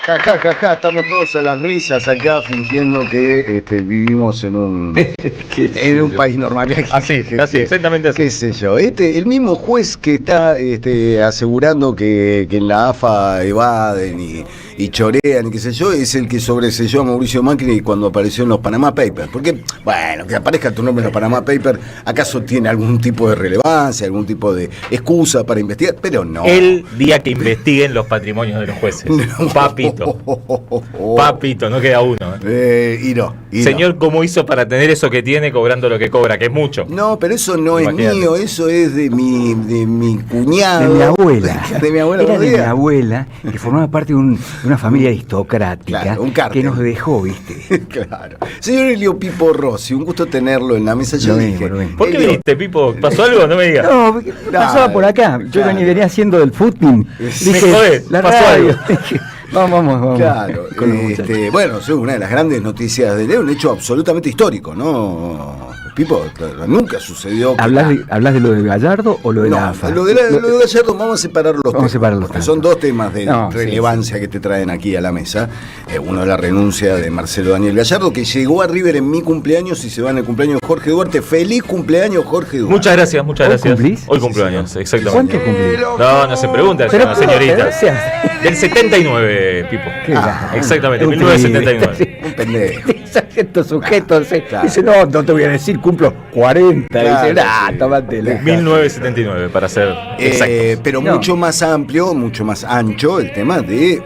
Ja, ja, ja, ja, estamos todos a las risas acá fingiendo que vivimos en un país normal. Así, exactamente así. ¿Qué sé yo? El mismo juez que está asegurando que en la AFA evaden y chorean y qué sé yo, es el que sobreselló a Mauricio Macri cuando apareció en los Panama Papers. Porque, bueno, que aparezca tu nombre en los Panama Papers, ¿acaso tiene algún tipo de relevancia, algún tipo de excusa para investigar? Pero no. El día que investiguen los patrimonios de los jueces. No. Papito, no queda uno. Y no. Señor, ¿cómo hizo para tener eso que tiene cobrando lo que cobra? Que es mucho. No, pero eso no es mío, eso es de mi cuñado. De mi abuela. De mi abuela. Era de mi abuela, que formaba parte de una familia aristocrática, claro, un cártel, que nos dejó, ¿viste? Claro. Señor Elio Pipo Rossi, un gusto tenerlo en la mesa. Yo dije, ¿por qué viniste, Pipo? ¿Pasó algo? No me digas. No, porque pasaba por acá. Yo venía haciendo del footing. Dije, jodés, la pasó radio. algo. Vamos. Claro. Bueno, es una de las grandes noticias de Leo, un hecho absolutamente histórico, ¿no? Pipo, nunca sucedió. ¿Hablas de lo de Gallardo o lo de la AFA? Lo de Gallardo vamos a separar los temas. Porque son dos temas de relevancia que te traen aquí a la mesa. Uno es la renuncia de Marcelo Daniel Gallardo, que llegó a River en mi cumpleaños y se va en el cumpleaños de Jorge Duarte. ¡Feliz cumpleaños, Jorge Duarte! Muchas gracias. ¿Cumplís? Hoy cumpleaños, exactamente. ¿Cuánto cumplís? No se pregunta, señorita. Del 79, Pipo. Exactamente, 1979. Un pendejo. Estos sujetos dicen, no te voy a decir, cumplo 40. Claro, dicen, tómatela. 1979, para ser exactos. Pero mucho más amplio, mucho más ancho el tema de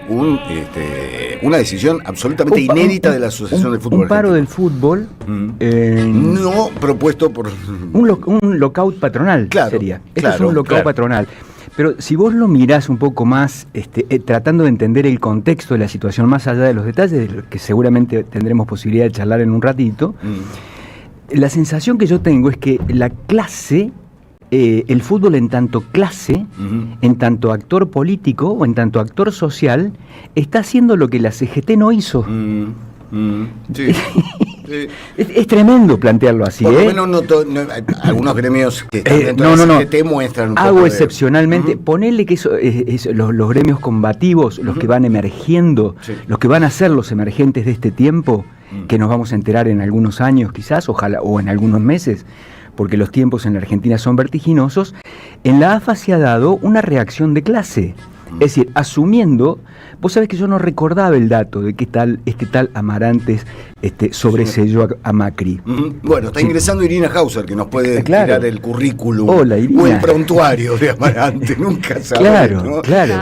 una decisión absolutamente inédita de la Asociación del Fútbol. Un paro del fútbol. No propuesto por... Un lockout patronal, sería. Esto es un lockout patronal. Pero si vos lo mirás un poco más, tratando de entender el contexto de la situación, más allá de los detalles, de lo que seguramente tendremos posibilidad de charlar en un ratito, la sensación que yo tengo es que la clase, el fútbol en tanto clase, en tanto actor político o en tanto actor social, está haciendo lo que la CGT no hizo. Sí. Es tremendo plantearlo así. Por lo menos algunos gremios que están dentro de la CGT muestran un poco hago excepcionalmente, ponele que eso es los gremios combativos, los que van emergiendo, los que van a ser los emergentes de este tiempo, que nos vamos a enterar en algunos años quizás, ojalá, o en algunos meses, porque los tiempos en la Argentina son vertiginosos. En la AFA se ha dado una reacción de clase. Es decir, asumiendo, vos sabés que yo no recordaba el dato de que este tal Amarantes sobreselló a Macri. Bueno, está ingresando Irina Hauser, que nos puede tirar el currículum. Hola, Irina. O el prontuario de Amarantes, nunca sabemos. Claro.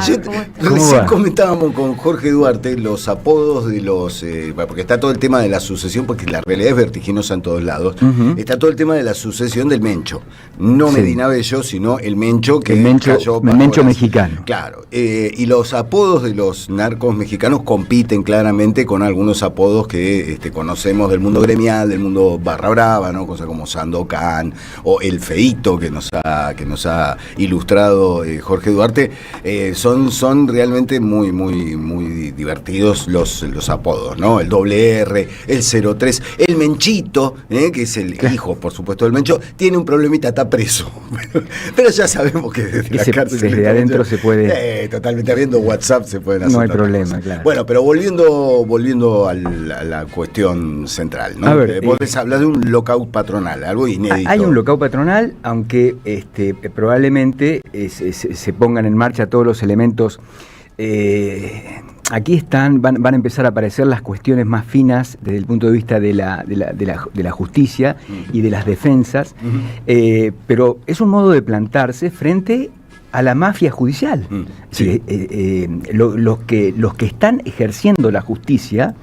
Recién comentábamos con Jorge Duarte los apodos de los... porque está todo el tema de la sucesión, porque la realidad es vertiginosa en todos lados. Está todo el tema de la sucesión del Mencho. No Medina Bello, sino el Mencho que cayó... El Mencho mexicano. Claro. Y los apodos de los narcos mexicanos compiten claramente con algunos apodos que conocemos del mundo gremial, del mundo barra brava, ¿no? Cosas como Sandokan o El Feito que nos ha ilustrado Jorge Duarte. Son realmente muy, muy, muy divertidos los apodos, ¿no? El R, el 03, el Menchito, que es el hijo, por supuesto, del Mencho, tiene un problemita, está preso. Pero ya sabemos que desde la cárcel... Desde adentro se puede... totalmente, habiendo WhatsApp se pueden hacer. No hay problema, cosas. Claro. Bueno, pero volviendo a la cuestión central, ¿no? A ver, vos hablar de un lockout patronal, algo inédito. Hay un lockout patronal, aunque probablemente se pongan en marcha todos los elementos. Aquí van a empezar a aparecer las cuestiones más finas desde el punto de vista de la justicia y de las defensas, pero es un modo de plantarse frente a la mafia judicial. Sí. Los que están ejerciendo la justicia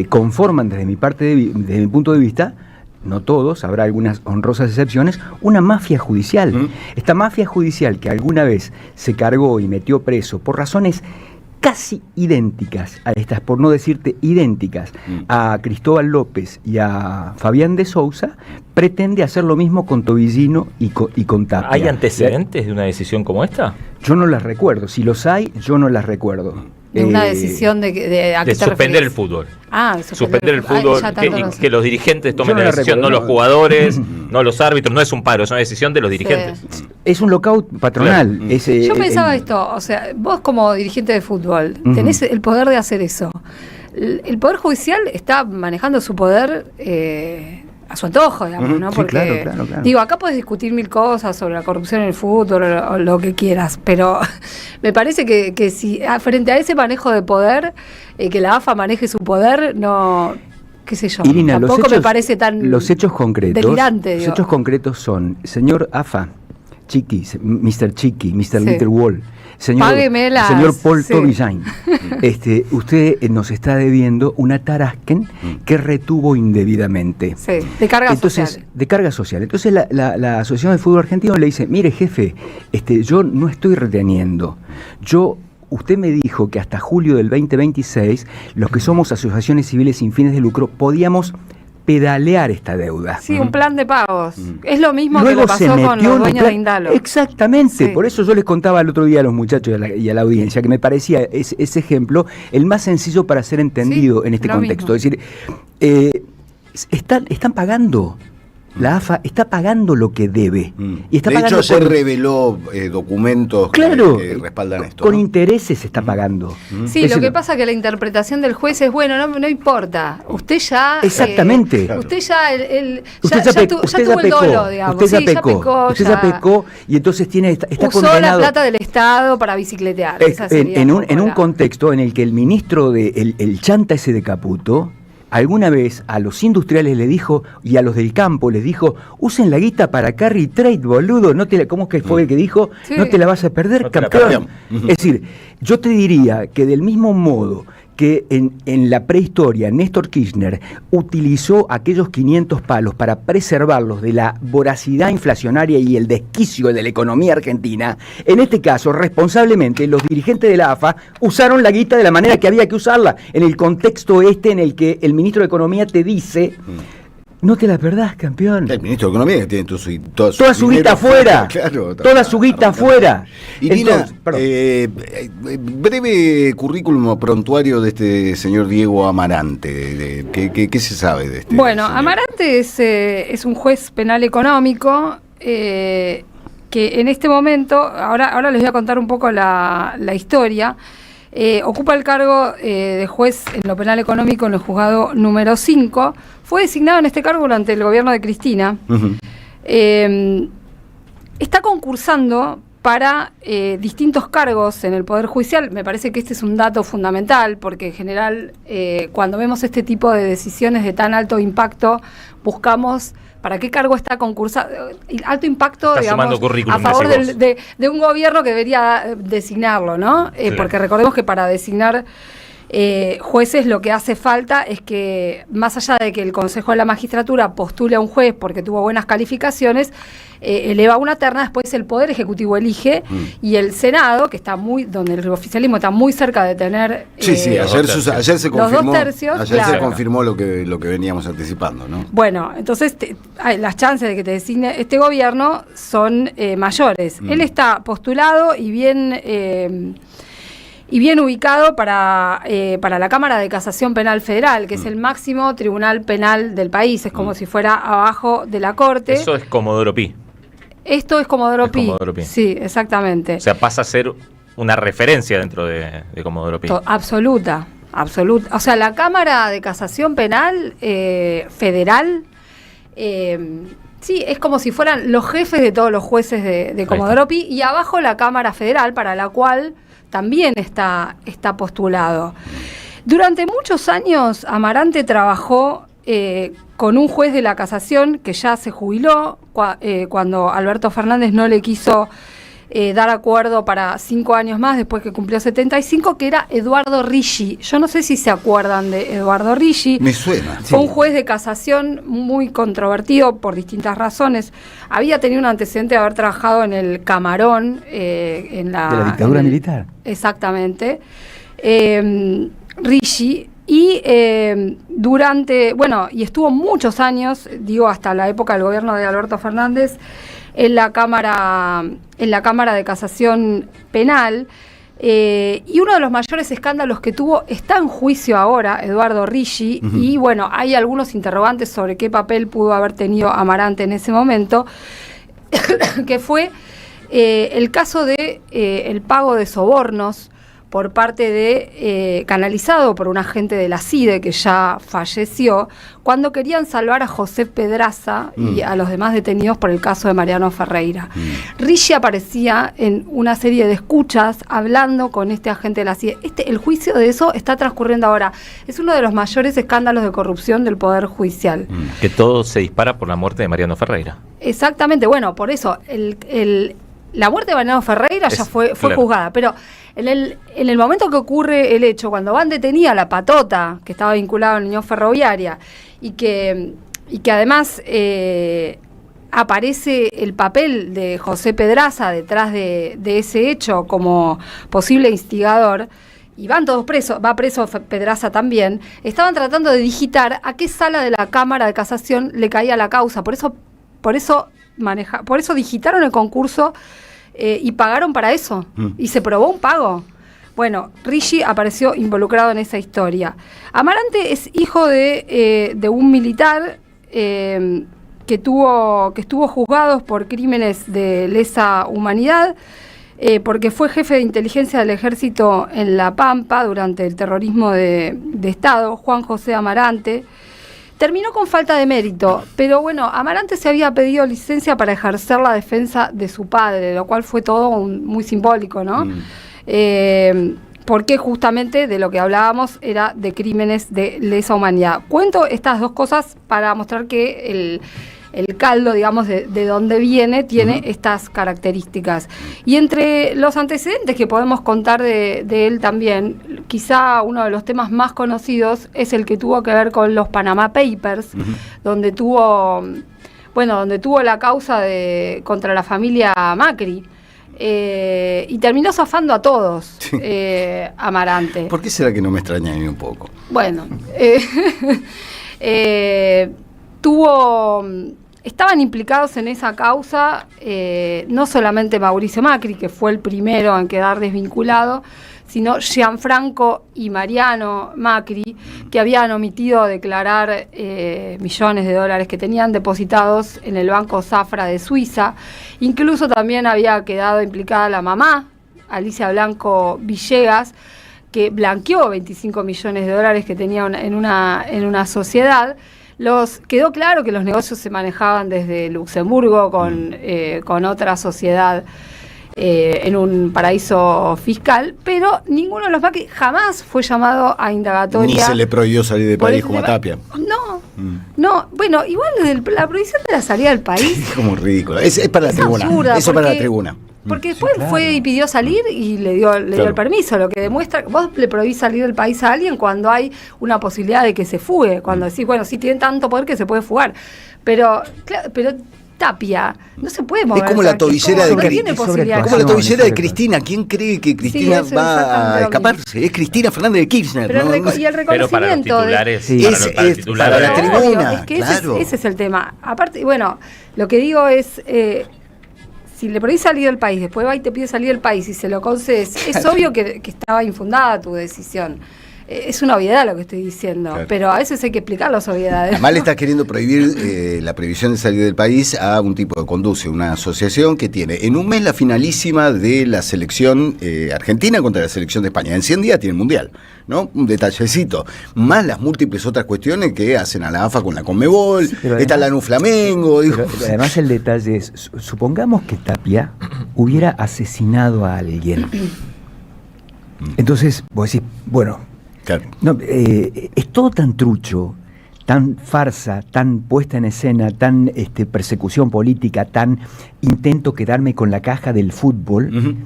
conforman, desde mi punto de vista, no todos, habrá algunas honrosas excepciones, una mafia judicial. Esta mafia judicial que alguna vez se cargó y metió preso por razones casi idénticas a estas, por no decirte idénticas, a Cristóbal López y a Fabián de Sousa, pretende hacer lo mismo con Tobillino y con Tapia. ¿Hay antecedentes de una decisión como esta? Yo no las recuerdo. Si los hay, yo no las recuerdo. De una decisión ¿a qué te suspender referís? el fútbol. Ah, Suspender el fútbol, que los dirigentes tomen Yo no la la decisión, no recuerdo, los no. jugadores, no los árbitros, no es un paro, es una decisión de los dirigentes. Es un lockout patronal. Claro. Yo pensaba esto, o sea, vos como dirigente de fútbol tenés el poder de hacer eso. El Poder Judicial está manejando su poder a su antojo, digamos, ¿no? Sí, Porque, claro. digo, acá podés discutir mil cosas sobre la corrupción en el fútbol o lo que quieras, pero me parece que si frente a ese manejo de poder, que la AFA maneje su poder, no, qué sé yo, Irina, tampoco me parece tan los hechos concretos, delirante. Los hechos concretos son, señor AFA, Chiqui, Mr. Chiqui, Mr. Little Wall, Págueme las- señor Paul sí. Tobillain, usted nos está debiendo una Tarasken que retuvo indebidamente. Sí, de carga social. De carga social. Entonces la Asociación de Fútbol Argentino le dice, mire jefe, yo no estoy reteniendo. Usted me dijo que hasta julio del 2026, los que somos asociaciones civiles sin fines de lucro, podíamos pedalear esta deuda. Sí, un plan de pagos. Es lo mismo Luego que lo se pasó metió con en los un dueños plan- de Indalo. Exactamente, Sí. por eso yo les contaba el otro día a los muchachos y a la audiencia que me parecía ese ejemplo el más sencillo para ser entendido Sí, en este lo contexto. mismo. Es decir, están pagando. La AFA está pagando lo que debe. Y está De pagando hecho, ayer con- reveló documentos Claro, que respaldan esto. con ¿no? intereses se está pagando. Sí, Es lo que decir, pasa es que la interpretación del juez es, bueno, no importa. Usted ya... Exactamente. Usted ya, Usted ya tuvo el dolo, digamos. Usted Sí, ya pecó. Usted ya pecó y entonces está usó condenado. la plata del Estado para bicicletear. Esa sería En un un poco la- contexto en el que el ministro el chanta ese de Caputo alguna vez a los industriales le dijo y a los del campo les dijo, usen la guita para carry trade, boludo, ¿cómo es que fue el que dijo? Sí. No te la vas a perder, No te la campeón. perdemos. Es decir, yo te diría que del mismo modo que en la prehistoria Néstor Kirchner utilizó aquellos 500 palos para preservarlos de la voracidad inflacionaria y el desquicio de la economía argentina, en este caso, responsablemente, los dirigentes de la AFA usaron la guita de la manera que había que usarla, en el contexto en el que el ministro de Economía te dice, no te la perdás, campeón. El ministro de Economía que tiene toda Toda su dinero guita afuera, Claro, toda su guita afuera. Irina, Entonces, perdón. breve currículum prontuario de este señor Diego Amarante. ¿Qué se sabe de este Bueno, señor? Amarante es un juez penal económico que en este momento, ahora les voy a contar un poco la historia, ocupa el cargo de juez en lo penal económico en el juzgado número 5, fue designado en este cargo durante el gobierno de Cristina, Ujú. está concursando para distintos cargos en el Poder Judicial. Me parece que este es un dato fundamental, porque en general cuando vemos este tipo de decisiones de tan alto impacto, buscamos para qué cargo está concursando. Alto impacto, Está digamos, sumando currículum, a favor decís vos. de un gobierno que debería designarlo, ¿no? Sí. Porque recordemos que para designar jueces lo que hace falta es que, más allá de que el Consejo de la Magistratura postule a un juez porque tuvo buenas calificaciones, eleva una terna, después el Poder Ejecutivo elige y el Senado, que está donde el oficialismo está muy cerca de tener... Sí, ayer se los confirmó, 2/3, ayer se claro. confirmó lo que veníamos anticipando, ¿no? Bueno, entonces las chances de que te designe este gobierno son mayores. Él está postulado y bien ubicado para la Cámara de Casación Penal Federal, que es el máximo tribunal penal del país. Es como si fuera abajo de la Corte. Eso es Comodoro Pi. Esto es Comodoro Pi. Comodoro Pi. Sí, exactamente. O sea, pasa a ser una referencia dentro de Comodoro Pi. Absoluta. O sea, la Cámara de Casación Penal Federal, sí, es como si fueran los jefes de todos los jueces de Comodoro Pi, y abajo la Cámara Federal, para la cual también está postulado. Durante muchos años, Amarante trabajó con un juez de la Casación que ya se jubiló cuando Alberto Fernández no le quiso dar acuerdo para 5 años más después que cumplió 75, que era Eduardo Ricci. Yo no sé si se acuerdan de Eduardo Ricci. Me suena. Fue un juez de casación muy controvertido por distintas razones. Había tenido un antecedente de haber trabajado en el Camarón, de la dictadura militar. Exactamente. Ricci. Y y estuvo muchos años, digo hasta la época del gobierno de Alberto Fernández, en la Cámara de Casación Penal. Y uno de los mayores escándalos que tuvo está en juicio ahora, Eduardo Ricci, y bueno, hay algunos interrogantes sobre qué papel pudo haber tenido Amarante en ese momento, que fue el caso de el pago de sobornos por parte de, canalizado por un agente de la CIDE que ya falleció, cuando querían salvar a José Pedraza y a los demás detenidos por el caso de Mariano Ferreira. Ricci aparecía en una serie de escuchas hablando con este agente de la CIDE. El juicio de eso está transcurriendo ahora. Es uno de los mayores escándalos de corrupción del Poder Judicial. Que todo se dispara por la muerte de Mariano Ferreira. Exactamente, bueno, por eso la muerte de Mariano Ferreira ya fue claro. juzgada, pero en el momento que ocurre el hecho, cuando van detenida la patota que estaba vinculada a la Unión Ferroviaria y que además aparece el papel de José Pedraza detrás de ese hecho como posible instigador, y van todos presos, va preso Pedraza también, estaban tratando de digitar a qué sala de la Cámara de Casación le caía la causa, por eso digitaron el concurso y pagaron para eso, y se probó un pago. Bueno, Ricci apareció involucrado en esa historia. Amarante es hijo de un militar que estuvo juzgado por crímenes de lesa humanidad, porque fue jefe de inteligencia del ejército en La Pampa durante el terrorismo de Estado, Juan José Amarante. Terminó con falta de mérito, pero bueno, Amarante se había pedido licencia para ejercer la defensa de su padre, lo cual fue todo muy simbólico, ¿no? Porque justamente de lo que hablábamos era de crímenes de lesa humanidad. Cuento estas dos cosas para mostrar que el caldo, digamos, de dónde viene, tiene estas características. Y entre los antecedentes que podemos contar de él también, quizá uno de los temas más conocidos es el que tuvo que ver con los Panama Papers, donde tuvo la causa contra la familia Macri. Y terminó zafando a todos, Amarante. ¿Por qué será que no me extraña a mí un poco? Bueno, estaban implicados en esa causa no solamente Mauricio Macri, que fue el primero en quedar desvinculado, sino Gianfranco y Mariano Macri, que habían omitido declarar millones de dólares que tenían depositados en el Banco Zafra de Suiza. Incluso también había quedado implicada la mamá, Alicia Blanco Villegas, que blanqueó 25 millones de dólares que tenía en una sociedad. Quedó claro que los negocios se manejaban desde Luxemburgo con otra sociedad en un paraíso fiscal, pero ninguno de los Macri jamás fue llamado a indagatoria. Ni se le prohibió salir del país como a Tapia. No, bueno, igual la prohibición de la salida del país. Es como ridículo. Es para la tribuna. Absurda, Eso para la tribuna. Porque después fue y pidió salir y le dio el permiso, lo que demuestra que vos le prohibís salir del país a alguien cuando hay una posibilidad de que se fugue, cuando decís, bueno, sí tiene tanto poder que se puede fugar, pero Tapia no se puede mover. Es como la tobillera de Cristina. Cristina. ¿Quién cree que Cristina va a escaparse? Es Cristina Fernández de Kirchner. Y el reconocimiento pero para los titulares, para la tribuna. Es que ese es el tema. Aparte, bueno, lo que digo es, si le prohibís salir del país, después va y te pide salir del país y se lo concedes, es obvio que estaba infundada tu decisión. Es una obviedad lo que estoy diciendo, claro. Pero a veces hay que explicar las obviedades. Además le está queriendo prohibir la prohibición de salir del país a un tipo que conduce una asociación que tiene en un mes la finalísima de la selección argentina contra la selección de España. En 100 días tiene el Mundial, ¿no? Un detallecito. Más las múltiples otras cuestiones que hacen a la AFA con la Conmebol, está la NU Flamengo. Pero además el detalle es, supongamos que Tapia hubiera asesinado a alguien. Entonces, vos decís, bueno... Claro. No, es todo tan trucho, tan farsa, tan puesta en escena, tan persecución política, tan intento quedarme con la caja del fútbol.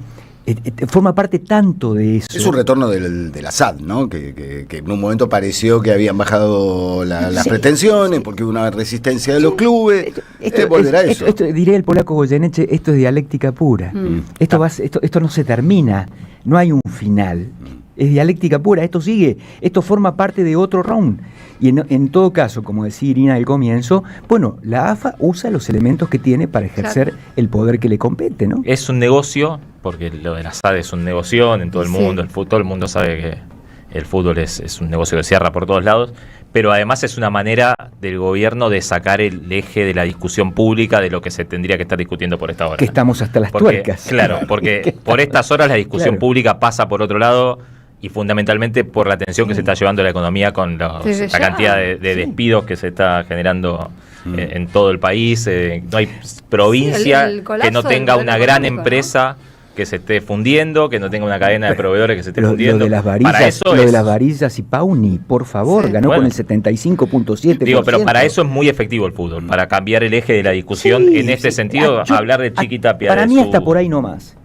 Forma parte tanto de eso. Es un retorno del Assad, ¿no? Que en un momento pareció que habían bajado las pretensiones porque hubo una resistencia de los clubes. Volverá eso. Esto, diría el polaco Goyeneche, esto es dialéctica pura. Esto no se termina, no hay un final. Es dialéctica pura, esto sigue, esto forma parte de otro round. Y en todo caso, como decía Irina al comienzo, bueno, la AFA usa los elementos que tiene para ejercer el poder que le compete, ¿no? Es un negocio porque lo de la SAD es un negocio en todo el mundo, todo el mundo sabe que el fútbol es un negocio que cierra por todos lados, pero además es una manera del gobierno de sacar el eje de la discusión pública de lo que se tendría que estar discutiendo por esta hora. Que estamos hasta las tuercas. Claro, porque por estas horas la discusión pública pasa por otro lado y fundamentalmente por la tensión que se está llevando la economía con la cantidad de despidos que se está generando en todo el país. No hay provincia que no tenga una gran empresa que se esté fundiendo, que no tenga una cadena de proveedores que se esté fundiendo. Lo de las varillas, y Pauni, por favor, ganó con el 75.7%. Digo, pero para eso es muy efectivo el fútbol, para cambiar el eje de la discusión en este sentido, hablar de Chiquitapia. Para mí hasta por ahí nomás.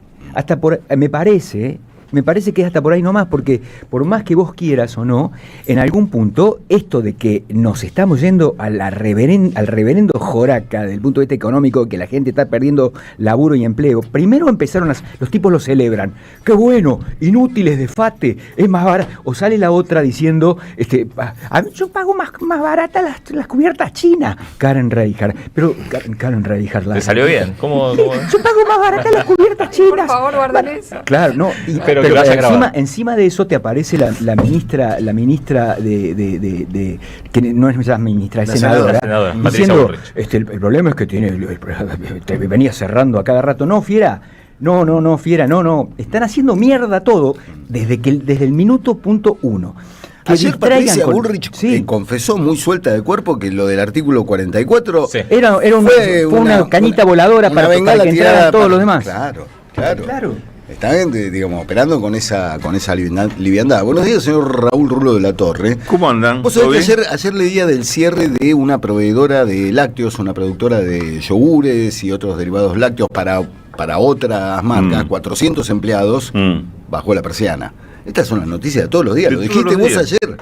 Me parece que es hasta por ahí nomás, porque por más que vos quieras o no, en algún punto, esto de que nos estamos yendo al reverendo joraca del punto de vista económico, que la gente está perdiendo laburo y empleo, primero empezaron los tipos lo celebran, qué bueno, inútiles de fate, es más barato, o sale la otra diciendo, yo pago más barata las cubiertas chinas, Karen Reichardt, pero Karen Reichardt... ¿Te salió bien? ¿Cómo? Yo pago más barata las cubiertas chinas. Por favor, guarden eso. Claro, no, pero encima de eso te aparece la ministra de que no es ya ministra, es senadora diciendo el problema es que venía cerrando a cada rato. No, fiera, no, fiera, no. Están haciendo mierda todo desde el minuto punto uno. Ayer Patricia Bullrich confesó muy suelta de cuerpo que lo del artículo 44 fue una cañita voladora para que entraran todos los demás. Claro. Están, digamos, operando con esa liviandad. Buenos días, señor Raúl Rulo de la Torre. ¿Cómo andan? Vos sabés que ayer leía del cierre de una proveedora de lácteos, una productora de yogures y otros derivados lácteos para otras marcas, 400 empleados, bajo la persiana. Estas son las noticias de todos los días, lo dijiste vos ayer.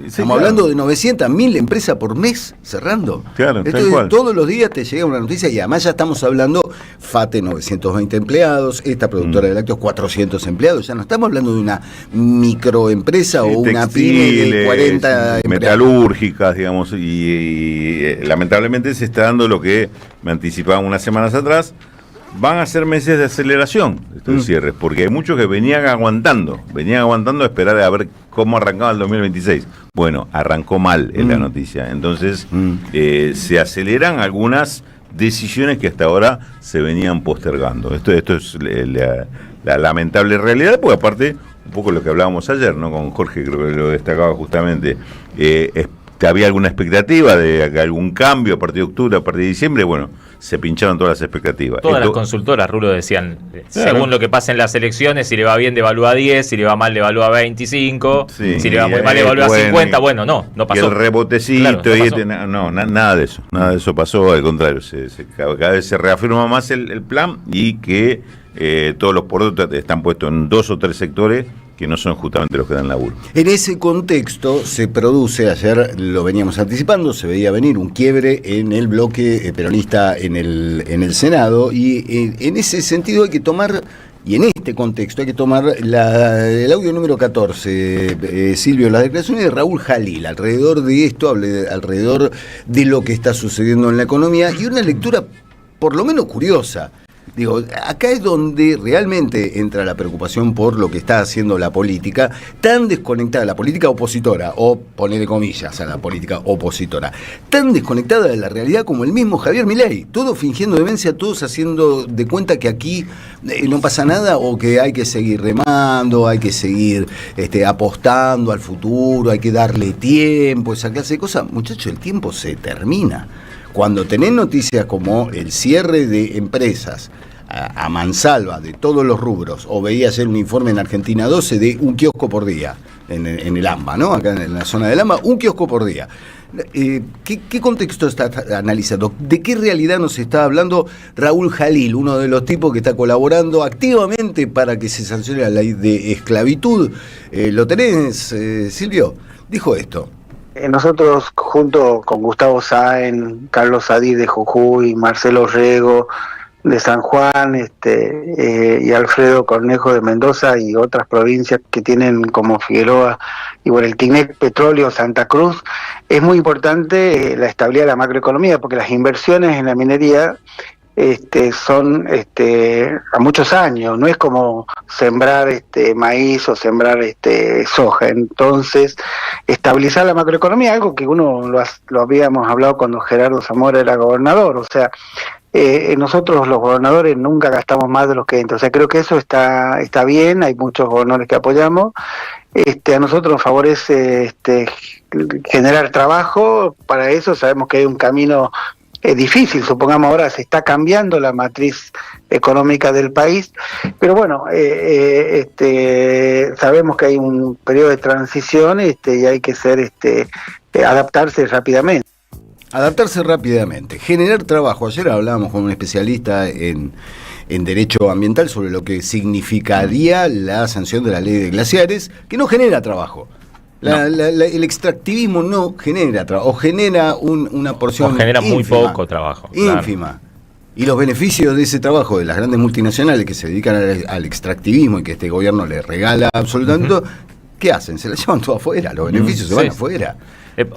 Estamos hablando de 900.000 empresas por mes cerrando. Claro, todos los días te llega una noticia y además ya estamos hablando FATE 920 empleados, esta productora de lácteos 400 empleados. Ya no estamos hablando de una microempresa o una pyme de 40 empleados. Metalúrgicas, digamos, y lamentablemente se está dando lo que me anticipaban unas semanas atrás. Van a ser meses de aceleración estos cierres, porque hay muchos que venían aguantando a esperar a ver cómo arrancaba el 2026. Bueno, arrancó mal en la noticia, entonces se aceleran algunas decisiones que hasta ahora se venían postergando. Esto es la lamentable realidad, porque aparte, un poco lo que hablábamos ayer, ¿no? Con Jorge, creo que lo destacaba justamente, había alguna expectativa de algún cambio a partir de octubre, a partir de diciembre. Bueno, se pincharon todas las expectativas. Todas las consultoras, Rulo, decían, según lo que pasa en las elecciones, si le va bien devalúa 10, si le va mal devalúa 25, si le va muy mal devalúa 50, no pasó. Y el rebotecito, nada de eso, pasó, al contrario, cada vez se reafirma más el plan y que todos los productos están puestos en 2 o 3 sectores que no son justamente los que dan laburo. En ese contexto se produce, ayer lo veníamos anticipando, se veía venir un quiebre en el bloque peronista en el Senado, y en ese sentido hay que tomar, y en este contexto hay que tomar el audio número 14, Silvio, las declaraciones de Raúl Jalil alrededor de esto, alrededor de lo que está sucediendo en la economía, y una lectura por lo menos curiosa. Digo, acá es donde realmente entra la preocupación por lo que está haciendo la política, tan desconectada, la política opositora, o ponerle comillas a la política opositora, tan desconectada de la realidad como el mismo Javier Milei, todos fingiendo demencia, todos haciendo de cuenta que aquí no pasa nada, o que hay que seguir remando, hay que seguir apostando al futuro, hay que darle tiempo, esa clase de cosas. Muchachos, el tiempo se termina. Cuando tenés noticias como el cierre de empresas a mansalva de todos los rubros, o veía ayer un informe en Argentina 12 de un kiosco por día, en el AMBA, ¿no? Acá en la zona del AMBA, un kiosco por día. ¿Qué contexto está analizando? ¿De qué realidad nos está hablando Raúl Jalil, uno de los tipos que está colaborando activamente para que se sancione la ley de esclavitud? ¿Lo tenés, Silvio? Dijo esto. Nosotros, junto con Gustavo Sáenz, Carlos Sadí de Jujuy, Marcelo Rego de San Juan, y Alfredo Cornejo de Mendoza y otras provincias que tienen como Figueroa y el Tinec Petróleo, Santa Cruz, es muy importante la estabilidad de la macroeconomía, porque las inversiones en la minería son a muchos años, no es como sembrar maíz o sembrar soja. Entonces, estabilizar la macroeconomía, algo que lo habíamos hablado cuando Gerardo Zamora era gobernador, o sea, nosotros los gobernadores nunca gastamos más de lo que entra, o sea, creo que eso está bien, hay muchos gobernadores que apoyamos. A nosotros nos favorece generar trabajo. Para eso sabemos que hay un camino difícil, supongamos ahora se está cambiando la matriz económica del país, pero bueno, sabemos que hay un periodo de transición y hay que adaptarse rápidamente. Adaptarse rápidamente, generar trabajo. Ayer hablábamos con un especialista en derecho ambiental sobre lo que significaría la sanción de la ley de glaciares, que no genera trabajo. El extractivismo no genera trabajo, o genera una porción genera ínfima, muy poco trabajo. Ínfima. Claro. Y los beneficios de ese trabajo de las grandes multinacionales que se dedican al extractivismo y que este gobierno les regala absolutamente, ¿qué hacen? Se la llevan todo afuera, los beneficios se van afuera.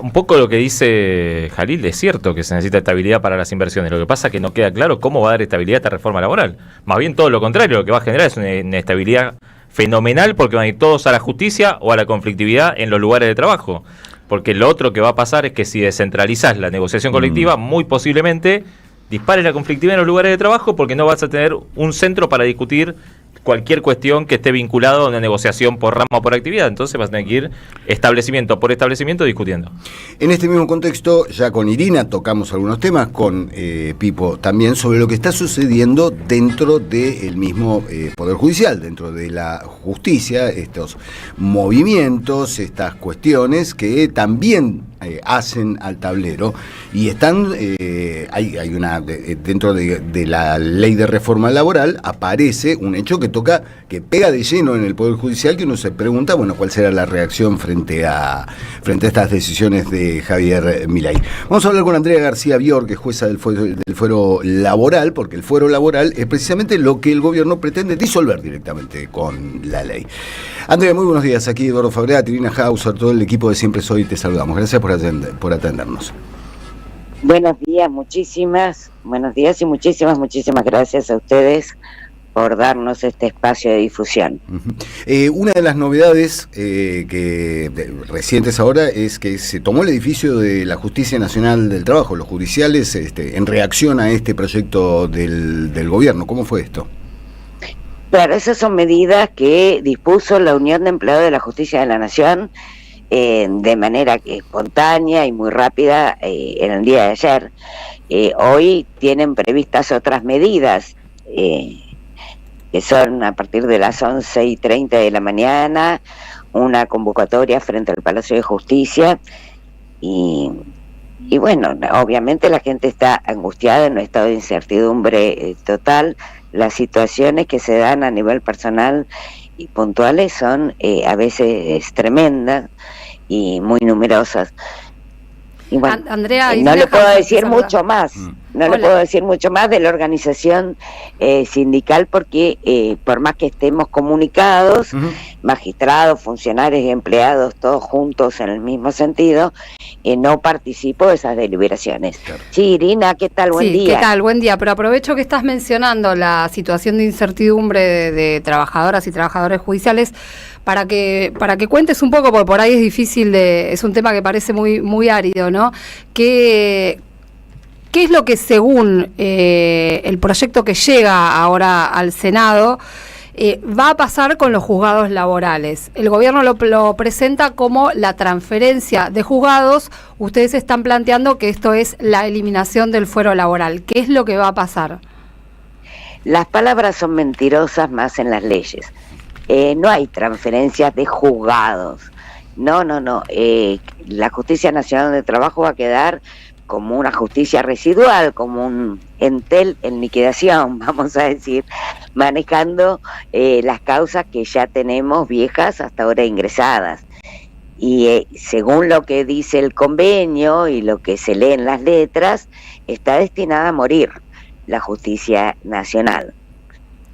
Un poco lo que dice Jalil, es cierto que se necesita estabilidad para las inversiones. Lo que pasa es que no queda claro cómo va a dar estabilidad esta reforma laboral. Más bien todo lo contrario, lo que va a generar es una inestabilidad fenomenal, porque van a ir todos a la justicia o a la conflictividad en los lugares de trabajo. Porque lo otro que va a pasar es que si descentralizás la negociación colectiva, muy posiblemente dispare la conflictividad en los lugares de trabajo, porque no vas a tener un centro para discutir cualquier cuestión que esté vinculado a una negociación por rama o por actividad. Entonces vas a tener que ir establecimiento por establecimiento discutiendo. En este mismo contexto, ya con Irina tocamos algunos temas, con Pipo también, sobre lo que está sucediendo dentro del mismo Poder Judicial, dentro de la justicia, estos movimientos, estas cuestiones que también hacen al tablero y están, hay una, dentro de la ley de reforma laboral aparece un hecho que pega de lleno en el Poder Judicial, que uno se pregunta, bueno, cuál será la reacción frente a estas decisiones de Javier Milei. Vamos a hablar con Andrea García Bior, que es jueza del fuero laboral, porque el fuero laboral es precisamente lo que el gobierno pretende disolver directamente con la ley. Andrea, muy buenos días. Aquí Eduardo Fabregat, Irina Hauser, todo el equipo de Siempre Soy, te saludamos. Gracias por atendernos. Buenos días y muchísimas gracias a ustedes por darnos este espacio de difusión. Una de las novedades recientes ahora es que se tomó el edificio de la Justicia Nacional del Trabajo, los judiciales, en reacción a este proyecto del gobierno. ¿Cómo fue esto? Claro, esas son medidas que dispuso la Unión de Empleados de la Justicia de la Nación de manera espontánea y muy rápida en el día de ayer. Hoy tienen previstas otras medidas que son a partir de las 11:30 de la mañana, una convocatoria frente al Palacio de Justicia y bueno, obviamente la gente está angustiada en un estado de incertidumbre total. Las situaciones que se dan a nivel personal y puntuales son a veces tremendas y muy numerosas. Y bueno, Andrea, no le puedo decir mucho más, le puedo decir mucho más de la organización sindical, porque por más que estemos comunicados, magistrados, funcionarios y empleados, todos juntos en el mismo sentido, no participo de esas deliberaciones. Claro. Sí, Irina, ¿qué tal? Buen día. ¿Qué tal? Buen día. Pero aprovecho que estás mencionando la situación de incertidumbre de trabajadoras y trabajadores judiciales para que cuentes un poco, porque por ahí es difícil, es un tema que parece muy árido, ¿no? ¿Qué es lo que, según el proyecto que llega ahora al Senado, va a pasar con los juzgados laborales? El gobierno lo presenta como la transferencia de juzgados. Ustedes están planteando que esto es la eliminación del fuero laboral. ¿Qué es lo que va a pasar? Las palabras son mentirosas más en las leyes. No hay transferencias de juzgados. No. La Justicia Nacional de Trabajo va a quedar como una justicia residual, como un entel en liquidación, vamos a decir, manejando las causas que ya tenemos viejas hasta ahora ingresadas. Y según lo que dice el convenio y lo que se lee en las letras, está destinada a morir la Justicia Nacional.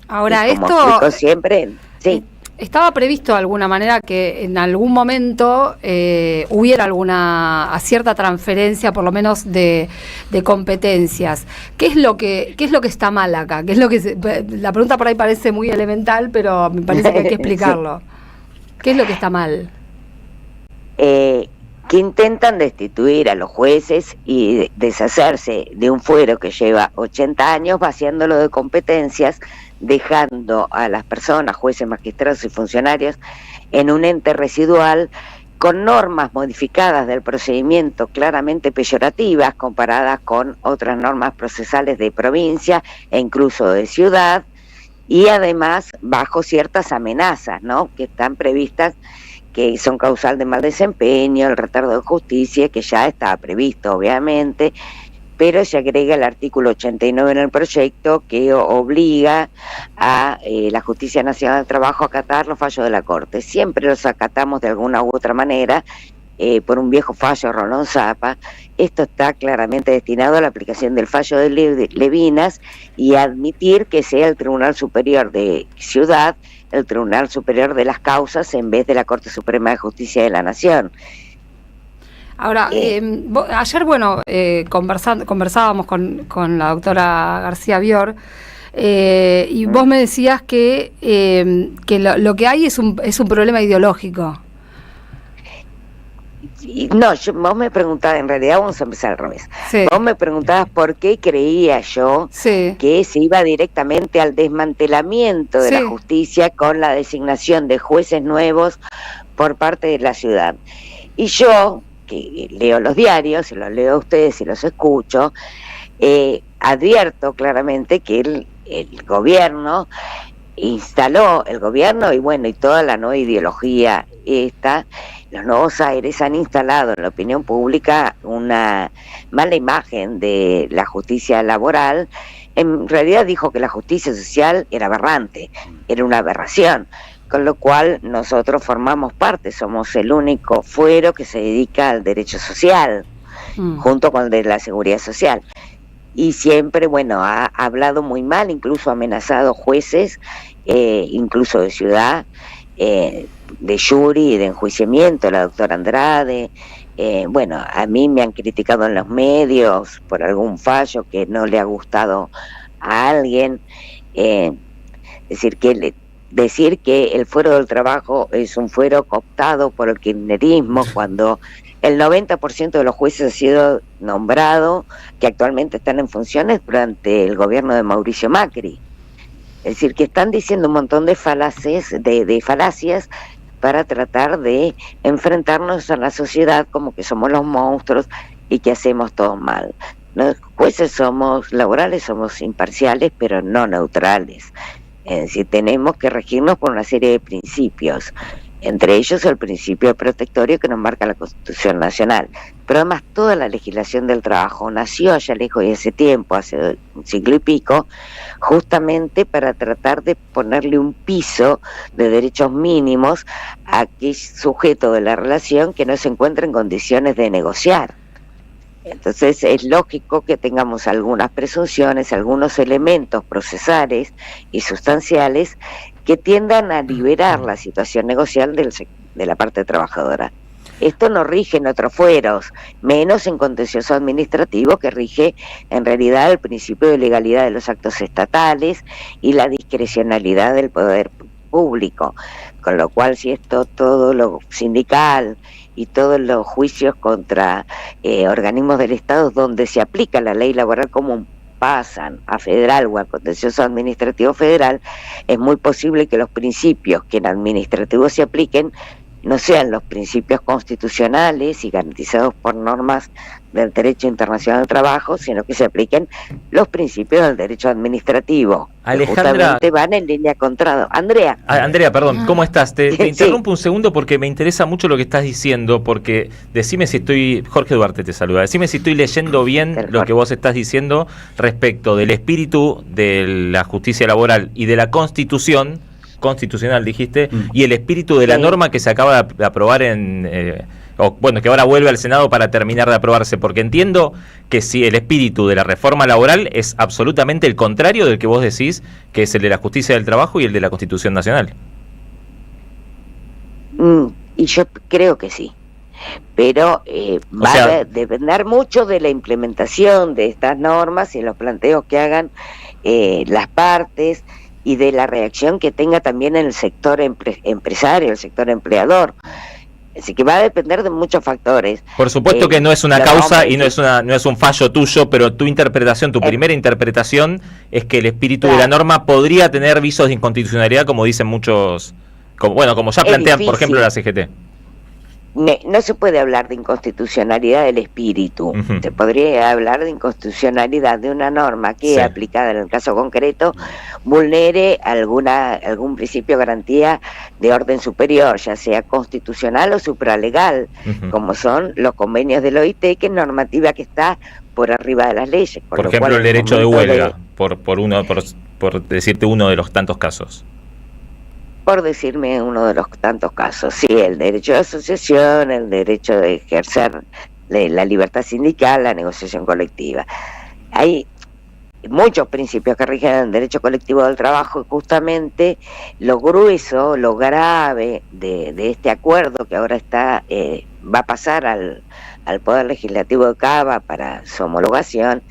Ahora, y como explico siempre, sí. estaba previsto de alguna manera que en algún momento hubiera alguna cierta transferencia, por lo menos de competencias. ¿Qué es lo que está mal acá? ¿Qué es lo que la pregunta por ahí parece muy elemental, pero me parece que hay que explicarlo. ¿Qué es lo que está mal? Que intentan destituir a los jueces y deshacerse de un fuero que lleva 80 años, vaciándolo de competencias, dejando a las personas, jueces, magistrados y funcionarios, en un ente residual con normas modificadas del procedimiento claramente peyorativas comparadas con otras normas procesales de provincia e incluso de ciudad, y además bajo ciertas amenazas, ¿no?, que están previstas, que son causal de mal desempeño, el retardo de justicia, que ya estaba previsto obviamente, pero se agrega el artículo 89 en el proyecto que obliga a la Justicia Nacional del Trabajo a acatar los fallos de la Corte. Siempre los acatamos de alguna u otra manera, por un viejo fallo Rolón Zapa. Esto está claramente destinado a la aplicación del fallo de Levinas y a admitir que sea el Tribunal Superior de Ciudad el Tribunal Superior de las Causas en vez de la Corte Suprema de Justicia de la Nación. Ahora, ayer, conversábamos con la doctora García Bior, y vos me decías que lo que hay es un problema ideológico. No, vos me preguntabas, en realidad vamos a empezar al revés. Sí. Vos me preguntabas por qué creía yo que se iba directamente al desmantelamiento de la justicia con la designación de jueces nuevos por parte de la ciudad. Y yo, que leo los diarios, y los leo a ustedes y los escucho, advierto claramente que el gobierno instaló, y toda la nueva ideología los nuevos aires han instalado en la opinión pública una mala imagen de la justicia laboral. En realidad dijo que la justicia social era aberrante, era una aberración, con lo cual nosotros formamos parte, somos el único fuero que se dedica al derecho social, junto con el de la seguridad social. Y siempre, ha hablado muy mal, incluso amenazado jueces, incluso de ciudad, de jury y de enjuiciamiento, la doctora Andrade. A mí me han criticado en los medios por algún fallo que no le ha gustado a alguien. Decir que el fuero del trabajo es un fuero cooptado por el kirchnerismo, cuando el 90% de los jueces ha sido nombrado, que actualmente están en funciones, durante el gobierno de Mauricio Macri. Es decir, que están diciendo un montón de falacias para tratar de enfrentarnos a la sociedad como que somos los monstruos y que hacemos todo mal. Los jueces laborales somos imparciales, pero no neutrales. Es decir, tenemos que regirnos por una serie de principios, entre ellos el principio protectorio que nos marca la Constitución Nacional. Pero además toda la legislación del trabajo nació allá lejos y hace tiempo, hace un siglo y pico, justamente para tratar de ponerle un piso de derechos mínimos a aquel sujeto de la relación que no se encuentra en condiciones de negociar. Entonces es lógico que tengamos algunas presunciones, algunos elementos procesales y sustanciales que tiendan a liberar la situación negocial de la parte trabajadora. Esto no rige en otros fueros, menos en contencioso administrativo, que rige en realidad el principio de legalidad de los actos estatales y la discrecionalidad del poder público. Con lo cual, si esto, todo lo sindical y todos los juicios contra organismos del Estado donde se aplica la ley laboral común pasan a federal o a contencioso administrativo federal, es muy posible que los principios que en administrativo se apliquen no sean los principios constitucionales y garantizados por normas del derecho internacional del trabajo, sino que se apliquen los principios del derecho administrativo. Alejandra, que justamente van en línea contra... Andrea, perdón, ¿cómo estás? Te interrumpo un segundo porque me interesa mucho lo que estás diciendo, porque decime si estoy... Jorge Duarte te saluda. Decime si estoy leyendo bien lo que vos estás diciendo respecto del espíritu de la justicia laboral y de la Constitución constitucional, dijiste, y el espíritu de la norma que se acaba de aprobar que ahora vuelve al Senado para terminar de aprobarse, porque entiendo que si el espíritu de la reforma laboral es absolutamente el contrario del que vos decís, que es el de la justicia del trabajo y el de la Constitución Nacional. Y yo creo que sí. Pero va a depender mucho de la implementación de estas normas y los planteos que hagan las partes y de la reacción que tenga también el sector empresario, el sector empleador. Así que va a depender de muchos factores. Por supuesto que no es una causa y no es un fallo tuyo, pero tu interpretación, tu primera interpretación es que el espíritu de la norma podría tener visos de inconstitucionalidad, como dicen muchos, como ya plantean, por ejemplo, la CGT. No se puede hablar de inconstitucionalidad del espíritu. Se podría hablar de inconstitucionalidad de una norma que, aplicada en el caso concreto, vulnere algún principio de garantía de orden superior, ya sea constitucional o supralegal, como son los convenios del OIT, que es normativa que está por arriba de las leyes. Por ejemplo, el derecho de huelga, por decirte uno de los tantos casos. Por decirme uno de los tantos casos, sí, el derecho de asociación, el derecho de ejercer la libertad sindical, la negociación colectiva. Hay muchos principios que rigen el derecho colectivo del trabajo, y justamente lo grueso, lo grave de este acuerdo que ahora va a pasar al Poder Legislativo de Cava para su homologación,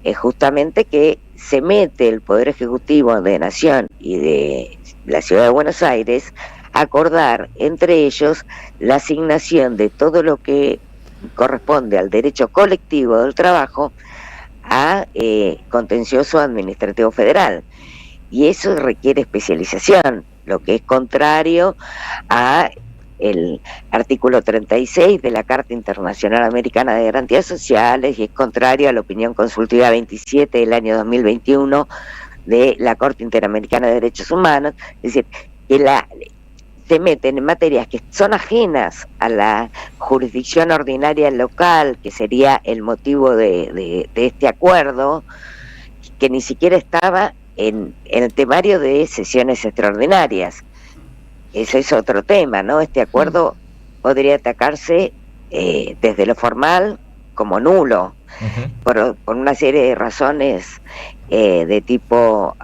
es justamente que se mete el Poder Ejecutivo de Nación y de la Ciudad de Buenos Aires a acordar entre ellos la asignación de todo lo que corresponde al derecho colectivo del trabajo a contencioso administrativo federal. Y eso requiere especialización, lo que es contrario a el artículo 36 de la Carta Internacional Americana de Garantías Sociales, y es contrario a la opinión consultiva 27 del año 2021 de la Corte Interamericana de Derechos Humanos. Es decir, que se meten en materias que son ajenas a la jurisdicción ordinaria local, que sería el motivo de este acuerdo, que ni siquiera estaba en el temario de sesiones extraordinarias. Ese es otro tema, ¿no? Este acuerdo podría atacarse desde lo formal como nulo, por una serie de razones de tipo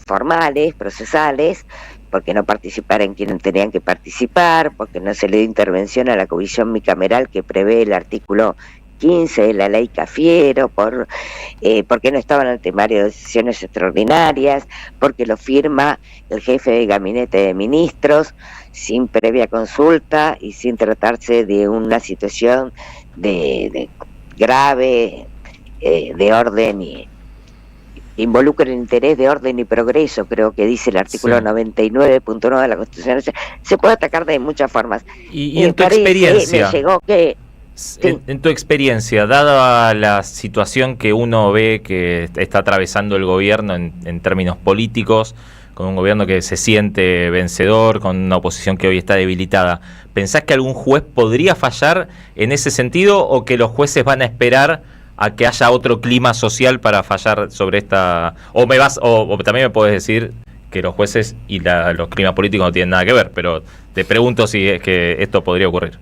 formales, procesales, porque no participaron quienes tenían que participar, porque no se le dio intervención a la comisión bicameral que prevé el artículo 15 de la ley Cafiero, porque no estaban en el temario de sesiones extraordinarias, porque lo firma el jefe de gabinete de ministros sin previa consulta y sin tratarse de una situación de grave de orden y involucra el interés de orden y progreso, creo que dice el artículo 99.1 de la Constitución. Se puede atacar de muchas formas. Y en tu experiencia, me llegó que en tu experiencia, dada la situación que uno ve que está atravesando el gobierno en términos políticos, con un gobierno que se siente vencedor, con una oposición que hoy está debilitada, ¿pensás que algún juez podría fallar en ese sentido, o que los jueces van a esperar a que haya otro clima social para fallar sobre esta? O también me podés decir que los jueces y los climas políticos no tienen nada que ver, pero te pregunto si es que esto podría ocurrir.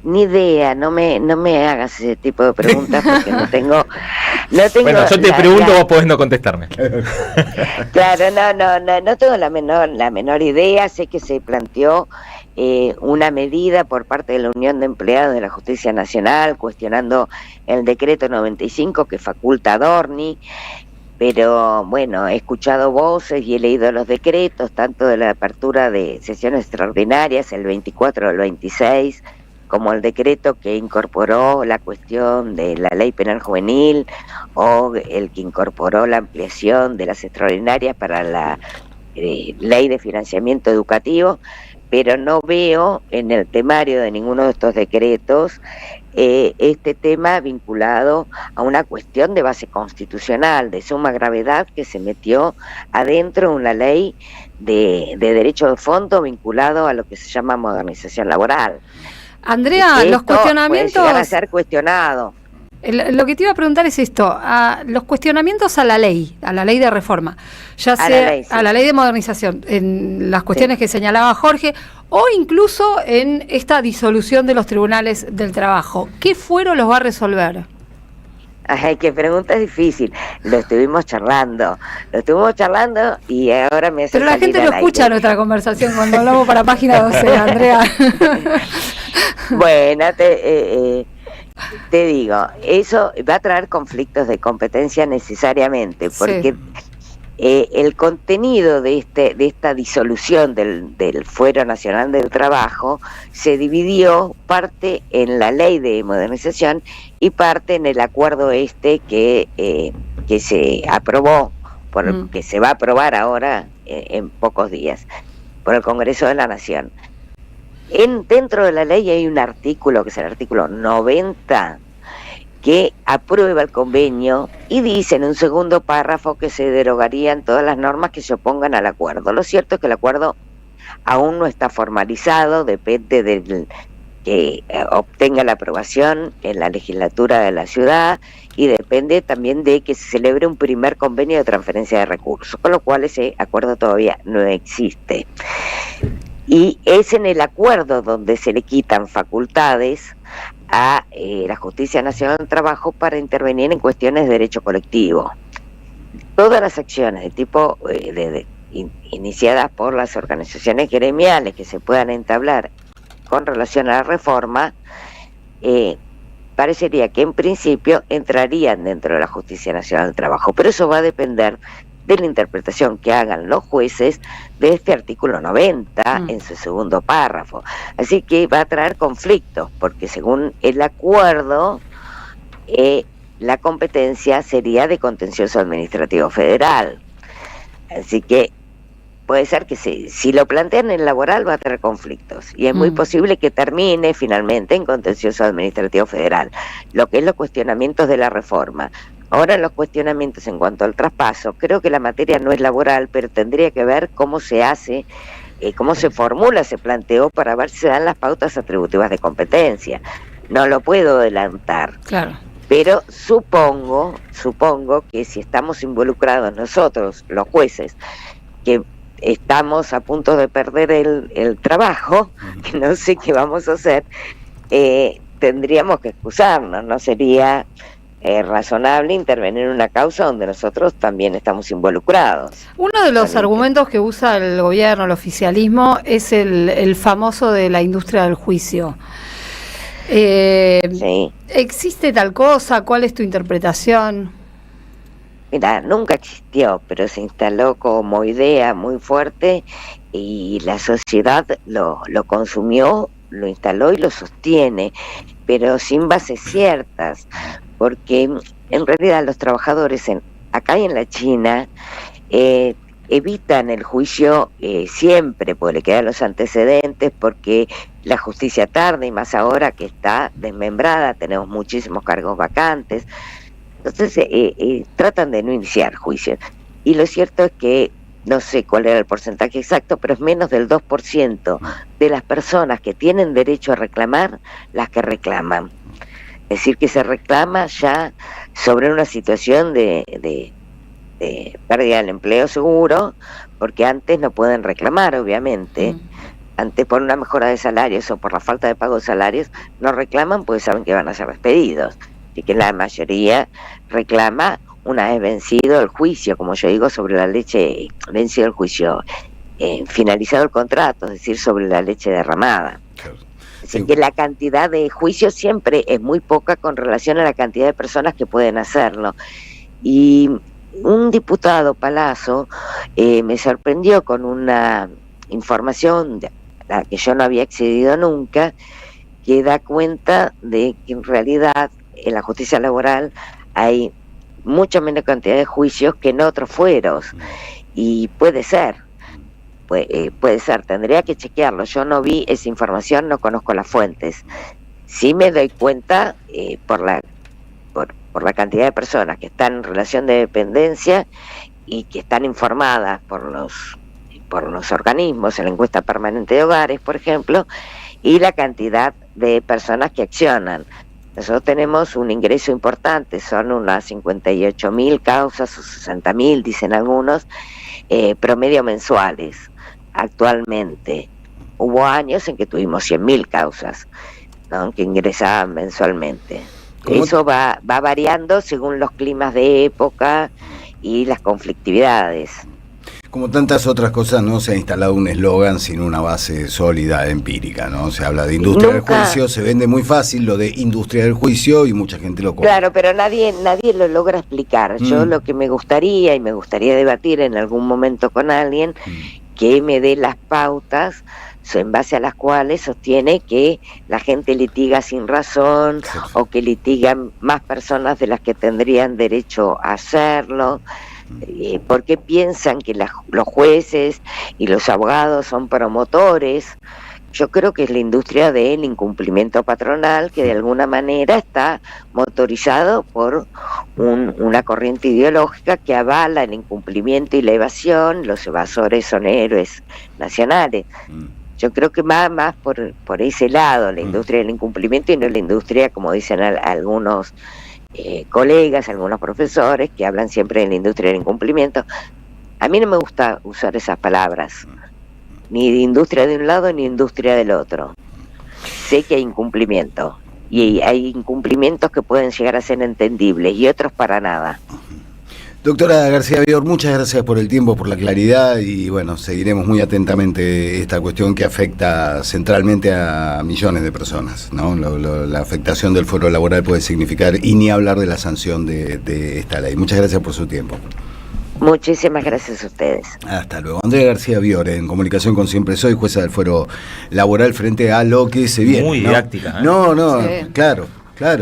Ni idea, no me hagas ese tipo de preguntas porque no tengo bueno, yo te pregunto, vos podés no contestarme. Claro, no tengo la menor idea. Sé que se planteó una medida por parte de la Unión de Empleados de la Justicia Nacional cuestionando el decreto 95 que faculta a Dorni, pero bueno, he escuchado voces y he leído los decretos, tanto de la apertura de sesiones extraordinarias, el 24 o el 26, como el decreto que incorporó la cuestión de la ley penal juvenil, o el que incorporó la ampliación de las extraordinarias para la ley de financiamiento educativo, pero no veo en el temario de ninguno de estos decretos este tema vinculado a una cuestión de base constitucional de suma gravedad que se metió adentro de una ley de derecho de fondo vinculado a lo que se llama modernización laboral. Andrea, los cuestionamientos puede llegar a ser cuestionado. Lo que te iba a preguntar es esto, los cuestionamientos a la ley de reforma, ya sea a la ley de modernización, en las cuestiones que señalaba Jorge, o incluso en esta disolución de los tribunales del trabajo, ¿qué fuero los va a resolver? Ay, qué pregunta difícil. Lo estuvimos charlando y ahora me hace. Pero la gente no escucha nuestra conversación cuando hablamos para página 12, Andrea. Bueno, te digo, eso va a traer conflictos de competencia necesariamente, porque el contenido de esta disolución del Fuero Nacional del Trabajo se dividió parte en la ley de modernización y parte en el acuerdo que se aprobó, que se va a aprobar ahora en pocos días por el Congreso de la Nación. Dentro de la ley hay un artículo, que es el artículo 90, que aprueba el convenio y dice en un segundo párrafo que se derogarían todas las normas que se opongan al acuerdo. Lo cierto es que el acuerdo aún no está formalizado, depende del que obtenga la aprobación en la legislatura de la ciudad y depende también de que se celebre un primer convenio de transferencia de recursos, con lo cual ese acuerdo todavía no existe. Y es en el acuerdo donde se le quitan facultades a la Justicia Nacional del Trabajo para intervenir en cuestiones de derecho colectivo. Todas las acciones de tipo iniciadas por las organizaciones gremiales que se puedan entablar con relación a la reforma, parecería que en principio entrarían dentro de la Justicia Nacional del Trabajo, pero eso va a depender de la interpretación que hagan los jueces de este artículo 90 en su segundo párrafo. Así que va a traer conflictos, porque según el acuerdo, la competencia sería de contencioso administrativo federal. Así que puede ser que si lo plantean en laboral va a tener conflictos, y es muy posible que termine finalmente en contencioso administrativo federal, lo que es los cuestionamientos de la reforma. Ahora los cuestionamientos en cuanto al traspaso, creo que la materia no es laboral, pero tendría que ver cómo se hace, cómo se formula, se planteó para ver si se dan las pautas atributivas de competencia. No lo puedo adelantar. Claro. Pero supongo que si estamos involucrados nosotros, los jueces, que estamos a punto de perder el trabajo, que no sé qué vamos a hacer, tendríamos que excusarnos, no sería razonable intervenir en una causa donde nosotros también estamos involucrados. Uno de los argumentos que usa el gobierno, el oficialismo, es el famoso de la industria del juicio. Sí. ¿Existe tal cosa? ¿Cuál es tu interpretación? Mira, nunca existió, pero se instaló como idea muy fuerte y la sociedad lo consumió, lo instaló y lo sostiene, pero sin bases ciertas, porque en realidad los trabajadores acá y en la China evitan el juicio siempre, porque le quedan los antecedentes, porque la justicia tarda, y más ahora que está desmembrada, tenemos muchísimos cargos vacantes. Entonces tratan de no iniciar juicios, y lo cierto es que no sé cuál era el porcentaje exacto, pero es menos del 2% de las personas que tienen derecho a reclamar las que reclaman. Es decir, que se reclama ya sobre una situación de pérdida del empleo seguro, porque antes no pueden reclamar, obviamente. Antes, por una mejora de salarios o por la falta de pago de salarios, no reclaman porque saben que van a ser despedidos. Así que la mayoría reclama una vez vencido el juicio, como yo digo, sobre la leche, vencido el juicio, finalizado el contrato, es decir, sobre la leche derramada. Así que la cantidad de juicios siempre es muy poca con relación a la cantidad de personas que pueden hacerlo. Y un diputado, Palazzo, me sorprendió con una información de la que yo no había accedido nunca, que da cuenta de que en realidad en la justicia laboral hay mucho menos cantidad de juicios que en otros fueros, y puede ser, tendría que chequearlo. Yo no vi esa información, no conozco las fuentes. Sí me doy cuenta por la cantidad de personas que están en relación de dependencia y que están informadas por los organismos, en la encuesta permanente de hogares, por ejemplo, y la cantidad de personas que accionan. Nosotros tenemos un ingreso importante, son unas 58.000 causas o 60.000, dicen algunos, promedio mensuales actualmente. Hubo años en que tuvimos 100.000 causas, ¿no?, que ingresaban mensualmente. Eso va variando según los climas de época y las conflictividades. Como tantas otras cosas, no se ha instalado un eslogan sin una base sólida empírica, ¿no? Se habla de industria del juicio, se vende muy fácil lo de industria del juicio y mucha gente lo compra. Claro, pero nadie lo logra explicar. Yo lo que me gustaría debatir en algún momento con alguien que me dé las pautas en base a las cuales sostiene que la gente litiga sin razón o que litigan más personas de las que tendrían derecho a hacerlo. Porque piensan que los jueces y los abogados son promotores. Yo creo que es la industria del incumplimiento patronal que de alguna manera está motorizado por una corriente ideológica que avala el incumplimiento y la evasión. Los evasores son héroes nacionales. Yo creo que más por ese lado, la industria del incumplimiento y no la industria, como dicen algunos colegas, algunos profesores que hablan siempre de la industria del incumplimiento. A mí no me gusta usar esas palabras, ni de industria de un lado ni industria del otro. Sé que hay incumplimiento y hay incumplimientos que pueden llegar a ser entendibles y otros para nada. Doctora García Bior, muchas gracias por el tiempo, por la claridad y bueno, seguiremos muy atentamente esta cuestión que afecta centralmente a millones de personas, ¿no? La afectación del fuero laboral puede significar, y ni hablar de la sanción de esta ley. Muchas gracias por su tiempo. Muchísimas gracias a ustedes. Hasta luego. Andrea García Bior, en comunicación con Siempre Soy, jueza del fuero laboral frente a lo que se viene. Muy didáctica. No, sí. Claro.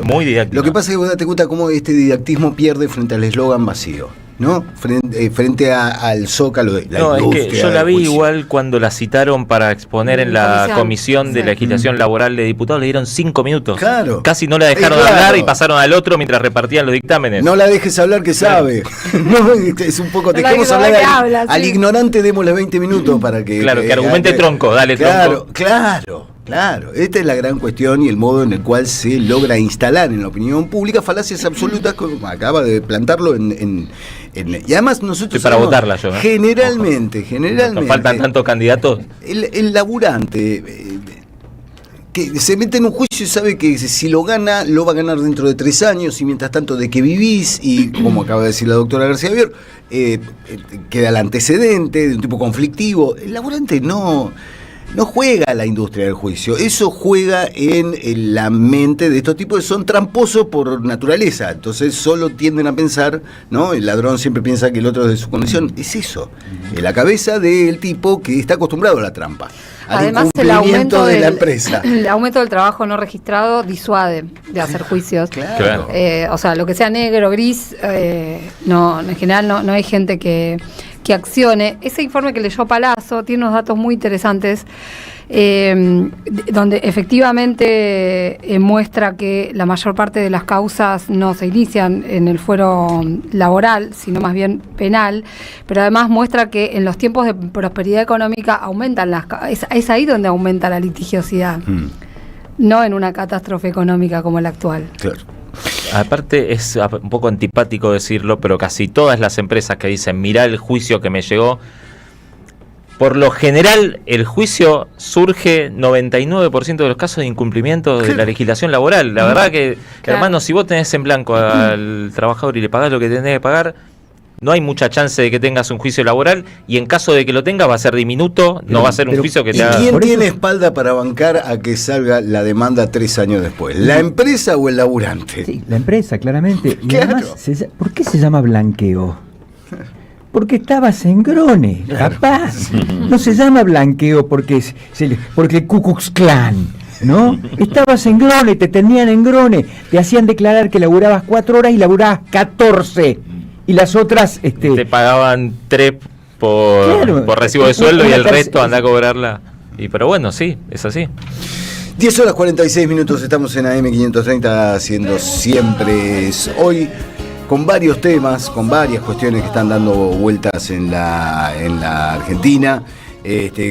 Muy didáctico. Lo que pasa es que vos date cuenta cómo este didactismo pierde frente al eslogan vacío, ¿no? Frente al zócalo de la industria. Es que yo la vi igual cuando la citaron para exponer en la comisión de legislación laboral de diputados, le dieron 5 minutos. Claro. Casi no la dejaron hablar y pasaron al otro mientras repartían los dictámenes. No la dejes hablar que sabe. No, es un poco, dejemos hablar al ignorante, démosle 20 minutos para que... Claro, que argumente tronco, dale tronco. Claro, esta es la gran cuestión y el modo en el cual se logra instalar en la opinión pública falacias absolutas, como acaba de plantarlo y además nosotros... Estoy para votarla yo, ¿eh? Generalmente. Nos faltan tantos candidatos. El laburante que se mete en un juicio y sabe que si lo gana, lo va a ganar dentro de 3 años, y mientras tanto de que vivís, y como acaba de decir la doctora García Bior, queda el antecedente de un tipo conflictivo. El laburante no juega la industria del juicio, eso juega en la mente de estos tipos que son tramposos por naturaleza, entonces solo tienden a pensar, ¿no? El ladrón siempre piensa que el otro es de su condición, es eso, en la cabeza del tipo que está acostumbrado a la trampa, al además incumplimiento de la empresa. El aumento del trabajo no registrado disuade de hacer juicios. Claro. O sea, lo que sea negro, gris, no, en general no hay gente que accione. Ese informe que leyó Palazzo tiene unos datos muy interesantes, donde efectivamente muestra que la mayor parte de las causas no se inician en el fuero laboral, sino más bien penal, pero además muestra que en los tiempos de prosperidad económica aumentan es ahí donde aumenta la litigiosidad, no en una catástrofe económica como la actual. Claro. Aparte es un poco antipático decirlo, pero casi todas las empresas que dicen mirá el juicio que me llegó, por lo general el juicio surge 99% de los casos de incumplimiento de la legislación laboral. La verdad que, hermano, si vos tenés en blanco al trabajador y le pagás lo que tenés que pagar, no hay mucha chance de que tengas un juicio laboral, y en caso de que lo tengas va a ser diminuto, no va a ser un juicio que te haga... ¿Y quién tiene espalda para bancar a que salga la demanda 3 años después? ¿La empresa o el laburante? Sí, la empresa, claramente. Y claro. además, ¿por qué se llama blanqueo? Porque estabas en Grone, capaz. No se llama blanqueo porque Ku Klux Klan, ¿no? Estabas en Grone, te tenían en Grone, te hacían declarar que laburabas 4 horas y laburabas 14. Y las otras... Te pagaban 3 por recibo de sueldo y el resto anda a cobrarla. Pero bueno, sí, es así. 10:46, estamos en AM530 haciendo Siempre Hoy, con varios temas, con varias cuestiones que están dando vueltas en la Argentina.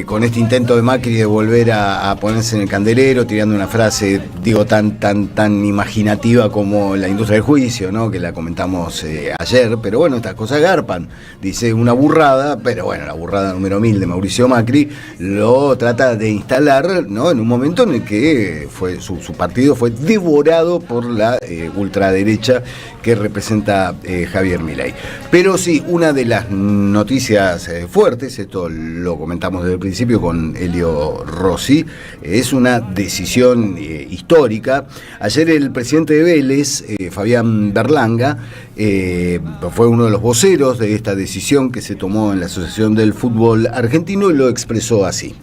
con este intento de Macri de volver a ponerse en el candelero, tirando una frase, digo, tan imaginativa como la industria del juicio, ¿no? Que la comentamos ayer, pero bueno, estas cosas garpan. Dice una burrada, pero bueno, la burrada número 1000 de Mauricio Macri lo trata de instalar, ¿no? En un momento en el que su partido fue devorado por la ultraderecha que representa Javier Milei. Pero sí, una de las noticias fuertes, esto lo comentamos desde el principio con Elio Rossi, es una decisión histórica. Ayer el presidente de Vélez, Fabián Berlanga, fue uno de los voceros de esta decisión que se tomó en la Asociación del Fútbol Argentino y lo expresó así.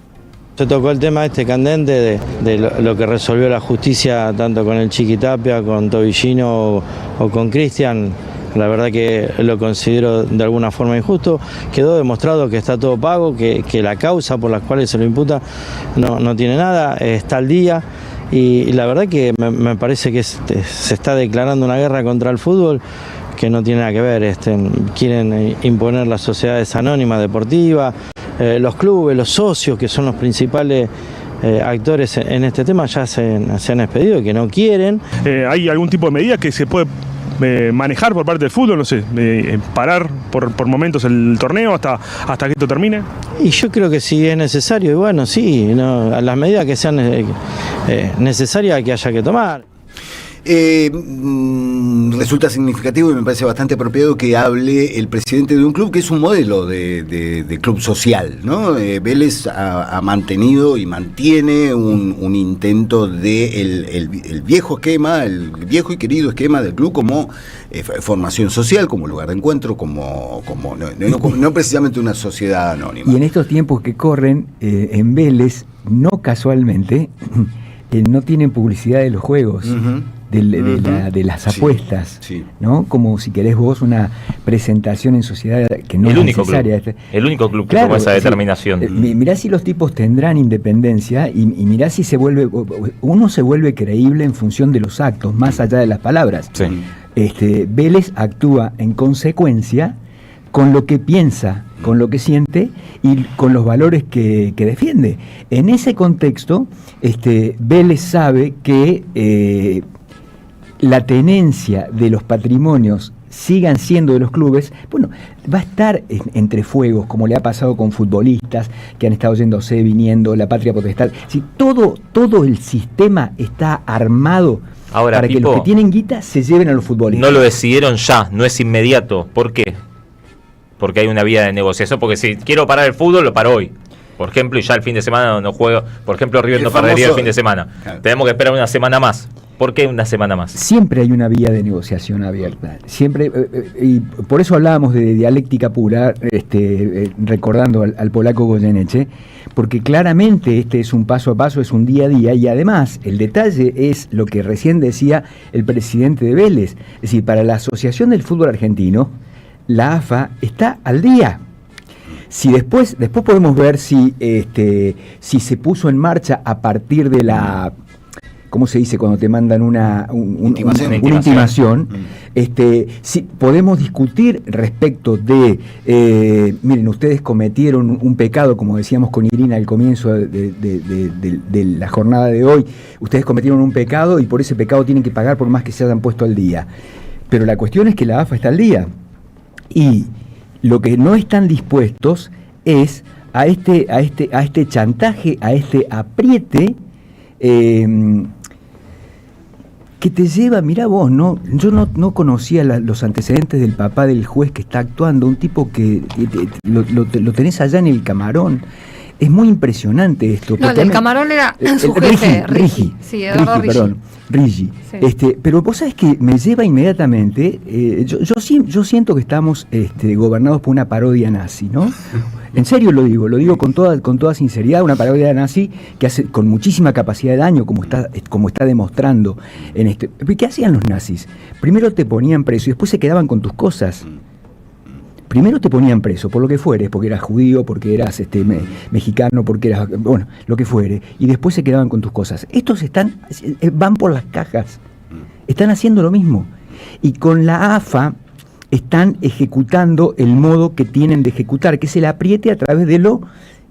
Se tocó el tema candente de lo que resolvió la justicia, tanto con el Chiqui Tapia, con Tobillino o con Cristian. La verdad que lo considero de alguna forma injusto. Quedó demostrado que está todo pago, que la causa por la cual se lo imputa no tiene nada, está al día. Y la verdad que me parece que se está declarando una guerra contra el fútbol que no tiene nada que ver. Quieren imponer las sociedades anónimas deportivas, los clubes, los socios, que son los principales actores en este tema, ya se han expedido, que no quieren. ¿Hay algún tipo de medida que se puede manejar por parte del fútbol? No sé, parar por momentos el torneo hasta que esto termine. Y yo creo que si es necesario, y bueno, sí, a las medidas que sean necesarias que haya que tomar. Resulta significativo y me parece bastante apropiado que hable el presidente de un club que es un modelo de club social, ¿no? Vélez ha mantenido y mantiene un intento de el viejo esquema, el viejo y querido esquema del club como formación social, como lugar de encuentro, como no precisamente una sociedad anónima. Y en estos tiempos que corren, en Vélez, no casualmente, no tienen publicidad de los juegos. De las apuestas, sí. ¿No? Como si querés vos una presentación en sociedad que no es necesaria. El único club que tomó esa determinación. Mirá si los tipos tendrán independencia y mirá si uno se vuelve creíble en función de los actos, más allá de las palabras. Sí. Vélez actúa en consecuencia con lo que piensa, con lo que siente y con los valores que defiende. En ese contexto, Vélez sabe que la tenencia de los patrimonios sigan siendo de los clubes, bueno, va a estar entre fuegos, como le ha pasado con futbolistas que han estado yéndose, viniendo, la patria potestad. Si todo el sistema está armado ahora, para que los que tienen guita se lleven a los futbolistas. No lo decidieron ya, no es inmediato. ¿Por qué? Porque hay una vía de negociación, porque si quiero parar el fútbol, lo paro hoy. Por ejemplo, y ya el fin de semana no juego. Por ejemplo, River no perdería el fin de semana. Claro. Tenemos que esperar una semana más. ¿Por qué una semana más? Siempre hay una vía de negociación abierta. Siempre, y por eso hablábamos de dialéctica pura, recordando al polaco Goyeneche, porque claramente este es un paso a paso, es un día a día, y además el detalle es lo que recién decía el presidente de Vélez. Es decir, para la Asociación del Fútbol Argentino, la AFA está al día. Si después podemos ver si se puso en marcha a partir de la... ¿Cómo se dice cuando te mandan una intimación? Si podemos discutir respecto de, miren, ustedes cometieron un pecado, como decíamos con Irina al comienzo de la jornada de hoy, ustedes cometieron un pecado y por ese pecado tienen que pagar por más que se hayan puesto al día. Pero la cuestión es que la AFA está al día. Y lo que no están dispuestos es a este chantaje, a este apriete, que te lleva, mirá vos, yo no conocía los antecedentes del papá del juez que está actuando, un tipo que lo tenés allá en el Camarón. Es muy impresionante esto. No, el del Camarón era su jefe, Rigi. Sí, Eduardo Rigi. Perdón, Rigi. Sí. Pero vos sabés que me lleva inmediatamente, yo siento que estamos gobernados por una parodia nazi, ¿no? En serio lo digo con toda sinceridad, una parodia nazi que hace con muchísima capacidad de daño, como está demostrando en este. ¿Qué hacían los nazis? Primero te ponían preso y después se quedaban con tus cosas. Primero te ponían preso por lo que fueres, porque eras judío, porque eras mexicano, porque eras, bueno, lo que fuere, y después se quedaban con tus cosas. Estos van por las cajas, están haciendo lo mismo. Y con la AFA están ejecutando el modo que tienen de ejecutar, que es el apriete a través de lo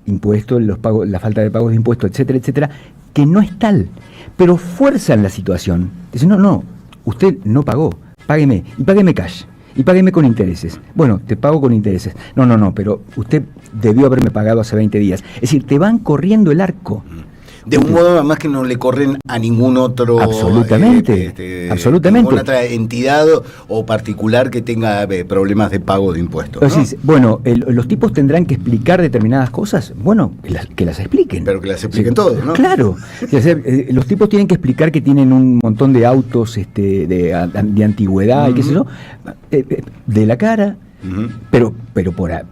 impuestos, los pagos, la falta de pagos de impuestos, etcétera, etcétera, que no es tal, pero fuerzan la situación. Dicen, no, usted no pagó, págueme, y págueme cash, y págueme con intereses. Bueno, te pago con intereses. No, pero usted debió haberme pagado hace 20 días. Es decir, te van corriendo el arco. De un modo además que no le corren a ningún otro absolutamente. Ninguna otra entidad o particular que tenga problemas de pago de impuestos, ¿no? Entonces, bueno, los tipos tendrán que explicar determinadas cosas. Bueno, que las expliquen. Pero que las expliquen todos, ¿no? Claro. Los tipos tienen que explicar que tienen un montón de autos de antigüedad y qué sé yo, de la cara. Pero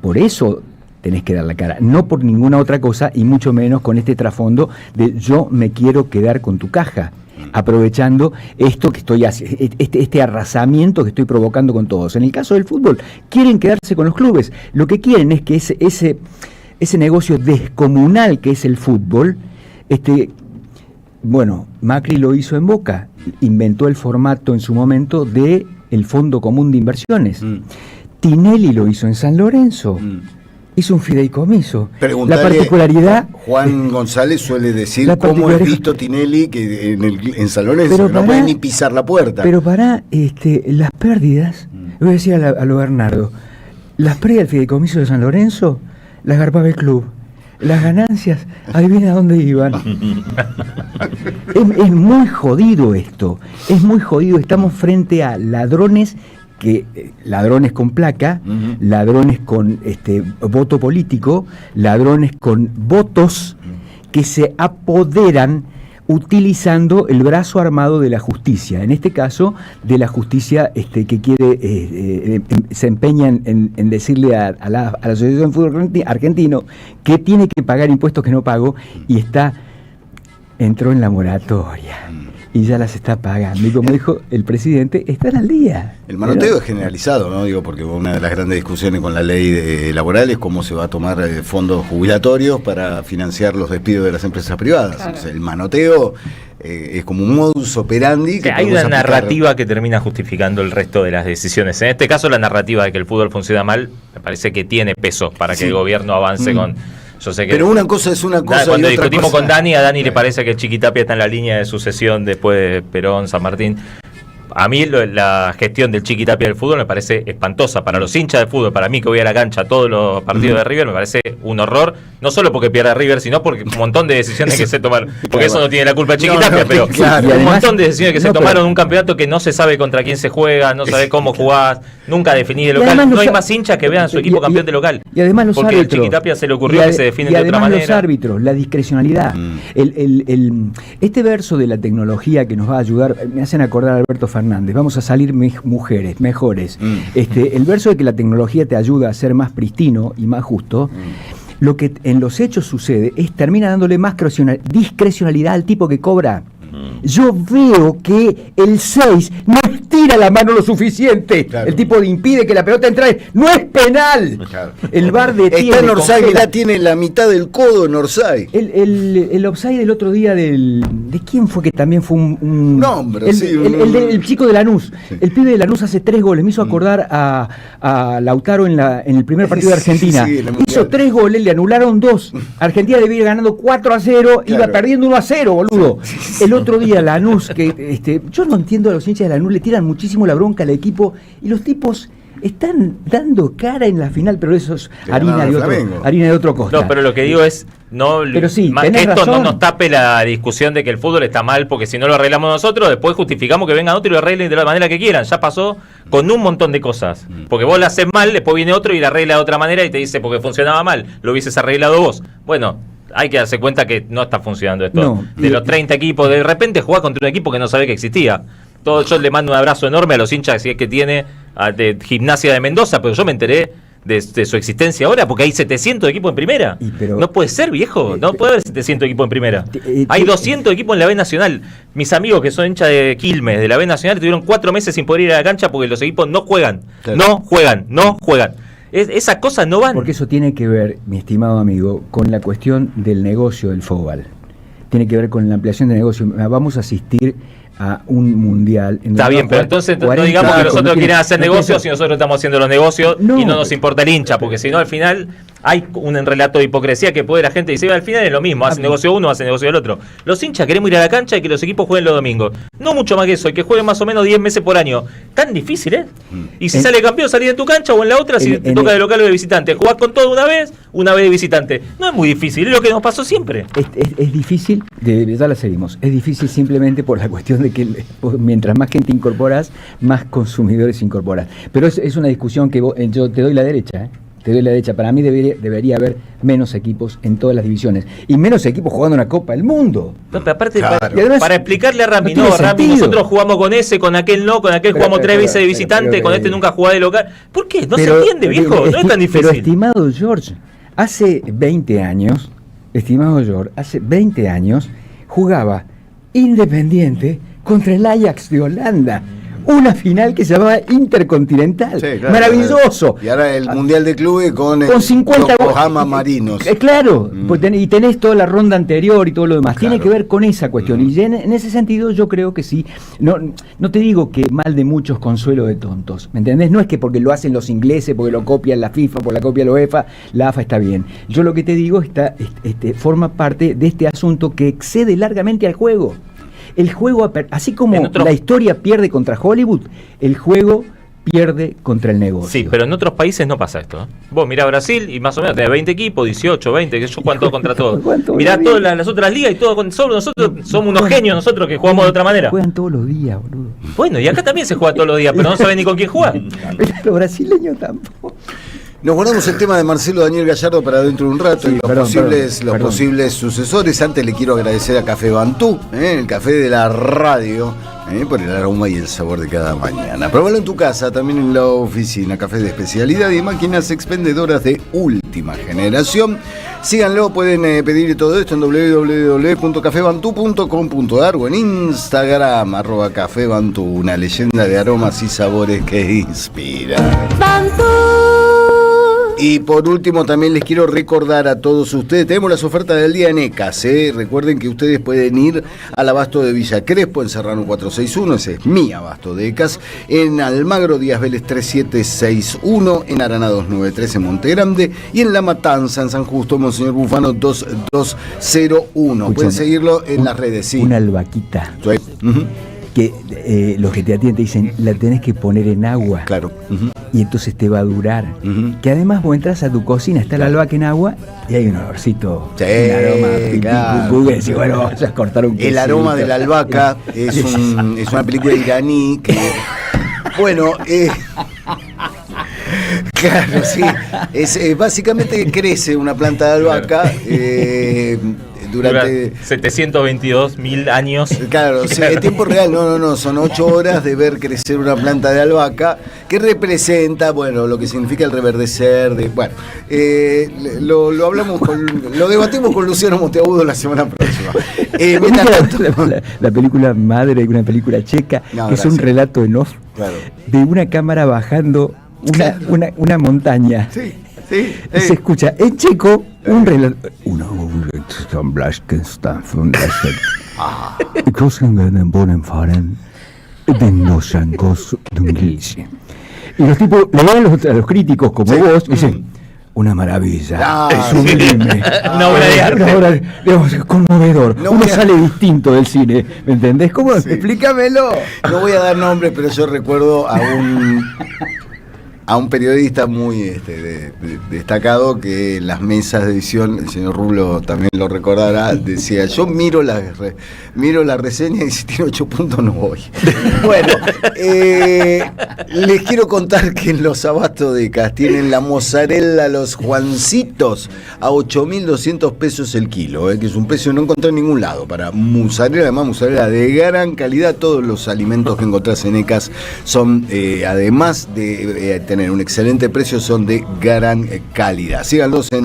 por eso tenés que dar la cara, no por ninguna otra cosa, y mucho menos con este trasfondo de yo me quiero quedar con tu caja, aprovechando esto que estoy haciendo, este arrasamiento que estoy provocando con todos. En el caso del fútbol, quieren quedarse con los clubes. Lo que quieren es que ese negocio descomunal que es el fútbol, bueno, Macri lo hizo en Boca, inventó el formato en su momento de el Fondo Común de Inversiones. Tinelli lo hizo en San Lorenzo. Hizo un fideicomiso. Preguntale, la particularidad. Juan González suele decir cómo es visto Tinelli que en San Lorenzo no puede ni pisar la puerta. Pero para las pérdidas, voy a decir a lo Bernardo, las pérdidas del fideicomiso de San Lorenzo las garpaba el club. Las ganancias, adivina dónde iban. Es muy jodido esto. Es muy jodido. Estamos frente a ladrones ladrones con placa, ladrones con voto político, ladrones con votos que se apoderan utilizando el brazo armado de la justicia, en este caso de la justicia que quiere se empeña en decirle a la Asociación de Fútbol Argentino que tiene que pagar impuestos que no pagó y entró en la moratoria. Y ya las está pagando. Y como dijo el presidente, están al día. El manoteo es generalizado, ¿no? Digo, porque una de las grandes discusiones con la ley laboral es cómo se va a tomar fondos jubilatorios para financiar los despidos de las empresas privadas. Claro. O sea, el manoteo es como un modus operandi. Que hay una narrativa que termina justificando el resto de las decisiones. En este caso, la narrativa de que el fútbol funciona mal, me parece que tiene peso para que el gobierno avance con... Yo sé que pero una cosa es una cosa. Cuando discutimos con Dani, a Dani le parece que Chiquitapia está en la línea de sucesión después de Perón, San Martín. A mí la gestión del Chiquitapia del fútbol me parece espantosa. Para los hinchas de fútbol, para mí que voy a la cancha todos los partidos de River, me parece un horror. No solo porque pierda River, sino porque un montón de decisiones que se tomaron. Porque eso no tiene la culpa de Chiquitapia, pero claro, un montón de decisiones que se tomaron en un campeonato que no se sabe contra quién se juega, no sabe cómo jugás, nunca definí de local. No hay más hinchas que vean a su equipo campeón de local. Y además los porque árbitros. Porque a Chiquitapia se le ocurrió que se definen de otra manera. Los árbitros, la discrecionalidad. Este verso de la tecnología que nos va a ayudar, me hacen acordar a Alberto Fernández. Vamos a salir mujeres, mejores. El verso de que la tecnología te ayuda a ser más pristino y más justo, lo que en los hechos sucede es termina dándole más discrecionalidad al tipo que cobra. Yo veo que el 6 no estira la mano lo suficiente. Claro. El tipo impide que la pelota entre. ¡No es penal! Claro. El VAR detiene. Está en Orsay, ya tiene la mitad del codo en Orsay. El offside del otro día ¿de quién fue que también fue un nombre? El chico de Lanús. Sí. El pibe de Lanús hace 3 goles. Me hizo acordar a Lautaro en el primer partido de Argentina. Hizo 3 goles, le anularon 2. Argentina debía ir ganando 4-0, iba perdiendo 1-0, boludo. El otro día Lanús, que yo no entiendo a los hinchas de Lanús, le tiran muchísimo la bronca al equipo y los tipos están dando cara en la final, pero eso es harina de otro costal. No, pero lo que digo es que esto no nos tape la discusión de que el fútbol está mal, porque si no lo arreglamos nosotros, después justificamos que venga otro y lo arreglen de la manera que quieran. Ya pasó con un montón de cosas. Porque vos la haces mal, después viene otro y la arregla de otra manera y te dice porque funcionaba mal, lo hubieses arreglado vos. Bueno, hay que darse cuenta que no está funcionando esto. No, de los 30 equipos, de repente jugás contra un equipo que no sabe que existía. Yo le mando un abrazo enorme a los hinchas que tiene de Gimnasia de Mendoza, pero yo me enteré de su existencia ahora porque hay 700 equipos en primera. No puede ser, viejo. No puede haber 700 equipos en primera. Hay 200 equipos en la B Nacional. Mis amigos que son hinchas de Quilmes, de la B Nacional, tuvieron 4 meses sin poder ir a la cancha porque los equipos no juegan. Claro. No juegan. Esas cosas no van. Porque eso tiene que ver, mi estimado amigo, con la cuestión del negocio del fútbol. Tiene que ver con la ampliación de negocio. Vamos a asistir a un mundial. Está bien, pero entonces no digamos que nosotros quieren hacer negocios y nosotros estamos haciendo los negocios y no nos importa el hincha, porque si no al final hay un relato de hipocresía que puede la gente decir, al final es lo mismo, hace negocio uno, hace negocio el otro. Los hinchas queremos ir a la cancha y que los equipos jueguen los domingos. No mucho más que eso, y que jueguen más o menos 10 meses por año. Tan difícil, ¿eh? Y si sale campeón, salís en tu cancha o en la otra, si te toca de local o de visitante. Jugás con todo una vez de visitante. No es muy difícil, es lo que nos pasó siempre. Es difícil, ya la seguimos, es difícil simplemente por la cuestión de que mientras más gente incorporas, más consumidores incorporas. Pero es una discusión que yo te doy la derecha, ¿eh? Te doy la derecha. Para mí debería haber menos equipos en todas las divisiones. Y menos equipos jugando una Copa del Mundo. No, pero aparte, claro. para explicarle a Rami, Rami, nosotros jugamos con ese, con aquel no, con aquel jugamos 3 veces de visitante, con este nunca jugá de local. ¿Por qué? No se entiende, viejo, no es tan difícil. Pero estimado George, hace 20 años, jugaba Independiente contra el Ajax de Holanda. Una final que se llamaba Intercontinental. Sí, claro, maravilloso. Y ahora el Mundial de Clubes con 50 Yokohama Marinos. Claro, y tenés toda la ronda anterior y todo lo demás. Claro. Tiene que ver con esa cuestión. Y en ese sentido yo creo que sí. No te digo que mal de muchos, consuelo de tontos. ¿Me entendés? No es que porque lo hacen los ingleses, porque lo copian la FIFA, porque la copia la UEFA, la AFA está bien. Yo lo que te digo forma parte de este asunto que excede largamente al juego. El juego, así como la historia pierde contra Hollywood, el juego pierde contra el negocio. Sí, pero en otros países no pasa esto. Vos mirá Brasil y más o menos tenés 20 equipos, 18, 20, que ellos juegan todo contra todos. Mirá todas las otras ligas y todo solo nosotros somos unos genios nosotros que jugamos de otra manera. Juegan todos los días, boludo. Bueno, y acá también se juega todos los días, pero no saben ni con quién jugar. Pero los brasileños tampoco. Nos guardamos el tema de Marcelo Daniel Gallardo para dentro de un rato, y los posibles sucesores. Antes le quiero agradecer a Café Bantú, el café de la radio, por el aroma y el sabor de cada mañana. Pruébalo en tu casa, también en la oficina. Café de especialidad y máquinas expendedoras de última generación. Síganlo, pueden pedir todo esto en www.cafebantú.com.ar o en Instagram, @cafebantú, una leyenda de aromas y sabores que inspira. Bantú. Y por último también les quiero recordar a todos ustedes, tenemos las ofertas del día en ECAS, recuerden que ustedes pueden ir al abasto de Villa Crespo, en Serrano 461, ese es mi abasto de ECAS, en Almagro Díaz Vélez 3761, en Arana 293 en Monte Grande y en La Matanza, en San Justo, Monseñor Bufano 2201. Pueden seguirlo en las redes, sí. Una albaquita. Sí. Que los que te atienden te dicen, la tenés que poner en agua. Claro. Y entonces te va a durar. Que además vos entras a tu cocina, está la albahaca en agua y hay un olorcito, sí, un aroma. Claro. Y bueno, vas a cortar un quesito. El aroma de la albahaca es una película iraní que, bueno, claro, sí. Básicamente crece una planta de albahaca. Durante 722.000 años. Claro, sí, en tiempo real, no, son 8 horas de ver crecer una planta de albahaca que representa, bueno, lo que significa el reverdecer lo hablamos lo debatimos con Luciano Monteagudo la semana próxima. La película Madre, una película checa, que es un relato en off, claro, de una cámara bajando una montaña. Sí. Sí, se escucha en checo un relato. Y los tipos le dan a los críticos como vos y dicen, una maravilla, es sublime, una obra de arte, digamos, conmovedor. Uno sale distinto del cine, ¿me entendés? ¿Cómo? Sí. Explícamelo. No voy a dar nombres, pero yo recuerdo a un periodista muy destacado que en las mesas de edición, el señor Rublo también lo recordará, decía, yo miro la reseña y si tiene 8 puntos no voy. Bueno, les quiero contar que en los abastos de ECAS tienen la mozzarella, los Juancitos, a 8.200 pesos el kilo, que es un precio que no encontré en ningún lado para mozzarella, además mozzarella de gran calidad. Todos los alimentos que encontrás en ECAS son, además de tener un excelente precio, son de gran calidad. Síganlos en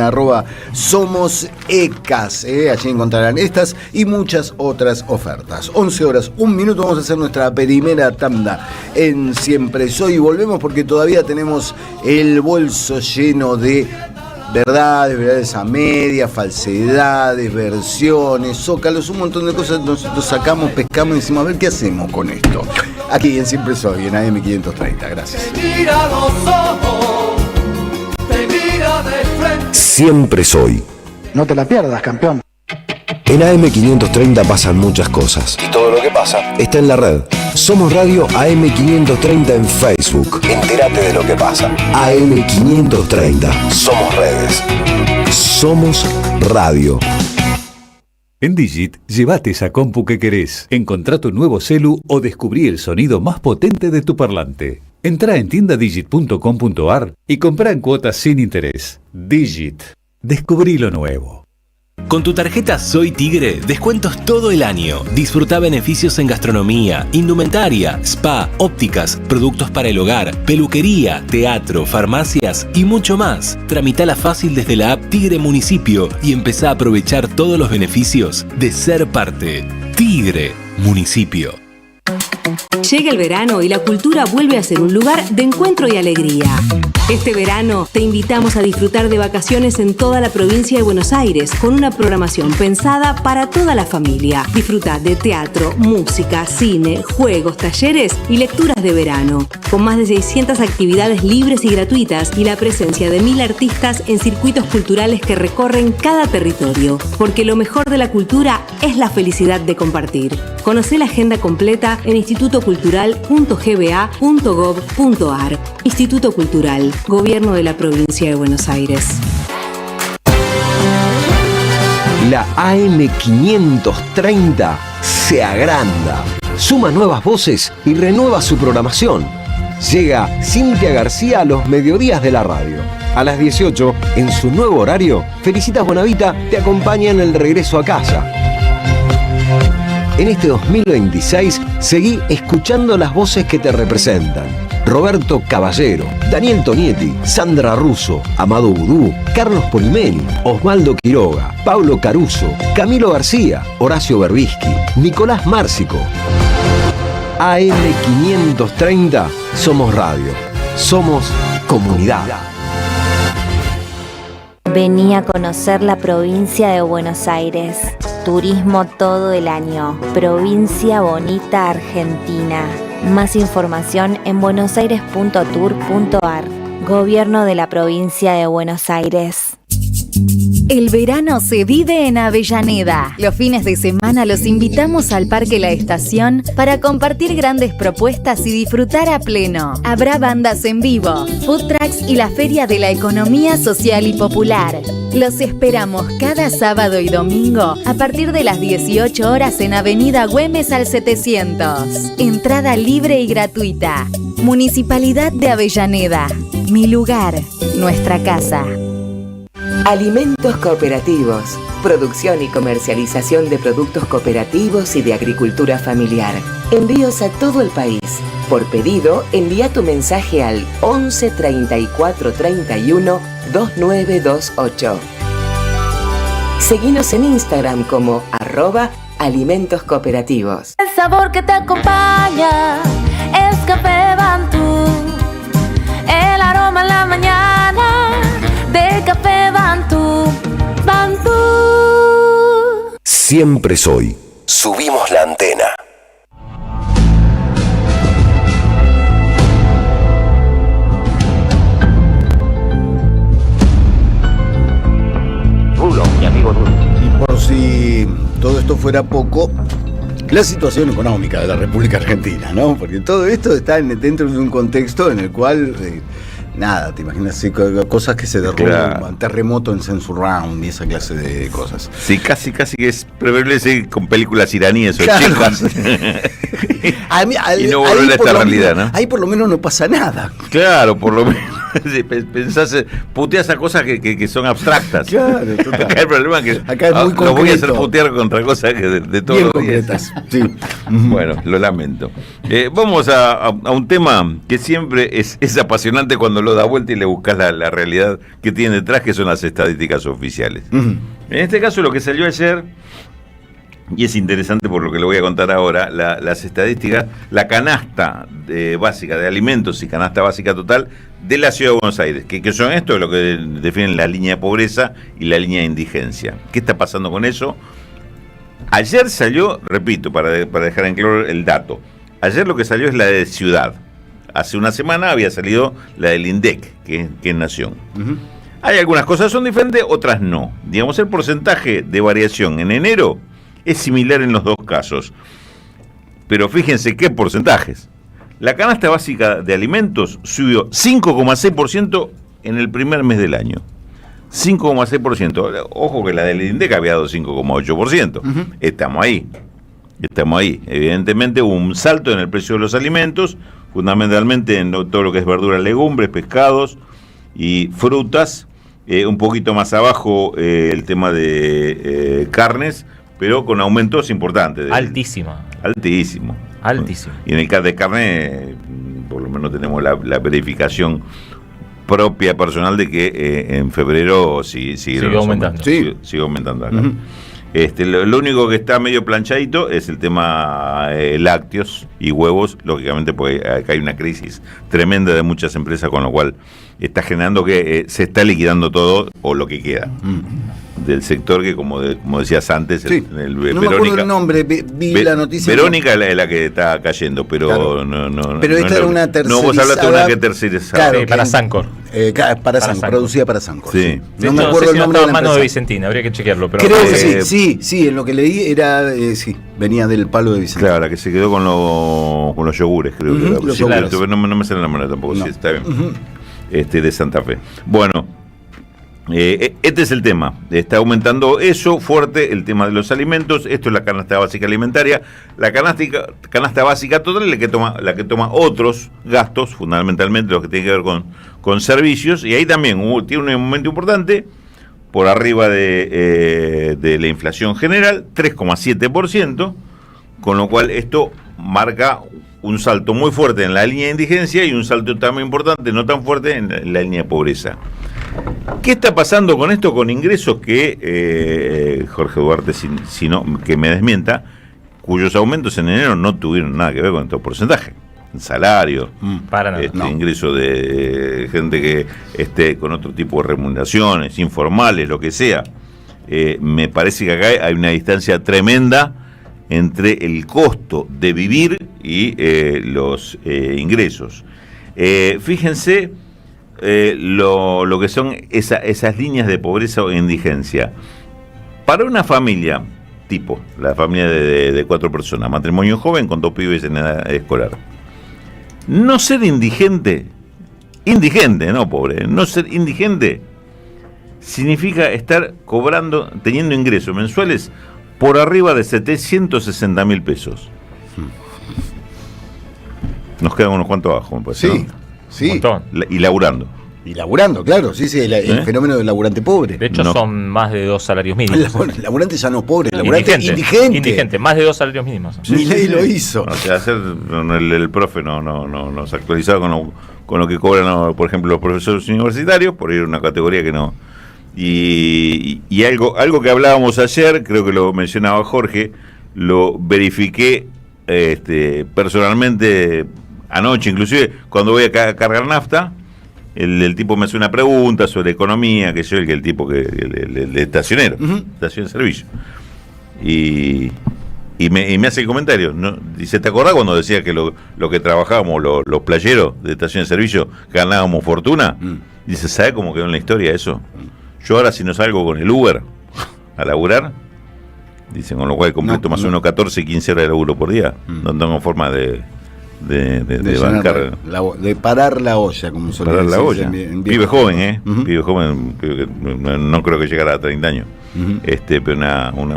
@SomosECAS, allí encontrarán estas y muchas otras ofertas. 11 horas, 1 minuto, vamos a hacer nuestra primera tanda en Siempre Soy y volvemos porque todavía tenemos el bolso lleno de verdades a media, falsedades, versiones, zócalos, un montón de cosas. Nosotros sacamos, pescamos y decimos, a ver qué hacemos con esto. Aquí en Siempre Soy, en AM 530. Gracias. Te mira los ojos, te mira de frente. Siempre soy. No te la pierdas, campeón. En AM530 pasan muchas cosas. Y todo lo que pasa está en la red. Somos Radio AM530 en Facebook. Entérate de lo que pasa. AM530. Somos redes. Somos radio. En Digit, llévate esa compu que querés. Encontrá tu nuevo celu o descubrí el sonido más potente de tu parlante. Entrá en tiendadigit.com.ar y comprá en cuotas sin interés. Digit. Descubrí lo nuevo. Con tu tarjeta Soy Tigre, descuentos todo el año. Disfruta beneficios en gastronomía, indumentaria, spa, ópticas, productos para el hogar, peluquería, teatro, farmacias y mucho más. Tramitala fácil desde la app Tigre Municipio y empezá a aprovechar todos los beneficios de ser parte. Tigre Municipio. Llega el verano y la cultura vuelve a ser un lugar de encuentro y alegría. Este verano te invitamos a disfrutar de vacaciones en toda la provincia de Buenos Aires con una programación pensada para toda la familia. Disfruta de teatro, música, cine, juegos, talleres y lecturas de verano. Con más de 600 actividades libres y gratuitas y la presencia de 1000 artistas en circuitos culturales que recorren cada territorio. Porque lo mejor de la cultura es la felicidad de compartir. Conocé la agenda completa en institutocultural.gba.gov.ar. Instituto Cultural, Gobierno de la Provincia de Buenos Aires. La AM530 se agranda, suma nuevas voces y renueva su programación. Llega Cintia García a los mediodías de la radio. A las 18, en su nuevo horario, Felicitas Bonavita te acompaña en el regreso a casa. En este 2026, seguí escuchando las voces que te representan. Roberto Caballero, Daniel Tonietti, Sandra Russo, Amado Vudú, Carlos Polimeni, Osvaldo Quiroga, Pablo Caruso, Camilo García, Horacio Berbisky, Nicolás Márcico. AM530, somos radio, somos comunidad. Vení a conocer la provincia de Buenos Aires. Turismo todo el año. Provincia Bonita, Argentina. Más información en buenosaires.tour.ar. Gobierno de la provincia de Buenos Aires. El verano se vive en Avellaneda. Los fines de semana los invitamos al Parque La Estación para compartir grandes propuestas y disfrutar a pleno. Habrá bandas en vivo, food trucks y la Feria de la Economía Social y Popular. Los esperamos cada sábado y domingo a partir de las 18 horas en Avenida Güemes al 700. Entrada libre y gratuita. Municipalidad de Avellaneda. Mi lugar, nuestra casa. Alimentos cooperativos. Producción y comercialización de productos cooperativos y de agricultura familiar. Envíos a todo el país. Por pedido, envía tu mensaje al 11 34 31 2928. Seguinos en Instagram como @alimentoscooperativos. El sabor que te acompaña es Café Bantú. El aroma en la mañana de Café Bantú. Bantú. Siempre soy. Subimos la antena. Mi amigo Rulo. Y por si todo esto fuera poco, la situación económica de la República Argentina, ¿no? Porque todo esto está dentro de un contexto en el cual, nada, te imaginas cosas que se derrumban, claro. Terremoto en Censurround y esa clase de cosas. Sí, casi que es preferible seguir con películas iraníes o chicas. Y no volver a esta realidad, ¿no? Ahí por lo menos no pasa nada. Claro, por lo menos. Pensás, puteas a cosas que son abstractas. Claro, total. Acá el problema es que acá es muy concreto. Lo voy a hacer putear contra cosas que de todos bien los concretas. Sí. Bueno, lo lamento. Vamos a un tema que siempre es apasionante cuando lo da vuelta y le buscas la realidad que tiene detrás, que son las estadísticas oficiales. En este caso, lo que salió ayer, y es interesante por lo que le voy a contar ahora, las estadísticas, la canasta básica de alimentos y canasta básica total de la Ciudad de Buenos Aires, que son esto, lo que definen la línea de pobreza y la línea de indigencia. ¿Qué está pasando con eso? Ayer salió, repito, para dejar en claro el dato, ayer lo que salió es la de ciudad. Hace una semana había salido la del INDEC, que es Nación. Hay algunas cosas son diferentes, otras no. Digamos, el porcentaje de variación en enero es similar en los dos casos. Pero fíjense qué porcentajes. La canasta básica de alimentos subió 5,6% en el primer mes del año. 5,6%. Ojo que la del INDEC había dado 5,8%. Estamos ahí. Evidentemente hubo un salto en el precio de los alimentos, fundamentalmente en todo lo que es verduras, legumbres, pescados y frutas. Un poquito más abajo el tema de carnes, pero con aumentos importantes. Altísimo. Y en el caso de carne, por lo menos tenemos la verificación propia personal de que en febrero sigue aumentando. Sigue aumentando acá. Lo único que está medio planchadito es el tema lácteos y huevos, lógicamente porque acá hay una crisis tremenda de muchas empresas, con lo cual está generando que se está liquidando todo o lo que queda del sector que, como decías antes, no me acuerdo el nombre, vi la noticia. Verónica es la que está cayendo, pero claro. no. Pero esta era una tercerizada. No, vos hablaste de una que tercerizada. Claro, para Sancor. Para Sancor, producida para Sancor. Sí. No me acuerdo el nombre de la mano empresa. de Vicentina, habría que chequearlo. Pero creo que sí, en lo que leí era, venía del palo de Vicentina. Claro, la que se quedó con los yogures, creo que era. Los yogures. No me sale la moneda tampoco, sí, está bien. De Santa Fe. Bueno, este es el tema. Está aumentando eso fuerte, el tema de los alimentos. Esto es la canasta básica alimentaria. La canasta básica total es la que toma otros gastos, fundamentalmente los que tienen que ver con servicios. Y ahí también tiene un momento importante, por arriba de la inflación general, 3,7%, con lo cual esto marca un salto muy fuerte en la línea de indigencia y un salto también importante, no tan fuerte, en la línea de pobreza. ¿Qué está pasando con esto, con ingresos que, Jorge Duarte, que me desmienta, cuyos aumentos en enero no tuvieron nada que ver con estos porcentajes? Salario, para nada, ingreso de gente que esté con otro tipo de remuneraciones, informales, lo que sea. Me parece que acá hay una distancia tremenda entre el costo de vivir y los ingresos. Fíjense lo que son esas líneas de pobreza o indigencia. Para una familia, tipo, la familia de 4 personas, matrimonio joven con 2 pibes en edad escolar, no ser indigente, no pobre, no ser indigente significa estar teniendo ingresos mensuales por arriba de 760.000 pesos. Nos quedan unos cuantos abajo, me parece. Sí, ¿no? Sí. Un montón. Y laburando. Y laburando, claro, el fenómeno del laburante pobre. De hecho, son más de 2 salarios mínimos. El laburante ya no pobre, el laburante indigente. Más de 2 salarios mínimos. Ni ley lo hizo. O sea, el profe no se actualizaba con lo que cobran, por ejemplo, los profesores universitarios, por ir a una categoría que no. Y algo que hablábamos ayer, creo que lo mencionaba Jorge, lo verifiqué personalmente anoche, inclusive cuando voy a cargar nafta, el tipo me hace una pregunta sobre economía, que soy el tipo el estacionero, estación de servicio, y me hace el comentario, ¿no? Dice, ¿te acordás cuando decía que lo que trabajábamos los playeros de estación de servicio ganábamos fortuna? Dice, ¿sabe cómo quedó en la historia eso? Yo ahora, si no salgo con el Uber a laburar, dicen, con lo cual completo más o menos 14, 15 horas de laburo por día. No tengo forma de bancar. De parar la olla, como se parar la olla. Pibe joven, pibe joven, pibe que no creo que llegara a 30 años. Pero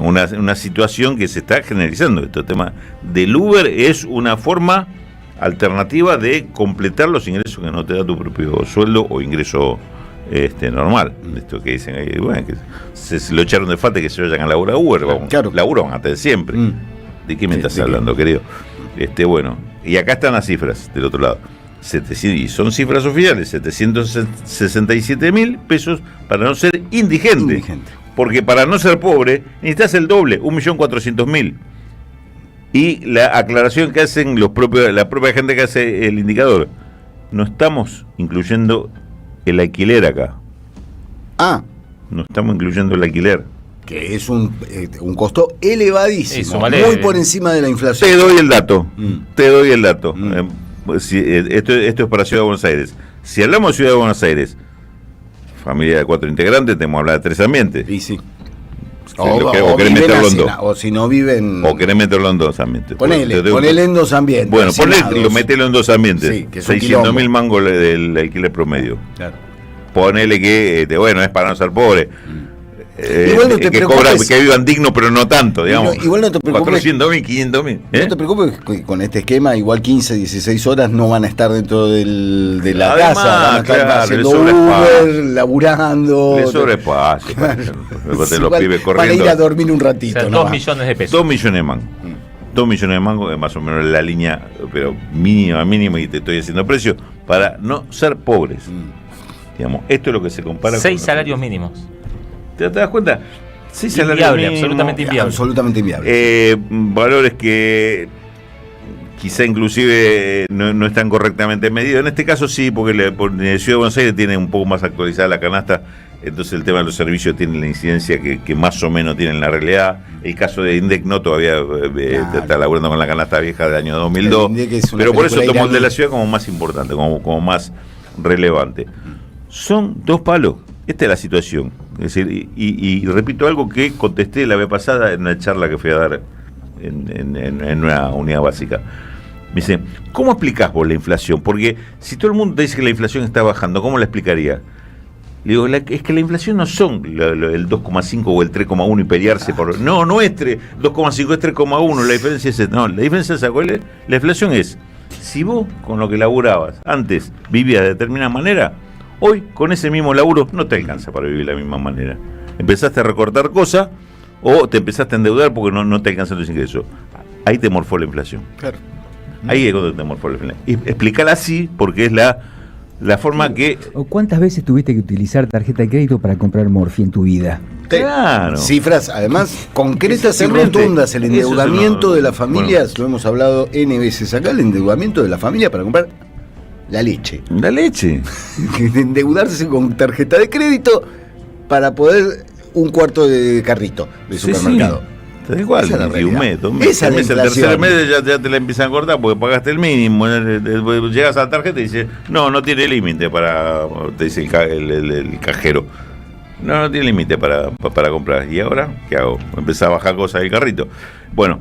una situación que se está generalizando. Este tema del Uber es una forma alternativa de completar los ingresos que no te da tu propio sueldo o ingreso normal. Esto que dicen ahí, bueno, que se lo echaron de falta que se vayan a laburar Uber. Claro. Laburo van a tener siempre. ¿De qué me estás hablando, querido? Bueno, y acá están las cifras del otro lado. Y son cifras oficiales, 767.000 pesos para no ser indigente. Porque para no ser pobre necesitas el doble, 1.400.000. Y la aclaración que hacen la propia gente que hace el indicador, no estamos incluyendo el alquiler acá. No estamos incluyendo el alquiler. Que es un costo elevadísimo, muy por encima de la inflación. Te doy el dato. Esto es para Ciudad de Buenos Aires. Si hablamos de Ciudad de Buenos Aires, familia de 4 integrantes, tenemos que hablar de 3 ambientes. Y sí. O querés meterlo en 2. O si no viven... O querés meterlo en 2 ambientes. Ponele en 2 ambientes. Bueno, metelo en 2 ambientes. Sí, que 600.000 mangos del alquiler promedio. Claro. Ponele que, bueno, es para no ser pobre. Igual no te preocupes, que vivan dignos, pero no tanto, digamos. Igual no te preocupes. 400.000, 500.000. No te preocupes, con este esquema, igual 15, 16 horas no van a estar dentro de la casa. Van a estar haciendo Uber, laburando. Le sobra espacio. Los pibes corriendo. Para ir a dormir un ratito. O sea, 2 millones de pesos. 2 millones de mangos. 2 millones de mangos es más o menos la línea, pero mínima, y te estoy haciendo precio, para no ser pobres. Digamos, esto es lo que se compara 6 salarios mínimos. ¿Te das cuenta? 6 salarios Inviable, mínimos. absolutamente inviable. Valores que quizá inclusive no están correctamente medidos. En este caso sí, porque la Ciudad de Buenos Aires tiene un poco más actualizada la canasta, entonces el tema de los servicios tiene la incidencia que más o menos tiene en la realidad. El caso de INDEC no todavía está laburando con la canasta vieja del año 2002, pero por eso tomó el de la ciudad como más importante, como más relevante. Son 2 palos. Esta es la situación. Es decir, y repito algo que contesté la vez pasada en una charla que fui a dar en una unidad básica. Me dice, ¿cómo explicás vos la inflación? Porque si todo el mundo te dice que la inflación está bajando, ¿cómo la explicaría? Le digo, es que la inflación no son el 2,5 o el 3,1 y pelearse por... No es 2,5, es 3,1, la diferencia es... No, la diferencia es cuál es. La inflación es, si vos con lo que laburabas antes vivías de determinada manera, hoy, con ese mismo laburo, no te alcanza para vivir de la misma manera. Empezaste a recortar cosas o te empezaste a endeudar porque no te alcanzan los ingresos. Ahí te morfó la inflación. Claro. Ahí es cuando te morfó la inflación. Y explícala así porque es la forma que... ¿Cuántas veces tuviste que utilizar tarjeta de crédito para comprar morfina en tu vida? Claro. Cifras, además, concretas y rotundas. El endeudamiento de las familias, lo hemos hablado N veces acá, el endeudamiento de la familia para comprar... La leche. Endeudarse con tarjeta de crédito para poder un cuarto de carrito de supermercado. Te da igual, un mes, 2 meses. El tercer mes ya te la empiezan a cortar porque pagaste el mínimo. Llegas a la tarjeta y dices, no tiene límite para. Te dice el cajero. No tiene límite para comprar. ¿Y ahora qué hago? Empezar a bajar cosas del carrito. Bueno.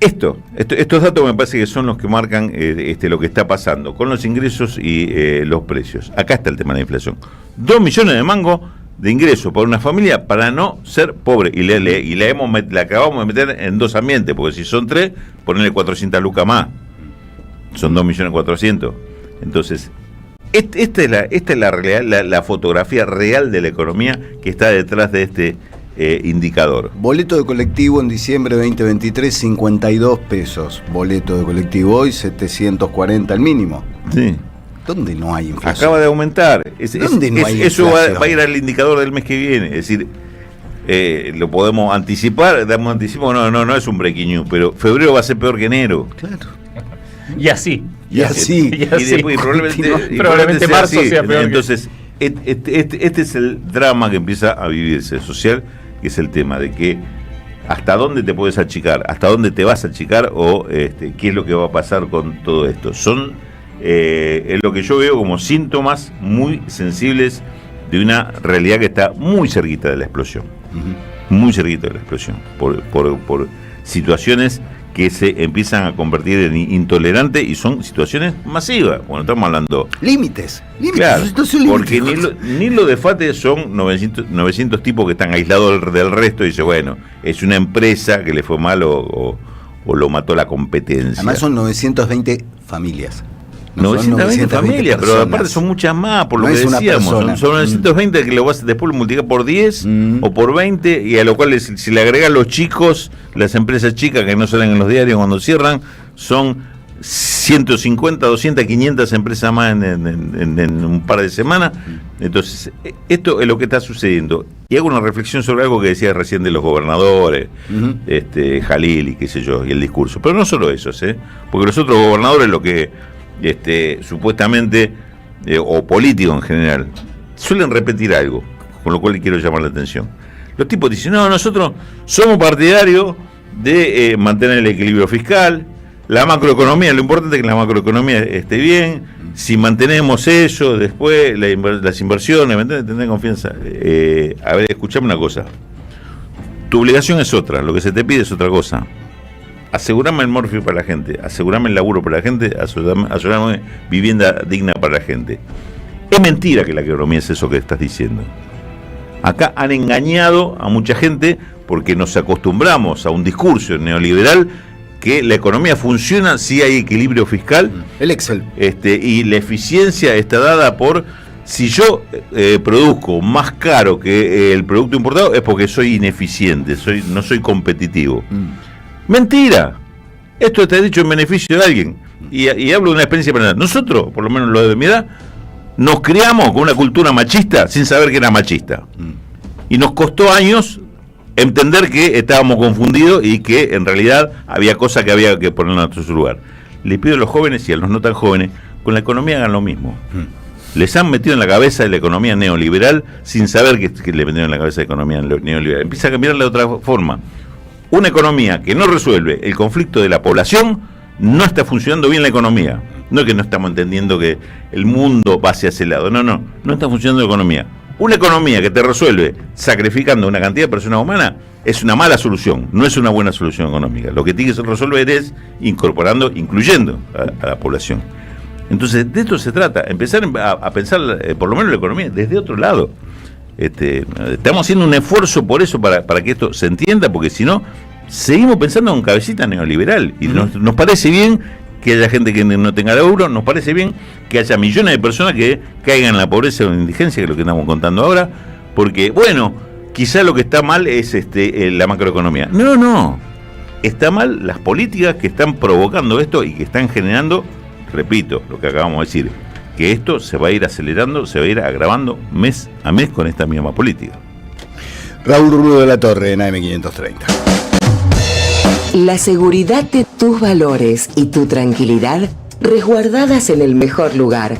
Estos datos me parece que son los que marcan lo que está pasando con los ingresos y los precios. Acá está el tema de la inflación. 2 millones de mangos de ingresos para una familia para no ser pobre. Y la acabamos de meter en 2 ambientes, porque si son 3, ponerle 400 lucas más. Son 2.400.000. Entonces, esta es la realidad, la fotografía real de la economía que está detrás de este indicador. Boleto de colectivo en diciembre 2023, 52 pesos. Boleto de colectivo hoy, 740 el mínimo. Sí. ¿Dónde no hay inflación? Acaba de aumentar. ¿Dónde no hay eso inflación? va a ir al indicador del mes que viene. Es decir, lo podemos anticipar, damos anticipo, no es un breaking news, pero febrero va a ser peor que enero. Claro. Y así. Y después, probablemente marzo sea peor. Entonces, este es el drama que empieza a vivirse social, que es el tema de que hasta dónde te puedes achicar, hasta dónde te vas a achicar o qué es lo que va a pasar con todo esto. Son es lo que yo veo como síntomas muy sensibles de una realidad que está muy cerquita de la explosión. Muy cerquita de la explosión. Por situaciones que se empiezan a convertir en intolerantes y son situaciones masivas. Bueno, estamos hablando... Límites. Claro, porque ni lo de FATE son 900 tipos que están aislados del resto y dice, bueno, es una empresa que le fue mal o lo mató la competencia. Además son 920 familias. 920 familias, pero aparte son muchas más, por lo que decíamos. Son 920 que después lo multiplica por 10 o por 20, y a lo cual si le agregan los chicos, las empresas chicas que no salen en los diarios cuando cierran, son 150, 200, 500 empresas más en un par de semanas. Entonces, esto es lo que está sucediendo. Y hago una reflexión sobre algo que decía recién de los gobernadores, Jalil y qué sé yo, y el discurso. Pero no solo eso, porque los otros gobernadores lo que supuestamente o políticos en general suelen repetir algo, con lo cual quiero llamar la atención. Los tipos dicen, no, nosotros somos partidarios de mantener el equilibrio fiscal, la macroeconomía, lo importante es que la macroeconomía esté bien, Si mantenemos eso, después las inversiones, ¿me entiendes? Tener confianza. A ver, escuchame una cosa. Tu obligación es otra, lo que se te pide es otra cosa. Asegurame el morfio para la gente, asegurame el laburo para la gente, asegurame vivienda digna para la gente. Es mentira que la economía es eso que estás diciendo. Acá han engañado a mucha gente porque nos acostumbramos a un discurso neoliberal que la economía funciona si hay equilibrio fiscal. El Excel. Y la eficiencia está dada por, si yo produzco más caro que el producto importado, es porque soy ineficiente, no soy competitivo. Mentira. Esto está dicho en beneficio de alguien. Y hablo de una experiencia personal. Nosotros, por lo menos lo de mi edad, nos criamos con una cultura machista sin saber que era machista. Y nos costó años entender que estábamos confundidos y que en realidad había cosas que había que poner en su lugar. Le pido a los jóvenes y a los no tan jóvenes, con la economía hagan lo mismo. Les han metido en la cabeza la economía neoliberal sin saber que le metieron en la cabeza la economía neoliberal. Empieza a cambiarla de otra forma. Una economía que no resuelve el conflicto de la población, no está funcionando bien la economía. No es que no estamos entendiendo que el mundo va hacia ese lado. No está funcionando la economía. Una economía que te resuelve sacrificando una cantidad de personas humanas es una mala solución, no es una buena solución económica. Lo que tiene que resolver es incluyendo a la población. Entonces, de esto se trata, empezar a pensar, por lo menos la economía, desde otro lado. Estamos haciendo un esfuerzo por eso, para que esto se entienda, porque si no, seguimos pensando en cabecita neoliberal. Y nos parece bien que haya gente que no tenga euro, nos parece bien que haya millones de personas que caigan en la pobreza o en la indigencia, que es lo que estamos contando ahora, porque, bueno, quizá lo que está mal es la macroeconomía. No, está mal las políticas que están provocando esto y que están generando, repito, lo que acabamos de decir, que esto se va a ir acelerando, se va a ir agravando mes a mes con esta misma política. Raúl Rulo de la Torre, en AM530. La seguridad de tus valores y tu tranquilidad resguardadas en el mejor lugar.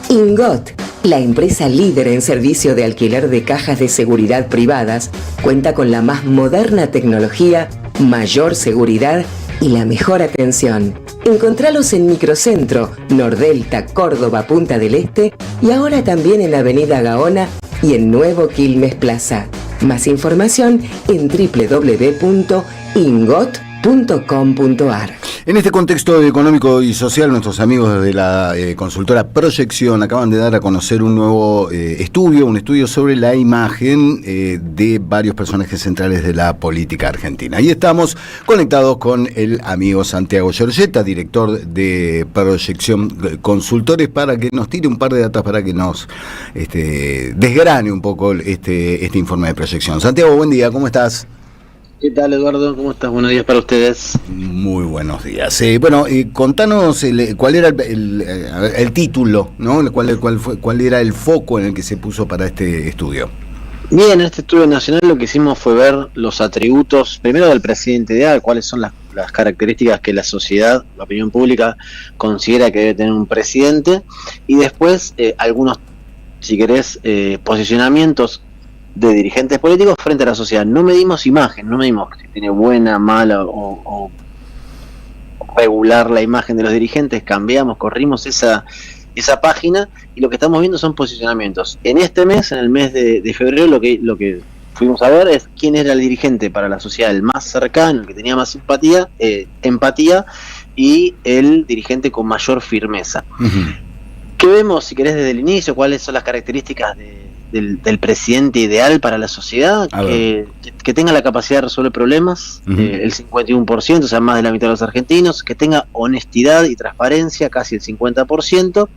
Ingot, la empresa líder en servicio de alquiler de cajas de seguridad privadas, cuenta con la más moderna tecnología, mayor seguridad y la mejor atención. Encontralos en Microcentro, Nordelta, Córdoba, Punta del Este y ahora también en Avenida Gaona y en Nuevo Quilmes Plaza. Más información en www.ingot.com.ar. En este contexto económico y social, nuestros amigos de la consultora Proyección acaban de dar a conocer un nuevo estudio, un estudio sobre la imagen de varios personajes centrales de la política argentina. Y estamos conectados con el amigo Santiago Giorgetta, director de Proyección Consultores, para que nos tire un par de datos, para que nos desgrane un poco este informe de Proyección. Santiago, buen día, ¿cómo estás? ¿Qué tal, Eduardo? ¿Cómo estás? Buenos días para ustedes. Muy buenos días. Contanos cuál era el título, ¿no? ¿Cuál era el foco en el que se puso para este estudio? Bien, en este estudio nacional lo que hicimos fue ver los atributos, primero del presidente ideal, cuáles son las características que la sociedad, la opinión pública, considera que debe tener un presidente, y después algunos, si querés, posicionamientos de dirigentes políticos frente a la sociedad. No medimos imagen, no medimos si tiene buena, mala o regular la imagen de los dirigentes, cambiamos, corrimos esa página, y lo que estamos viendo son posicionamientos. En este mes, en el mes de febrero, lo que fuimos a ver es quién era el dirigente para la sociedad, el más cercano, el que tenía más empatía, y el dirigente con mayor firmeza. ¿Qué vemos, si querés, desde el inicio? ¿Cuáles son las características del presidente ideal para la sociedad? Que tenga la capacidad de resolver problemas, el 51%, o sea, más de la mitad de los argentinos, que tenga honestidad y transparencia, casi el 50%,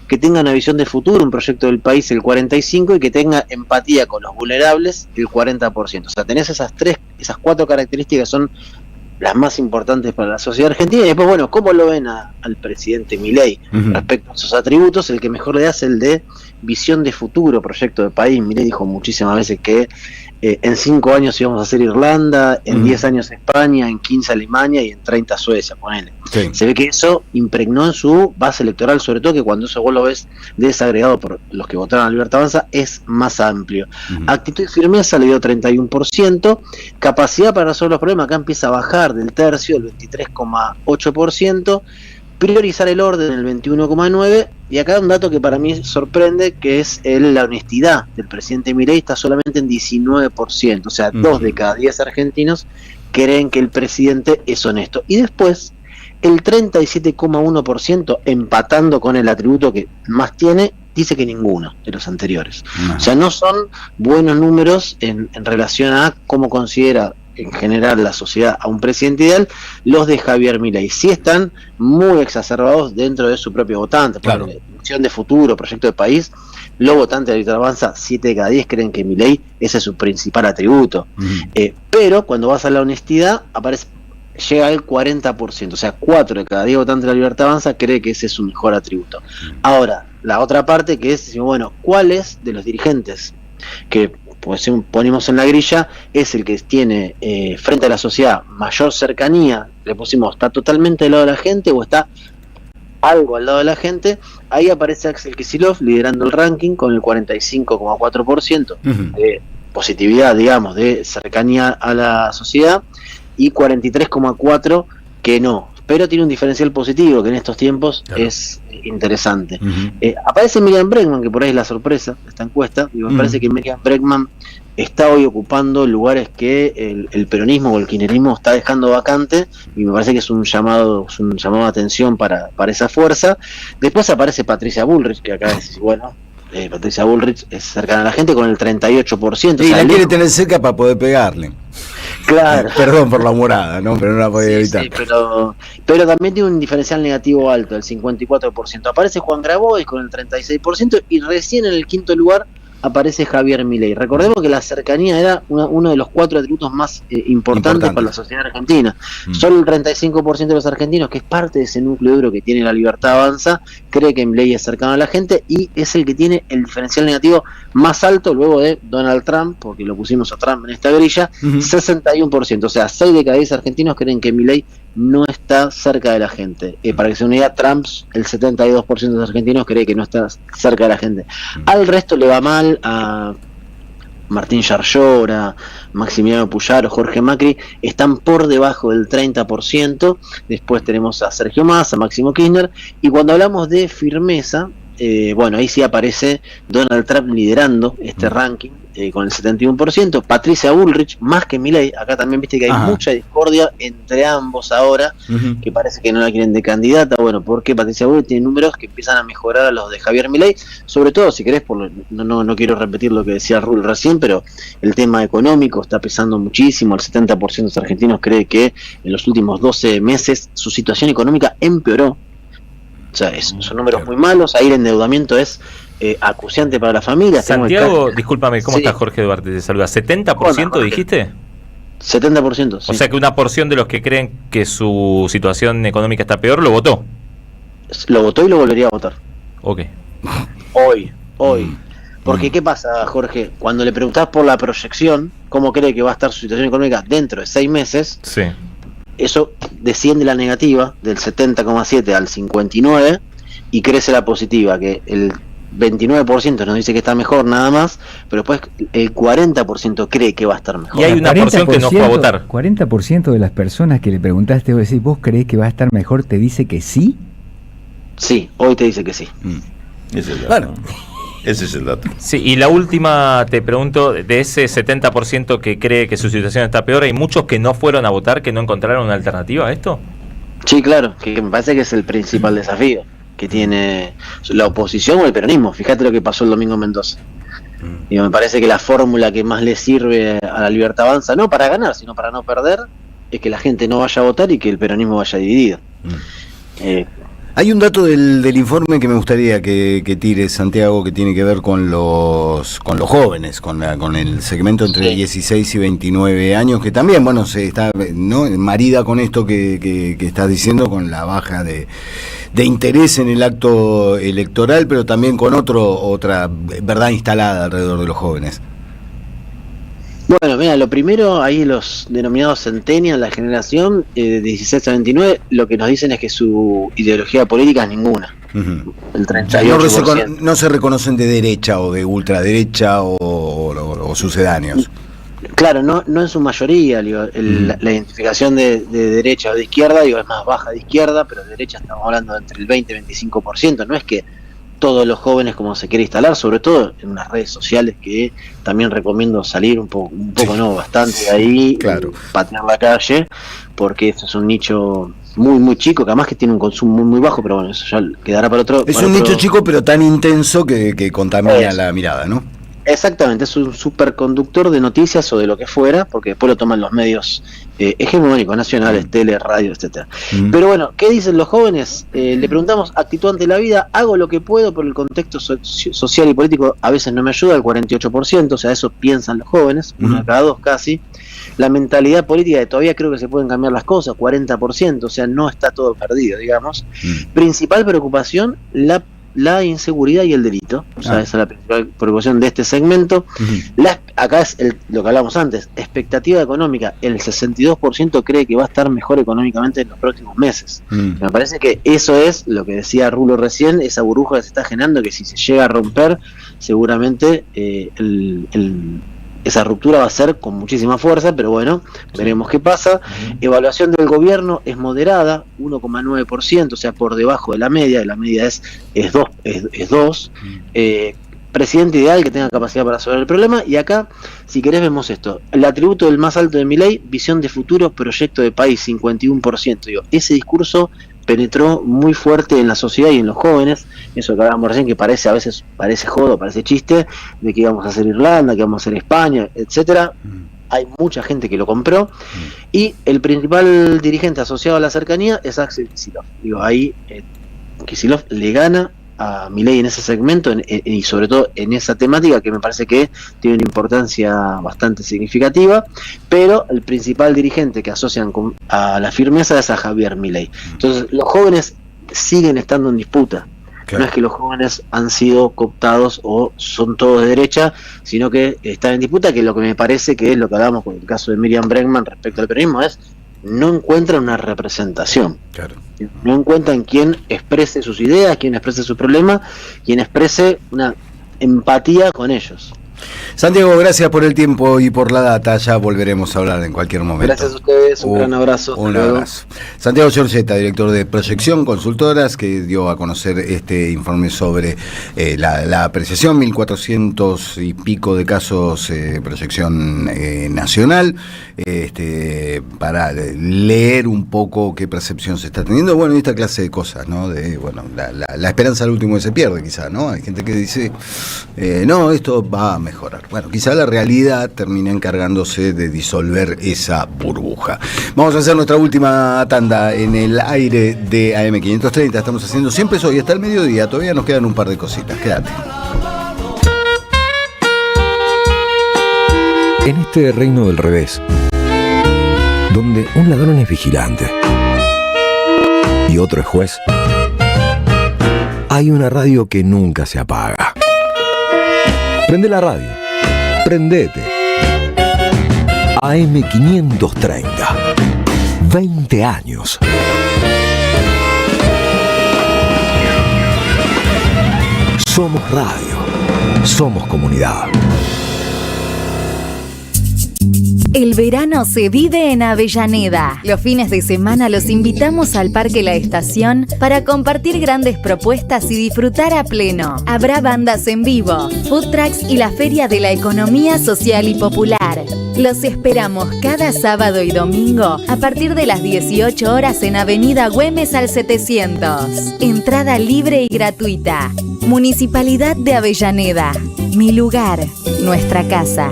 que tenga una visión de futuro, un proyecto del país, el 45%, y que tenga empatía con los vulnerables, el 40%. O sea, tenés esas 4 características, son las más importantes para la sociedad argentina. Y después, bueno, ¿cómo lo ven al presidente Milei respecto a esos atributos? El que mejor le hace el de visión de futuro, proyecto de país. Milei dijo muchísimas veces que en 5 años íbamos a hacer Irlanda, en 10 años España, en 15 Alemania y en 30 Suecia, ponele. Sí. Se ve que eso impregnó en su base electoral, sobre todo que cuando eso vos lo ves desagregado por los que votaron a Libertad Avanza, es más amplio. Actitud y firmeza le dio 31%, capacidad para resolver los problemas acá empieza a bajar del tercio, el 23,8%, priorizar el orden, el 21,9%, y acá un dato que para mí sorprende, que es la honestidad del presidente Milei, está solamente en 19%, o sea, 2 de cada 10 argentinos creen que el presidente es honesto. Y después, el 37,1%, empatando con el atributo que más tiene, dice que ninguno de los anteriores. O sea, no son buenos números en relación a cómo considera en general la sociedad a un presidente ideal. Los de Javier Milei sí están muy exacerbados dentro de su propio votante. Claro. Por visión de futuro, proyecto de país, los votantes de Victoria Avanza, 7 de cada 10 creen que Milei ese es su principal atributo. Pero cuando vas a la honestidad, llega al 40%, o sea, 4 de cada 10 votantes de la Libertad Avanza cree que ese es su mejor atributo. Ahora, la otra parte que es, bueno, ¿cuáles de los dirigentes que pues ponemos en la grilla es el que tiene frente a la sociedad mayor cercanía? Le pusimos, ¿está totalmente al lado de la gente o está algo al lado de la gente? Ahí aparece Axel Kicillof liderando el ranking con el 45,4% de positividad, digamos, de cercanía a la sociedad, y 43,4% que no, pero tiene un diferencial positivo que en estos tiempos es interesante. Aparece Miriam Bregman, que por ahí es la sorpresa de esta encuesta, y me parece que Miriam Bregman está hoy ocupando lugares que el peronismo o el kirchnerismo está dejando vacante, y me parece que es un llamado de atención para esa fuerza. Después aparece Patricia Bullrich, que acá es, bueno, Patricia Bullrich es cercana a la gente con el 38%. Y la quiere tener cerca para poder pegarle. Claro. Perdón por la humorada, ¿no? Pero no la podía evitar. Sí, pero también tiene un diferencial negativo alto, el 54%. Aparece Juan Grabois con el 36%, y recién en el quinto lugar aparece Javier Milei. Recordemos que la cercanía era uno de los 4 atributos más importantes para la sociedad argentina. Solo el 35% de los argentinos, que es parte de ese núcleo duro que tiene la Libertad Avanza, cree que Milei es cercano a la gente, y es el que tiene el diferencial negativo más alto luego de Donald Trump, porque lo pusimos a Trump en esta grilla, 61%. O sea, 6 de cada 10 argentinos creen que Milei no está cerca de la gente. Para que se una Trump, el 72% de los argentinos cree que no está cerca de la gente. Al resto le va mal, a Martín Yarlora, Maximiliano Puyaro, Jorge Macri, están por debajo del 30%. Después tenemos a Sergio Massa, a Máximo Kirchner, y cuando hablamos de firmeza, bueno, ahí sí aparece Donald Trump liderando este ranking con el 71%, Patricia Bullrich más que Milei. Acá también viste que hay mucha discordia entre ambos ahora, que parece que no la quieren de candidata. Bueno, porque Patricia Bullrich tiene números que empiezan a mejorar a los de Javier Milei, sobre todo, si querés, no quiero repetir lo que decía Rul recién, pero el tema económico está pesando muchísimo. El 70% de los argentinos cree que en los últimos 12 meses su situación económica empeoró. O sea, son números muy malos. Ahí el endeudamiento es acuciante para la familia. Santiago, discúlpame, ¿cómo estás? Jorge Duarte te saluda. ¿70% Hola, dijiste? 70%, sí. O sea que una porción de los que creen que su situación económica está peor lo votó. Lo votó y lo volvería a votar. Ok. Hoy. Porque ¿qué pasa, Jorge? Cuando le preguntás por la proyección, cómo cree que va a estar su situación económica dentro de 6 meses, eso desciende la negativa del 70,7 al 59 y crece la positiva, que el 29% nos dice que está mejor nada más, pero después el 40% cree que va a estar mejor. Y hay una porción que no fue a votar. 40% de las personas que le preguntaste, vos decís, ¿vos creés que va a estar mejor? ¿Te dice que sí? Sí, hoy te dice que sí. Ese es el dato. Sí, y la última, te pregunto, de ese 70% que cree que su situación está peor, ¿hay muchos que no fueron a votar, que no encontraron una alternativa a esto? Sí, claro, que me parece que es el principal desafío que tiene la oposición o el peronismo. Fíjate lo que pasó el domingo en Mendoza. Y me parece que la fórmula que más le sirve a la Libertad Avanza, no para ganar, sino para no perder, es que la gente no vaya a votar y que el peronismo vaya dividido. Hay un dato del informe que me gustaría que tire, Santiago, que tiene que ver con los jóvenes, con el segmento entre 16 y 29 años, que también, bueno, se está, ¿no?, marida con esto que estás diciendo, con la baja de interés en el acto electoral, pero también con otra verdad instalada alrededor de los jóvenes. Bueno, mira, lo primero, ahí los denominados centennials, la generación de 16 a 29, lo que nos dicen es que su ideología política es ninguna. El 38%. No se reconocen de derecha o de ultraderecha o sucedáneos. Claro, no en su mayoría, la identificación de derecha o de izquierda, es más baja de izquierda, pero de derecha estamos hablando de entre el 20 y 25%, no es que todos los jóvenes como se quiere instalar, sobre todo en unas redes sociales que también recomiendo salir un poco no, bastante de ahí, patear la calle, porque eso es un nicho muy muy chico, que además que tiene un consumo muy muy bajo, pero bueno, eso ya quedará para otro. Es un nicho chico pero tan intenso que contamina la mirada, ¿no? Exactamente, es un superconductor de noticias o de lo que fuera, porque después lo toman los medios hegemónicos, nacionales, tele, radio, etcétera. Pero bueno, ¿qué dicen los jóvenes? Le preguntamos, actitud ante la vida, hago lo que puedo, pero el contexto social y político a veces no me ayuda, el 48%, o sea, eso piensan los jóvenes, uno de cada dos casi. La mentalidad política, de todavía creo que se pueden cambiar las cosas, 40%, o sea, no está todo perdido, digamos. Principal preocupación, la inseguridad y el delito, o sea, esa es la principal preocupación de este segmento. Acá es lo que hablamos antes, expectativa económica, el 62% cree que va a estar mejor económicamente en los próximos meses. Me parece que eso es lo que decía Rulo recién, esa burbuja que se está generando, que si se llega a romper, seguramente esa ruptura va a ser con muchísima fuerza, pero bueno, veremos qué pasa. Evaluación del gobierno es moderada, 1,9%, o sea, por debajo de la media es 2. Presidente ideal que tenga capacidad para resolver el problema, y acá, si querés, vemos esto. El atributo del más alto de Milei, visión de futuro, proyecto de país, 51%. Digo, ese discurso penetró muy fuerte en la sociedad y en los jóvenes, eso que hablábamos recién, que a veces parece jodo, parece chiste, de que íbamos a hacer Irlanda, que íbamos a hacer España, etcétera. Hay mucha gente que lo compró, y el principal dirigente asociado a la cercanía es Axel Kicillof. Digo, ahí Kicillof le gana a Milei en ese segmento y sobre todo en esa temática que me parece que tiene una importancia bastante significativa, pero el principal dirigente que asocian a la firmeza es a Javier Milei. Entonces los jóvenes siguen estando en disputa. No es que los jóvenes han sido cooptados o son todos de derecha, sino que están en disputa, que lo que me parece que es lo que hablamos con el caso de Miriam Bregman respecto al peronismo, es no encuentran una representación. No encuentran quien exprese sus ideas, quien exprese su problema, quien exprese una empatía con ellos. Santiago, gracias por el tiempo y por la data. Ya volveremos a hablar en cualquier momento. Gracias a ustedes, un gran abrazo. Un abrazo. Santiago Giorgetta, director de Proyección Consultoras, que dio a conocer este informe sobre la apreciación, 1.400 y pico de casos, proyección nacional, para leer un poco qué percepción se está teniendo. Bueno, y esta clase de cosas, ¿no? La esperanza al último que se pierde, quizá, ¿no? Hay gente que dice, no, esto va a mejorar. Bueno, quizá la realidad termina encargándose de disolver esa burbuja. Vamos a hacer nuestra última tanda en el aire de AM530. Estamos haciendo siempre eso y hasta el mediodía. Todavía nos quedan un par de cositas. Quédate. En este reino del revés, donde un ladrón es vigilante y otro es juez, hay una radio que nunca se apaga. Prende la radio. Prendete. AM530. 20 años. Somos radio. Somos comunidad. El verano se vive en Avellaneda. Los fines de semana los invitamos al Parque La Estación para compartir grandes propuestas y disfrutar a pleno. Habrá bandas en vivo, food trucks y la Feria de la Economía Social y Popular. Los esperamos cada sábado y domingo a partir de las 18 horas en Avenida Güemes al 700. Entrada libre y gratuita. Municipalidad de Avellaneda. Mi lugar, nuestra casa.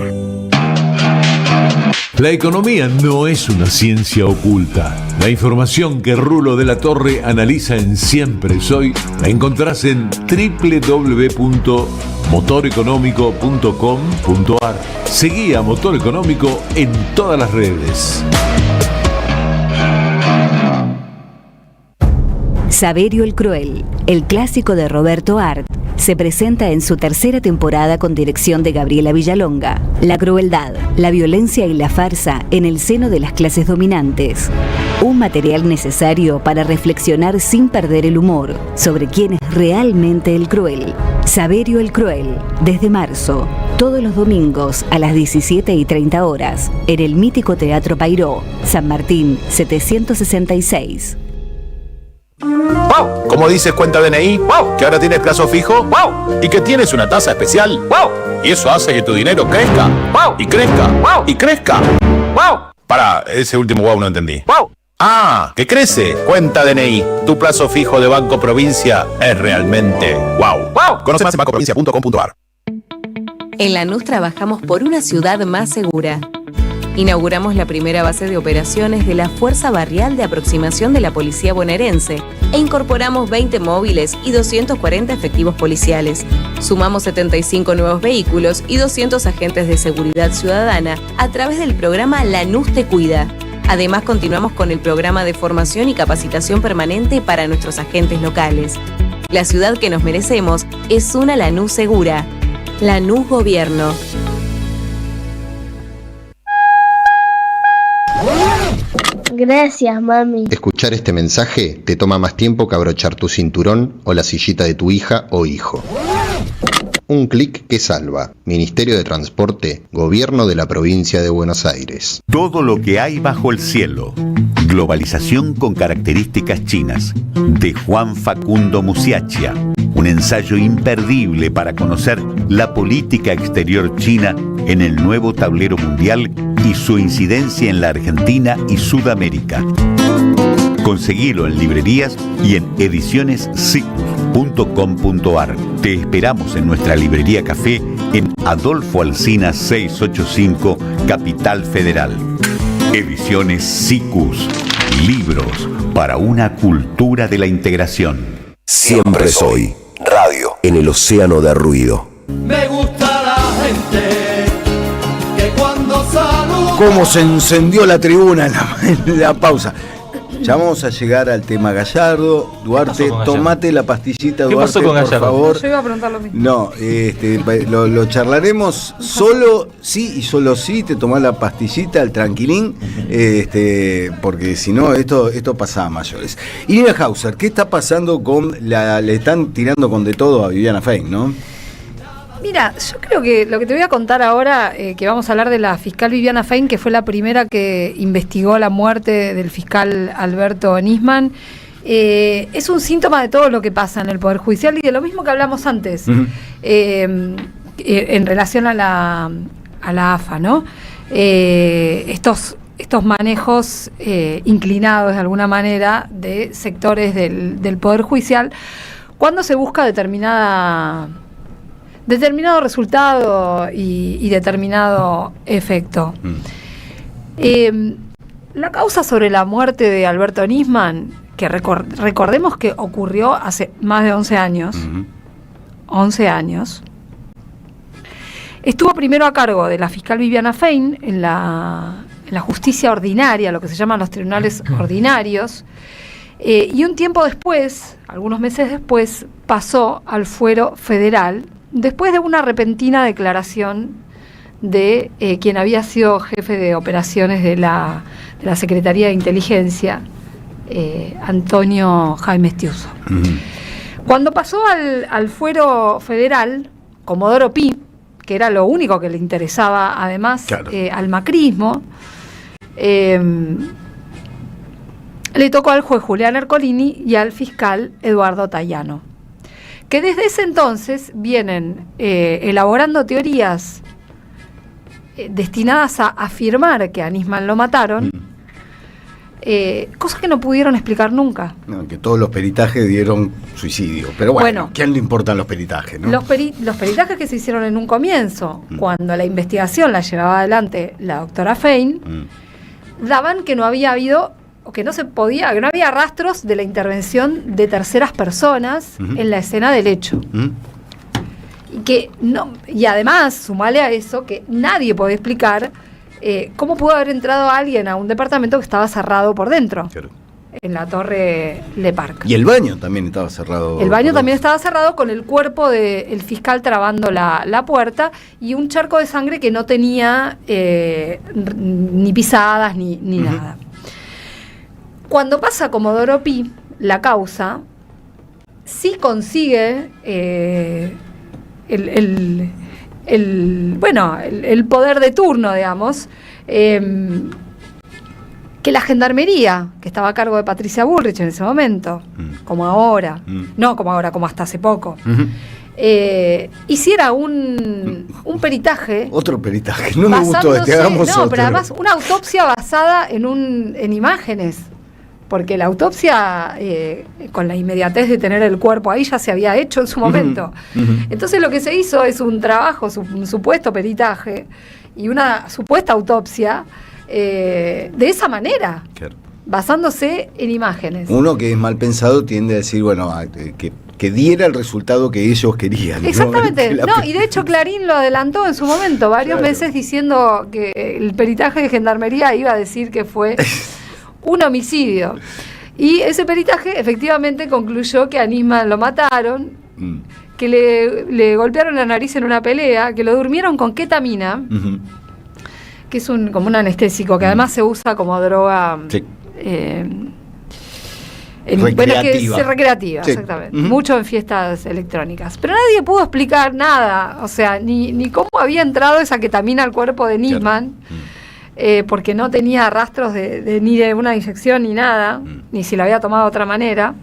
La economía no es una ciencia oculta. La información que Rulo de la Torre analiza en Siempre Soy la encontrás en www.motoreconómico.com.ar. Seguí a Motor Económico en todas las redes. Saverio el Cruel, el clásico de Roberto Art, se presenta en su tercera temporada con dirección de Gabriela Villalonga. La crueldad, la violencia y la farsa en el seno de las clases dominantes. Un material necesario para reflexionar sin perder el humor sobre quién es realmente el cruel. Saverio el Cruel, desde marzo, todos los domingos a las 17:30 horas, en el mítico Teatro Pairó, San Martín 766. ¡Wow! ¿Cómo dices cuenta DNI? ¡Wow! ¿Que ahora tienes plazo fijo? ¡Wow! ¿Y que tienes una tasa especial? ¡Wow! Y eso hace que tu dinero crezca. ¡Wow! Y crezca. ¡Wow! Y crezca. ¡Wow! Pará, ese último wow no entendí. ¡Wow! ¡Ah! ¡Que crece! Cuenta DNI. Tu plazo fijo de Banco Provincia es realmente wow. ¡Wow! Conoce más en bancoprovincia.com.ar. En Lanús trabajamos por una ciudad más segura. Inauguramos la primera base de operaciones de la Fuerza Barrial de Aproximación de la Policía Bonaerense e incorporamos 20 móviles y 240 efectivos policiales. Sumamos 75 nuevos vehículos y 200 agentes de seguridad ciudadana a través del programa Lanús Te Cuida. Además, continuamos con el programa de formación y capacitación permanente para nuestros agentes locales. La ciudad que nos merecemos es una Lanús segura. Lanús Gobierno. Gracias, mami. Escuchar este mensaje te toma más tiempo que abrochar tu cinturón o la sillita de tu hija o hijo. Un clic que salva. Ministerio de Transporte, Gobierno de la Provincia de Buenos Aires. Todo lo que hay bajo el cielo. Globalización con características chinas. De Juan Facundo Musiacchia. Un ensayo imperdible para conocer la política exterior china en el nuevo tablero mundial y su incidencia en la Argentina y Sudamérica. Conseguilo en librerías y en edicionessicus.com.ar. Te esperamos en nuestra librería café en Adolfo Alsina 685, Capital Federal. Ediciones Sicus. Libros para una cultura de la integración. Siempre soy radio en el océano de ruido. Me gusta la gente que cuando saluda. ¿Cómo se encendió la tribuna en la pausa? Ya vamos a llegar al tema Gallardo. Duarte, tomate la pastillita, ¿Qué Duarte, pasó con por Gallardo? favor. Yo iba a preguntar lo mismo. No, lo charlaremos solo sí y solo sí. Te tomás la pastillita, el tranquilín, porque si no, esto pasa a mayores. Irina Hauser, ¿qué está pasando con le están tirando con de todo a Viviana Fein, ¿no? Mira, yo creo que lo que te voy a contar ahora, que vamos a hablar de la fiscal Viviana Fein, que fue la primera que investigó la muerte del fiscal Alberto Nisman, es un síntoma de todo lo que pasa en el Poder Judicial y de lo mismo que hablamos antes, en relación a la AFA, ¿no? Estos manejos inclinados de alguna manera de sectores del Poder Judicial, cuando se busca determinado resultado y determinado efecto. La causa sobre la muerte de Alberto Nisman, que recordemos que ocurrió hace más de 11 años, 11 años, estuvo primero a cargo de la fiscal Viviana Fein en la justicia ordinaria, lo que se llaman los tribunales ordinarios, y un tiempo después, algunos meses después, pasó al fuero federal, después de una repentina declaración de quien había sido jefe de operaciones de la Secretaría de Inteligencia, Antonio Jaime Estiuso. Cuando pasó al fuero federal, Comodoro Pi, que era lo único que le interesaba además al macrismo, le tocó al juez Julián Ercolini y al fiscal Eduardo Tayano, que desde ese entonces vienen elaborando teorías destinadas a afirmar que a Nisman lo mataron, cosas que no pudieron explicar nunca. No, que todos los peritajes dieron suicidio. Pero bueno, ¿quién le importan los peritajes, no? Los peritajes que se hicieron en un comienzo, cuando la investigación la llevaba adelante la doctora Fein, daban que no había habido, o que no se podía, que no había rastros de la intervención de terceras personas en la escena del hecho. Y además, sumale a eso, que nadie podía explicar cómo pudo haber entrado alguien a un departamento que estaba cerrado por dentro, en la Torre Le Parc. Y el baño también estaba cerrado. El baño también estaba cerrado, con el cuerpo del fiscal trabando la puerta y un charco de sangre que no tenía ni pisadas ni nada. Cuando pasa Comodoro Pi, la causa sí consigue el poder de turno, digamos, que la gendarmería, que estaba a cargo de Patricia Bullrich en ese momento, como ahora, no como ahora, como hasta hace poco, hiciera un peritaje. Otro peritaje, no me gustó este, hagamos otro. Pero además una autopsia basada en imágenes, porque la autopsia, con la inmediatez de tener el cuerpo ahí, ya se había hecho en su momento. Entonces lo que se hizo es un trabajo, un supuesto peritaje y una supuesta autopsia de esa manera, claro, basándose en imágenes. Uno que es mal pensado tiende a decir, bueno, que diera el resultado que ellos querían. Exactamente, ¿no? Y de hecho Clarín lo adelantó en su momento, varios meses, diciendo que el peritaje de gendarmería iba a decir que fue un homicidio. Y ese peritaje efectivamente concluyó que a Nisman lo mataron, que le golpearon la nariz en una pelea, que lo durmieron con ketamina, que es como un anestésico, que además se usa como droga recreativa, exactamente. Mucho en fiestas electrónicas. Pero nadie pudo explicar nada, o sea, ni cómo había entrado esa ketamina al cuerpo de Nisman, porque no tenía rastros ni de una inyección ni nada, ni si la había tomado de otra manera.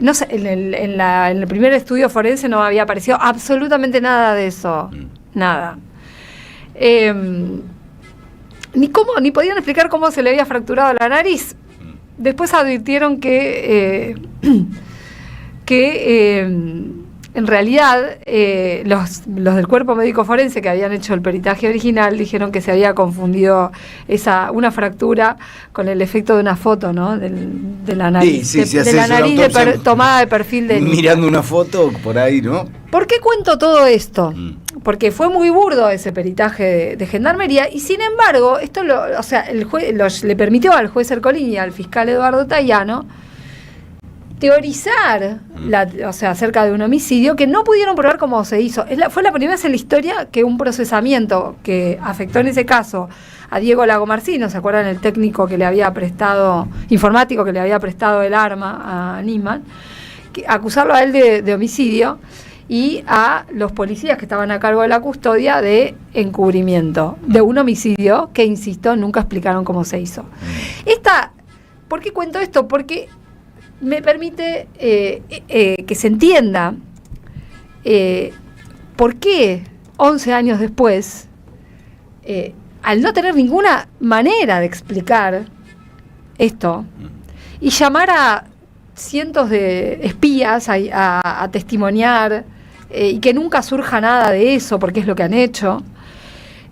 No sé, en el primer estudio forense no había aparecido absolutamente nada de eso, nada. Ni podían explicar cómo se le había fracturado la nariz. Después advirtieron que en realidad los del cuerpo médico forense que habían hecho el peritaje original dijeron que se había confundido una fractura con el efecto de una foto, ¿no? De la nariz, de la nariz tomada de perfil de mirando una foto por ahí, ¿no? ¿Por qué cuento todo esto? Porque fue muy burdo ese peritaje de gendarmería y sin embargo esto el juez le permitió al juez Ercolini y al fiscal Eduardo Tayano teorizar acerca de un homicidio que no pudieron probar cómo se hizo. Fue la primera vez en la historia que un procesamiento que afectó en ese caso a Diego Lagomarsino, ¿se acuerdan? El técnico que le había prestado, informático que le había prestado el arma a Nisman, acusarlo a él de homicidio y a los policías que estaban a cargo de la custodia de encubrimiento de un homicidio que, insisto, nunca explicaron cómo se hizo. ¿Por qué cuento esto? Porque me permite que se entienda por qué 11 años después, al no tener ninguna manera de explicar esto y llamar a cientos de espías a testimoniar y que nunca surja nada de eso porque es lo que han hecho,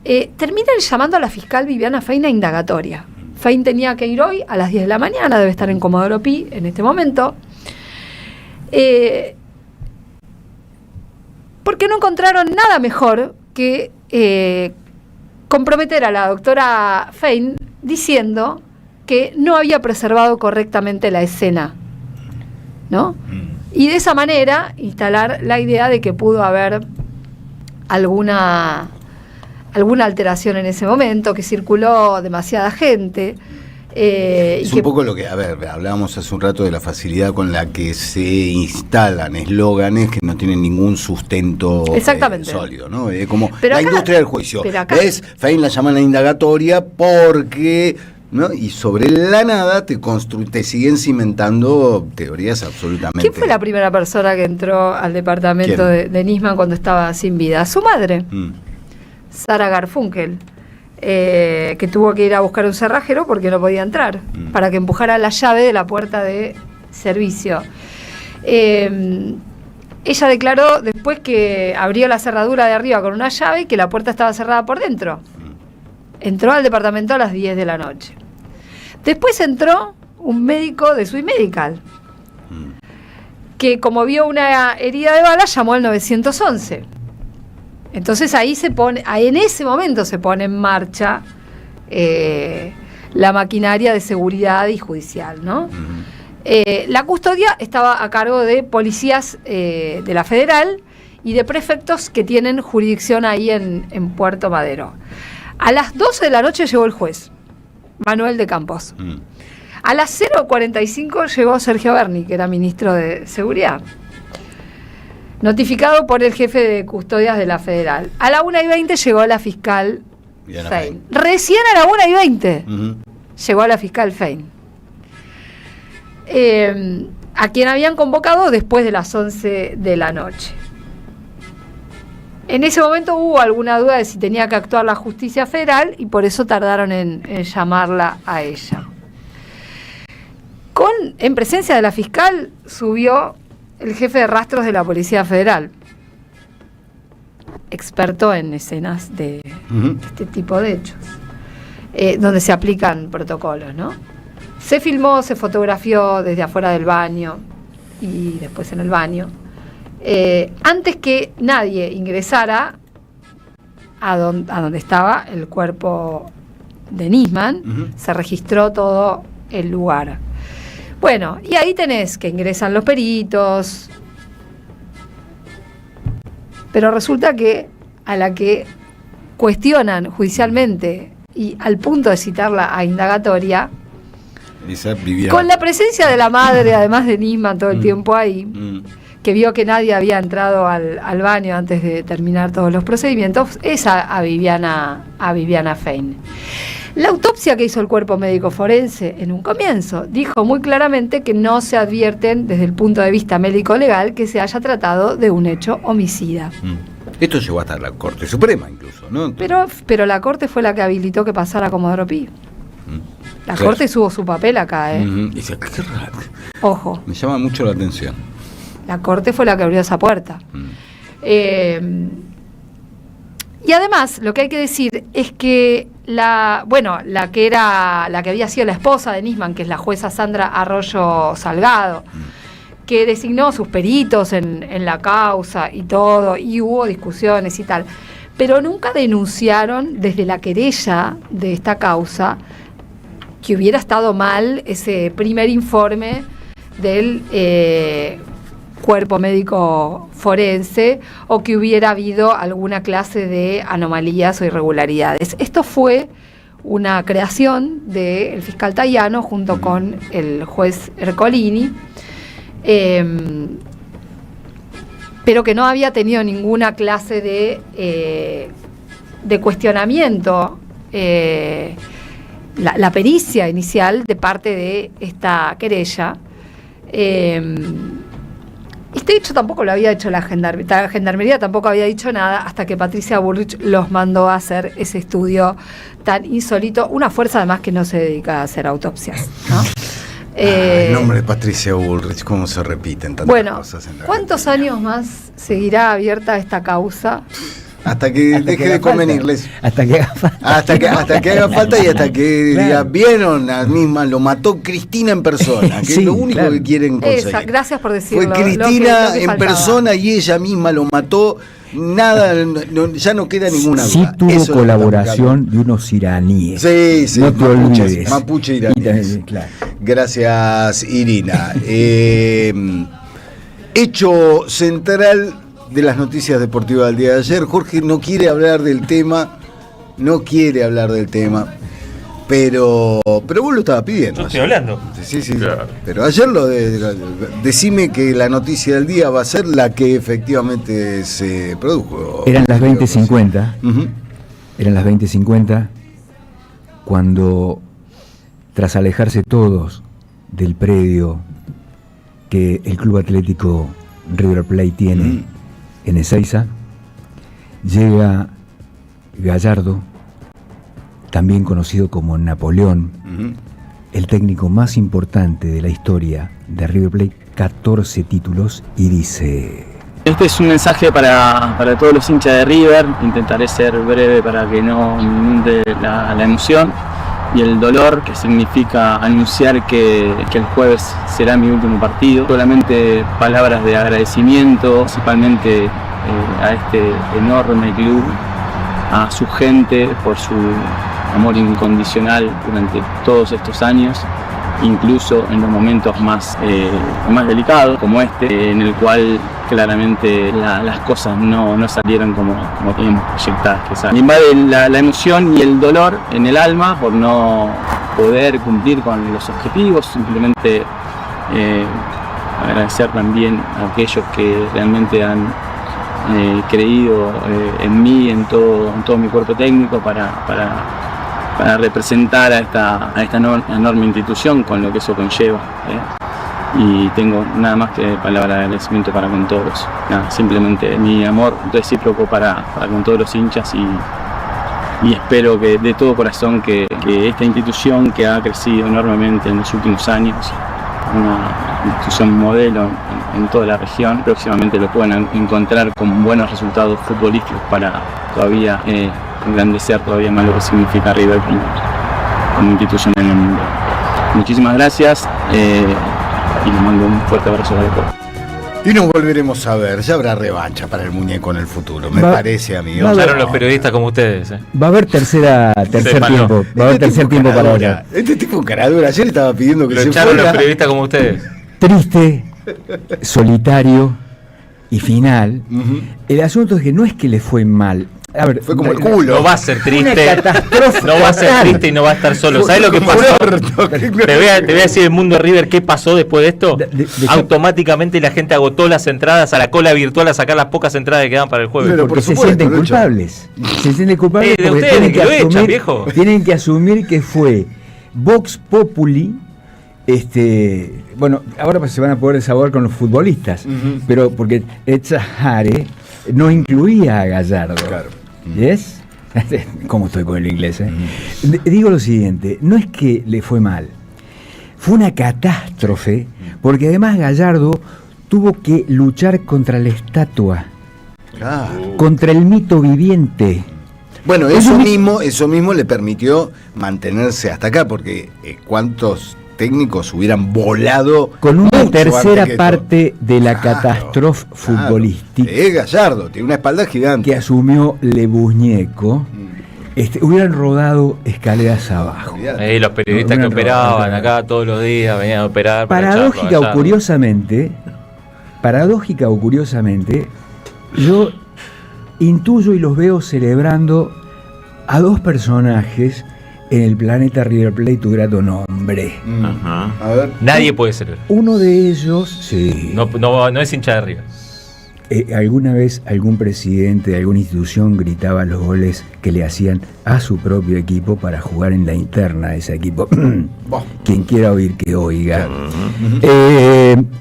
terminan llamando a la fiscal Viviana Fein a indagatoria. Fein tenía que ir hoy a las 10 de la mañana, debe estar en Comodoro Pi en este momento, porque no encontraron nada mejor que comprometer a la doctora Fein diciendo que no había preservado correctamente la escena, ¿no? Y de esa manera instalar la idea de que pudo haber alguna alteración en ese momento, que circuló demasiada gente. Es un poco lo que, hablábamos hace un rato de la facilidad con la que se instalan eslóganes que no tienen ningún sustento sólido, ¿no? Como pero la industria del juicio. ¿Ves? Fein la llaman a indagatoria porque, ¿no? Y sobre la nada te siguen cimentando teorías absolutamente. ¿Quién fue la primera persona que entró al departamento de Nisman cuando estaba sin vida? Su madre, Sara Garfunkel, que tuvo que ir a buscar un cerrajero porque no podía entrar, para que empujara la llave de la puerta de servicio. Ella declaró después que abrió la cerradura de arriba con una llave y que la puerta estaba cerrada por dentro. Entró al departamento a las 10 de la noche. Después entró un médico de Sui Medical, que como vio una herida de bala llamó al 911. Entonces ahí en ese momento se pone en marcha la maquinaria de seguridad y judicial, ¿no? La custodia estaba a cargo de policías de la Federal y de prefectos que tienen jurisdicción ahí en Puerto Madero. A las 12 de la noche llegó el juez, Manuel de Campos. A las 0:45 llegó Sergio Berni, que era ministro de Seguridad. notificado por el jefe de custodias de la Federal. A la 1:20 llegó la fiscal Fein. Recién a la 1:20 llegó la fiscal Fein. A quien habían convocado después de las 11 de la noche. En ese momento hubo alguna duda de si tenía que actuar la justicia federal y por eso tardaron en llamarla a ella. En presencia de la fiscal subió el jefe de rastros de la Policía Federal, experto en escenas de este tipo de hechos, donde se aplican protocolos, ¿no? Se filmó, se fotografió desde afuera del baño y después en el baño. Antes que nadie ingresara a donde estaba el cuerpo de Nisman, se registró todo el lugar. Bueno, y ahí tenés que ingresan los peritos, pero resulta que a la que cuestionan judicialmente y al punto de citarla a indagatoria, con la presencia de la madre, además de Nisman todo el tiempo ahí, que vio que nadie había entrado al baño antes de terminar todos los procedimientos, es a Viviana Fein. La autopsia que hizo el cuerpo médico forense en un comienzo dijo muy claramente que no se advierten desde el punto de vista médico-legal que se haya tratado de un hecho homicida. Esto llegó hasta la Corte Suprema incluso, ¿no? Pero la Corte fue la que habilitó que pasara a Comodoro Pi. La Corte tuvo su papel acá, Dice, qué raro. Ojo. Me llama mucho la atención. La Corte fue la que abrió esa puerta. Y además, lo que hay que decir es que la que había sido la esposa de Nisman, que es la jueza Sandra Arroyo Salgado, que designó sus peritos en la causa y todo, y hubo discusiones y tal, pero nunca denunciaron desde la querella de esta causa que hubiera estado mal ese primer informe del cuerpo médico forense o que hubiera habido alguna clase de anomalías o irregularidades. Esto fue una creación del fiscal Tayano junto con el juez Ercolini, pero que no había tenido ninguna clase de cuestionamiento, la pericia inicial de parte de esta querella. Este hecho tampoco lo había hecho la Gendarmería. La Gendarmería tampoco había dicho nada hasta que Patricia Bullrich los mandó a hacer ese estudio tan insólito. Una fuerza además que no se dedica a hacer autopsias, ¿no? El nombre de Patricia Bullrich, cómo se repiten tantas cosas en la ¿cuántos años más seguirá abierta esta causa? Hasta que deje de convenirles. Hasta que haga falta. Hasta que haga falta y hasta que diga, vieron a Nisman, lo mató Cristina en persona, que es lo único que quieren conseguir. Gracias por decirlo. Fue Cristina en persona y ella misma lo mató. Nada, ya no queda ninguna duda. Sí tuvo colaboración de unos iraníes. Sí, no te olvides. Mapuche iraníes. Claro. Gracias, Irina. Hecho central de las noticias deportivas del día de ayer. Jorge no quiere hablar del tema, pero vos lo estabas pidiendo. Yo estoy hablando. Sí. Claro. Pero ayer decime que la noticia del día va a ser la que efectivamente se produjo. Eran las 20:50. Eran las 20:50 cuando, tras alejarse todos del predio que el Club Atlético River Plate tiene en Ezeiza, llega Gallardo, también conocido como Napoleón, el técnico más importante de la historia de River Plate, 14 títulos, y dice: este es un mensaje para todos los hinchas de River. Intentaré ser breve para que no inunde la emoción y el dolor que significa anunciar que el jueves será mi último partido. Solamente palabras de agradecimiento, principalmente a este enorme club, a su gente por su amor incondicional durante todos estos años, incluso en los momentos más delicados como este, en el cual claramente las cosas no salieron como teníamos proyectadas que salgan. Me invade la emoción y el dolor en el alma por no poder cumplir con los objetivos. Simplemente agradecer también a aquellos que realmente han creído en mí, en todo mi cuerpo técnico para representar a esta enorme institución con lo que eso conlleva. Y tengo nada más que palabras de agradecimiento para con todos. Nada, simplemente mi amor recíproco para con todos los hinchas y espero que de todo corazón que esta institución que ha crecido enormemente en los últimos años, una institución modelo en toda la región, próximamente lo puedan encontrar con buenos resultados futbolísticos para todavía engrandecer todavía más lo que significa River como institución en el mundo. Muchísimas gracias y les mando un fuerte abrazo a todos. Y nos volveremos a ver, ya habrá revancha para el muñeco en el futuro, me parece a mí. Usaron los periodistas como ustedes. Va a haber tercer tiempo. Va a haber tercer tiempo para ahora. Este tipo caradura, ayer estaba pidiendo que lo se echaron fuera. los periodistas como ustedes. Triste, solitario y final. El asunto es que no es que le fue mal. A ver, fue como el culo. No va a ser triste. Una catástrofe no va a ser triste y no va a estar solo. ¿Sabes lo que pasó? Te voy a decir el mundo River qué pasó después de esto. Automáticamente la gente agotó las entradas a la cola virtual a sacar las pocas entradas que quedan para el jueves. Pero porque se sienten culpables. Se sienten culpables porque ustedes, tienen que asumir que fue Vox Populi. Bueno, ahora se van a poder desahogar con los futbolistas, pero porque Etzahare no incluía a Gallardo. Claro. ¿Yes? ¿Cómo estoy con el inglés? Digo lo siguiente, no es que le fue mal, fue una catástrofe, porque además Gallardo tuvo que luchar contra la estatua, contra el mito viviente. Bueno, eso mismo le permitió mantenerse hasta acá, porque ¿cuántos técnicos hubieran volado con una tercera parte de la catástrofe futbolística? Gallardo tiene una espalda gigante que asumió Le Buñeco. Hubieran rodado escaleras abajo. Los periodistas que operaban acá todos los días venían a operar. Paradójica o curiosamente, yo intuyo y los veo celebrando a dos personajes en el planeta River Plate, tu grato nombre. A ver. Nadie puede ser. Uno de ellos, sí. No es hincha de River. ¿Alguna vez algún presidente de alguna institución gritaba los goles que le hacían a su propio equipo para jugar en la interna de ese equipo? Quien quiera oír que oiga.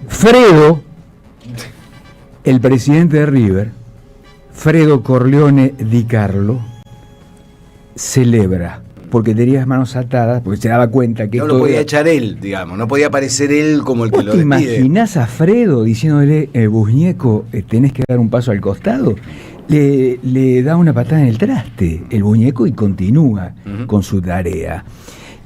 Fredo, el presidente de River, Fredo Corleone Di Carlo, celebra, porque tenía las manos atadas, porque se daba cuenta que no lo podía echar él, digamos, no podía aparecer él como el que lo despide. ¿Te imaginás a Fredo diciéndole, Buñeco, tenés que dar un paso al costado? Le da una patada en el traste el Buñeco y continúa con su tarea.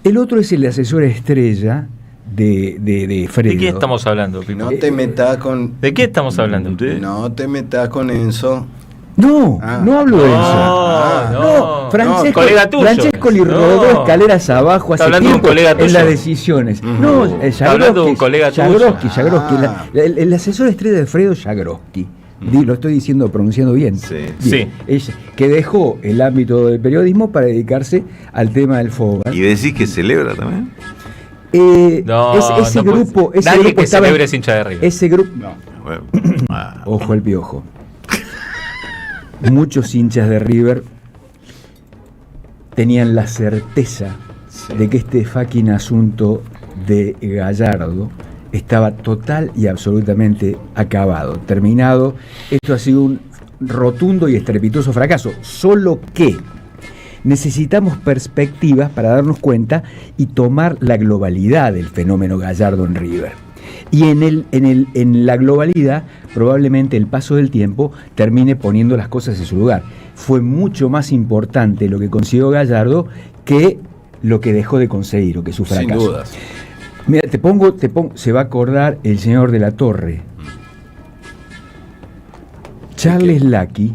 El otro es el asesor estrella de Fredo. ¿De qué estamos hablando, Pipo? No te metas con... ¿De qué estamos hablando? No te metas con Enzo. No hablo de eso. Francesco Li rodó escaleras abajo hace tiempo en las decisiones. Está hablando de un colega tuyo. Jagroski. El asesor estrella de Fredo, Jagroski. Lo estoy pronunciando bien. Sí. Que dejó el ámbito del periodismo para dedicarse al tema del fútbol. ¿Y decís que celebra también? Ese grupo que celebre es hincha de River. Ese grupo. Ojo al piojo. Muchos hinchas de River tenían la certeza de que este fucking asunto de Gallardo estaba total y absolutamente acabado, terminado. Esto ha sido un rotundo y estrepitoso fracaso, solo que necesitamos perspectivas para darnos cuenta y tomar la globalidad del fenómeno Gallardo en River. Y en la globalidad, probablemente el paso del tiempo termine poniendo las cosas en su lugar. Fue mucho más importante lo que consiguió Gallardo que lo que dejó de conseguir o que su fracaso. Sin dudas. Mira, te pongo, se va a acordar el señor de la Torre. Charles Lucky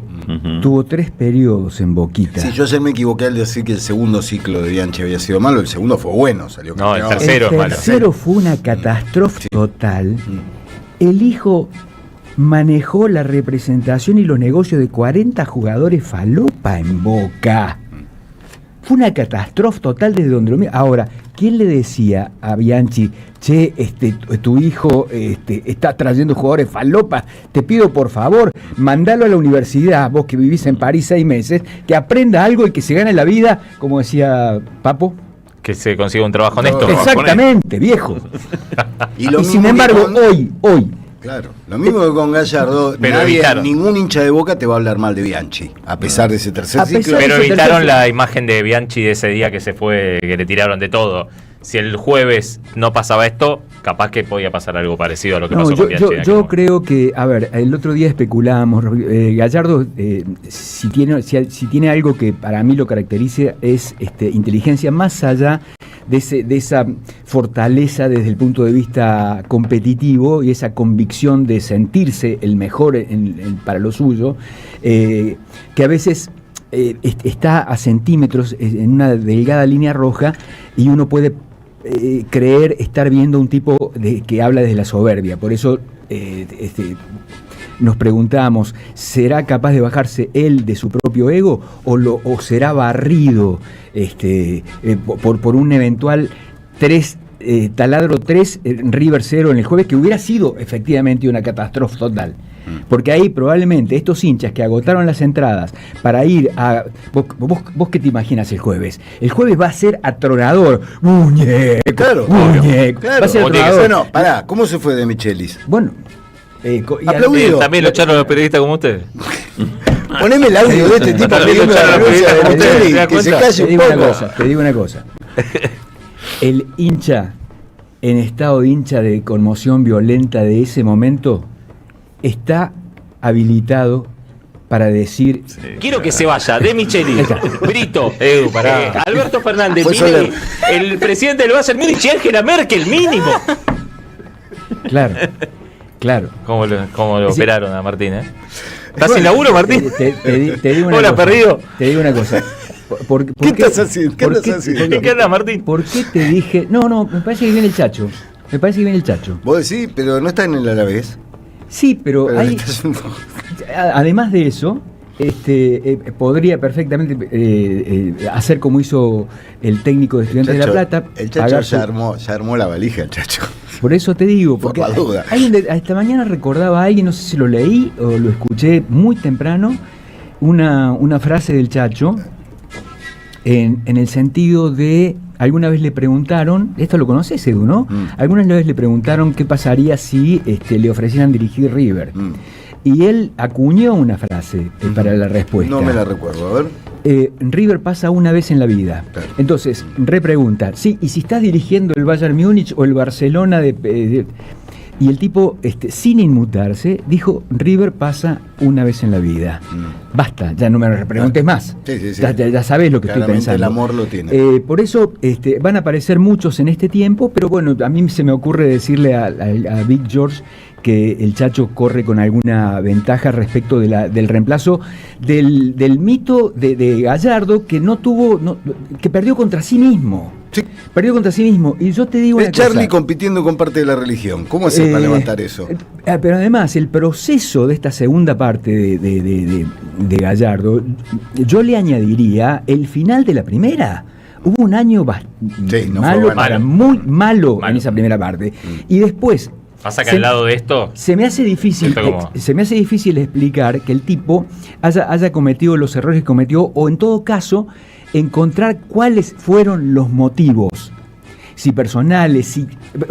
tuvo 3 periodos en Boquita. Sí, yo ayer me equivoqué al decir que el segundo ciclo de Bianchi había sido malo, el segundo fue bueno, salió campeón. El tercero es malo. El tercero fue una catástrofe total. El hijo manejó la representación y los negocios de 40 jugadores falopa en Boca. Fue una catástrofe total desde donde lo mira. Ahora, ¿quién le decía a Bianchi, che, tu hijo está trayendo jugadores falopas, te pido por favor, mandalo a la universidad, vos que vivís en París 6 meses, que aprenda algo y que se gane la vida, como decía Papo? Que se consiga un trabajo honesto. Exactamente, viejo. Y sin embargo, hoy. Claro, lo mismo que con Gallardo, pero ningún hincha de Boca te va a hablar mal de Bianchi, a pesar de ese tercer ciclo. Pero evitaron la imagen de Bianchi de ese día que se fue, que le tiraron de todo. Si el jueves no pasaba esto, capaz que podía pasar algo parecido a lo que pasó con Bianchi. Yo creo que, a ver, el otro día especulábamos, Gallardo, si tiene algo que para mí lo caracteriza es inteligencia más allá de esa fortaleza desde el punto de vista competitivo y esa convicción de sentirse el mejor para lo suyo, que a veces está a centímetros en una delgada línea roja y uno puede creer estar viendo un tipo que habla desde la soberbia. Por eso nos preguntamos, ¿será capaz de bajarse él de su propio ego o será barrido por un eventual Taladro 3, River 0 en el jueves, que hubiera sido efectivamente una catástrofe total? Porque ahí probablemente estos hinchas que agotaron las entradas para ir a... ¿Vos qué te imaginas el jueves? El jueves va a ser atronador. ¡Muñeco! Claro, ¡Muñeco! Claro. Va a ser atronador. Bueno, pará, ¿cómo se fue de Michelis? Bueno, aplaudido. ¿También lo echaron los periodistas como ustedes? Poneme el audio de este tipo pidiendo la renuncia de Michelis, que se calle un poco. Te digo una cosa. El hincha, en estado de hincha de conmoción violenta de ese momento, está habilitado para decir... Sí, quiero que se vaya, de Michelis, Brito, Alberto Fernández, Milei, el presidente del Bayern Múnich y Angela Merkel, mínimo. Claro. ¿Cómo lo operaron a Martín, ¿Estás sin laburo, Martín? Te digo una Hola, cosa. perdido. Te digo una cosa. ¿Qué estás haciendo? ¿Qué andas, Martín? ¿Por qué te dije...? No, me parece que viene el Chacho. Vos decís, pero no está en el Alavés. Sí, pero hay... Además de eso, podría perfectamente hacer como hizo el técnico de Estudiantes de La Plata. El Chacho ya armó la valija, el Chacho. Por eso te digo, porque por la duda. Esta mañana recordaba a alguien, no sé si lo leí o lo escuché muy temprano, una frase del Chacho en el sentido de... Alguna vez le preguntaron, esto lo conoces, Edu, ¿no? Alguna vez le preguntaron qué pasaría si le ofrecieran dirigir River. Y él acuñó una frase para la respuesta. No me la recuerdo, a ver. River pasa una vez en la vida. Claro. Entonces, repreguntar, sí, ¿y si estás dirigiendo el Bayern Múnich o el Barcelona y el tipo, sin inmutarse, dijo, River pasa una vez en la vida. Basta, ya no me preguntes más. Sí. Ya sabés lo que claramente estoy pensando. El amor lo tiene. Por eso van a aparecer muchos en este tiempo, pero bueno, a mí se me ocurre decirle a Big George que el Chacho corre con alguna ventaja respecto del reemplazo del mito de Gallardo, que que perdió contra sí mismo. Sí. Perdió contra sí mismo. Y yo te digo una cosa. Charlie compitiendo con parte de la religión. ¿Cómo hacer para levantar eso? Pero además, el proceso de esta segunda parte de Gallardo, yo le añadiría el final de la primera. Hubo un año muy malo en esa primera parte. Y después... Pasa que al lado de esto... Se me hace difícil explicar que el tipo haya cometido los errores que cometió, o en todo caso, encontrar cuáles fueron los motivos. Si personales,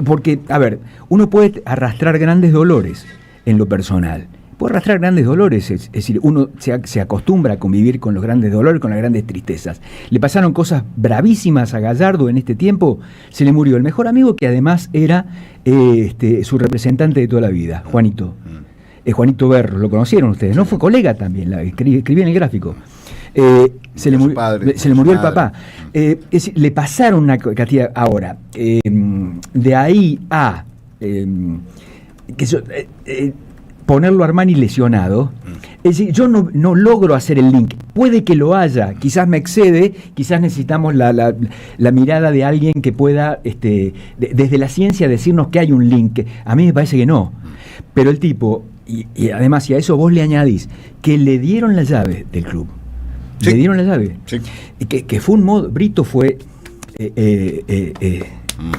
porque, a ver, uno puede arrastrar grandes dolores en lo personal. Puede arrastrar grandes dolores, es decir, uno se acostumbra a convivir con los grandes dolores, con las grandes tristezas. Le pasaron cosas bravísimas a Gallardo en este tiempo. Se le murió el mejor amigo, que además era su representante de toda la vida, Juanito. Juanito Berro, lo conocieron ustedes, ¿no? Fue colega también, escribía en el gráfico. Se le murió el papá. Es decir, le pasaron una cantidad. Ahora, de ahí a ponerlo a Armani lesionado, es decir, yo no logro hacer el link. Puede que lo haya, quizás me excede, quizás necesitamos la mirada de alguien que pueda, desde la ciencia, decirnos que hay un link. A mí me parece que no. Pero el tipo, y además, si a eso vos le añadís que le dieron la llave del club, sí. Le dieron la llave, sí. Que fue un modo, Brito fue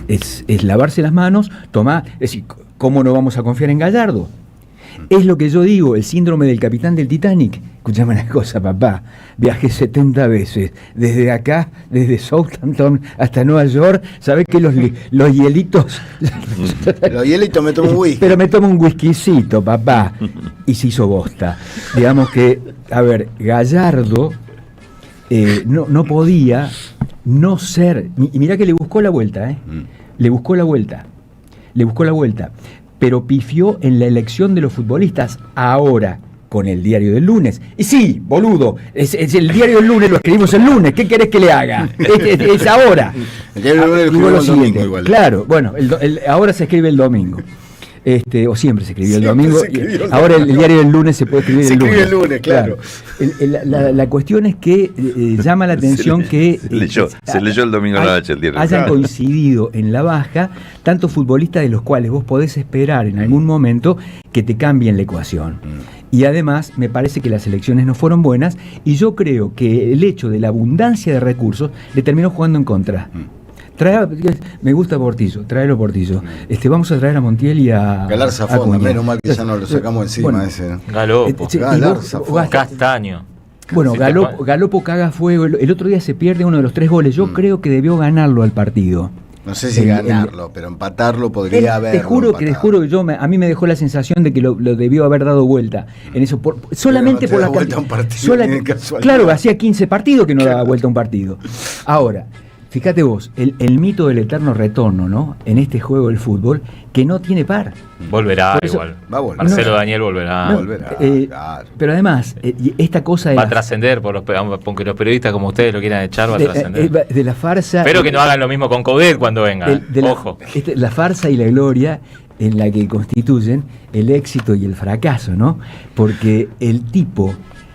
es lavarse las manos, tomar, es decir, ¿cómo no vamos a confiar en Gallardo? Es lo que yo digo, el síndrome del capitán del Titanic. Escuchame una cosa, papá. Viajé 70 veces. Desde acá, desde Southampton hasta Nueva York. ¿Sabés que los hielitos? Los hielitos me tomo un whisky. Pero me tomo un whiskycito, papá. Y se hizo bosta. Digamos que, a ver, Gallardo no podía no ser. Y mirá que le buscó la vuelta, ¿eh? Le buscó la vuelta. Pero pifió en la elección de los futbolistas ahora con el diario del lunes. Y sí, boludo, es el diario del lunes, lo escribimos el lunes, ¿qué querés que le haga? Es ahora. El diario del lunes lo escribimos el domingo igual. Claro, bueno, ahora se escribe el domingo. O siempre se escribió el domingo. Ahora el diario del lunes se puede escribir el lunes. Se escribe el lunes, claro. La cuestión es que llama la atención que se leyó el domingo noche el diario. Hayan coincidido en la baja tantos futbolistas de los cuales vos podés esperar en algún momento que te cambien la ecuación. Y además me parece que las elecciones no fueron buenas y yo creo que el hecho de la abundancia de recursos le terminó jugando en contra. Me gusta Portillo, tráelo Portillo. Vamos a traer a Montiel y a Galarza Fonda, menos mal que ya no lo sacamos encima. Bueno, ese. Galopo, Castaño. Bueno, Galopo caga fuego. El otro día se pierde uno de los 3 goles. Yo creo que debió ganarlo al partido. No sé si ganarlo, pero empatarlo podría haber. Te juro que a mí me dejó la sensación de que lo debió haber dado vuelta en eso, solamente por la vuelta a un partido. Claro, hacía 15 partidos que no daba vuelta a un partido. Ahora, fíjate vos, el mito del eterno retorno, ¿no? En este juego del fútbol, que no tiene par. Volverá igual. Va a volver. Marcelo Daniel volverá. Claro. Pero además, esta cosa va a trascender, aunque los periodistas como ustedes lo quieran echar, va a trascender. De la farsa. Espero que no hagan lo mismo con Coudet cuando venga. Ojo. La farsa y la gloria en la que constituyen el éxito y el fracaso, ¿no? Porque el tipo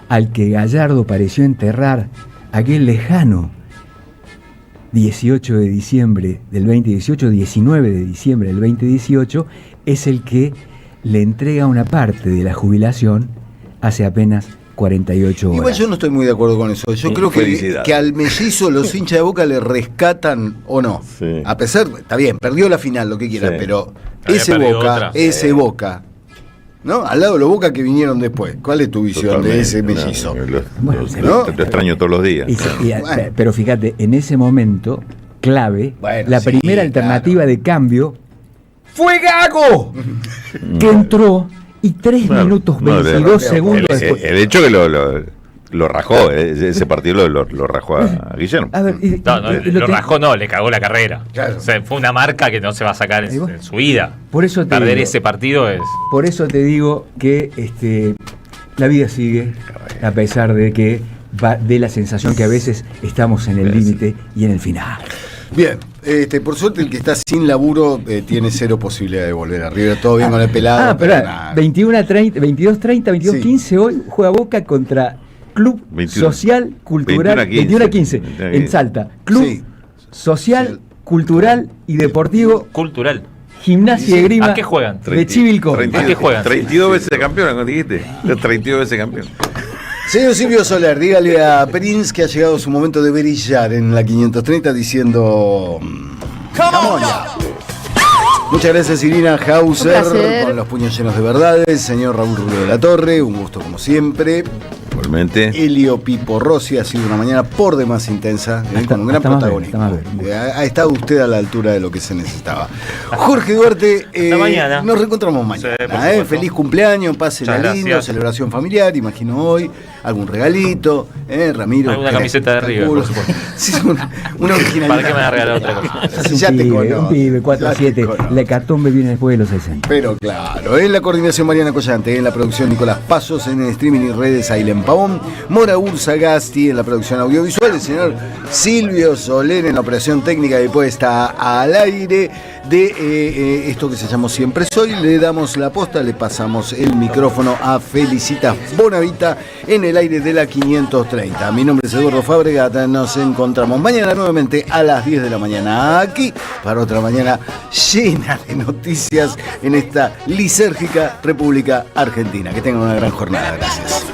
al que Gallardo pareció enterrar aquel lejano 18 de diciembre del 2018, 19 de diciembre del 2018, es el que le entrega una parte de la jubilación hace apenas 48 horas. Igual yo no estoy muy de acuerdo con eso. Yo creo que al mellizo los hinchas de Boca le rescatan o no. Sí. A pesar, está bien, perdió la final, lo que quiera, pero ese Boca, ¿no? Al lado de los Boca que vinieron después. ¿Cuál es tu visión de ese mellizo? Lo extraño todos los días. Pero fíjate, en ese momento clave, la primera alternativa de cambio fue Gago, que entró y 3 minutos 22 segundos después. El hecho que lo rajó, ese partido lo rajó a Guillermo. A ver, lo rajó, no, le cagó la carrera. Claro. O sea, fue una marca que no se va a sacar en su vida. Por eso perder ese partido es. Por eso te digo que la vida sigue, a pesar de que dé la sensación que a veces estamos en el límite y en el final. Bien, por suerte el que está sin laburo tiene 0 posibilidad de volver a River. Todo bien con el pelado. Pero 21-30, 22-30, 22-15 hoy juega Boca contra Club 21, Social Cultural 21-15 en Salta. Club Social Cultural y Deportivo Cultural. Gimnasia y Grima. ¿A qué juegan? De Chivilcoy. ¿A qué juegan? 32 veces campeón, ¿no dijiste? 32 veces campeón. Señor Silvio Soler, dígale a Prince que ha llegado su momento de brillar en la 530 diciendo... ¡Vamos ya! Muchas gracias Irina Hauser, con los puños llenos de verdades. Señor Raúl Rubio de la Torre, un gusto como siempre. Igualmente. Elio Pipo Rossi, ha sido una mañana por demás intensa, con un gran protagonismo. Ha estado usted a la altura de lo que se necesitaba. Jorge Duarte, mañana. Nos reencontramos mañana. Feliz cumpleaños, pásela lindo, celebración familiar, imagino hoy, algún regalito, Ramiro. Alguna camiseta de River, por supuesto. Sí, una originalidad. ¿Para qué me va a regalar otra cosa? Ya te conozco. Un pibe, 4-7, la hecatombe viene después de los 60. Pero claro, en la coordinación Mariana Collante, en la producción Nicolás Pasos, en el streaming y redes Ailén Pavón, Mora Ursagasti en la producción audiovisual, el señor Silvio Soler en la operación técnica y puesta al aire de esto que se llamó Siempre Soy. Le damos la posta, le pasamos el micrófono a Felicitas Bonavita en el aire de la 530. Mi nombre es Eduardo Fabregata, nos encontramos mañana nuevamente a las 10 de la mañana aquí para otra mañana llena de noticias en esta lisérgica República Argentina. Que tengan una gran jornada, gracias.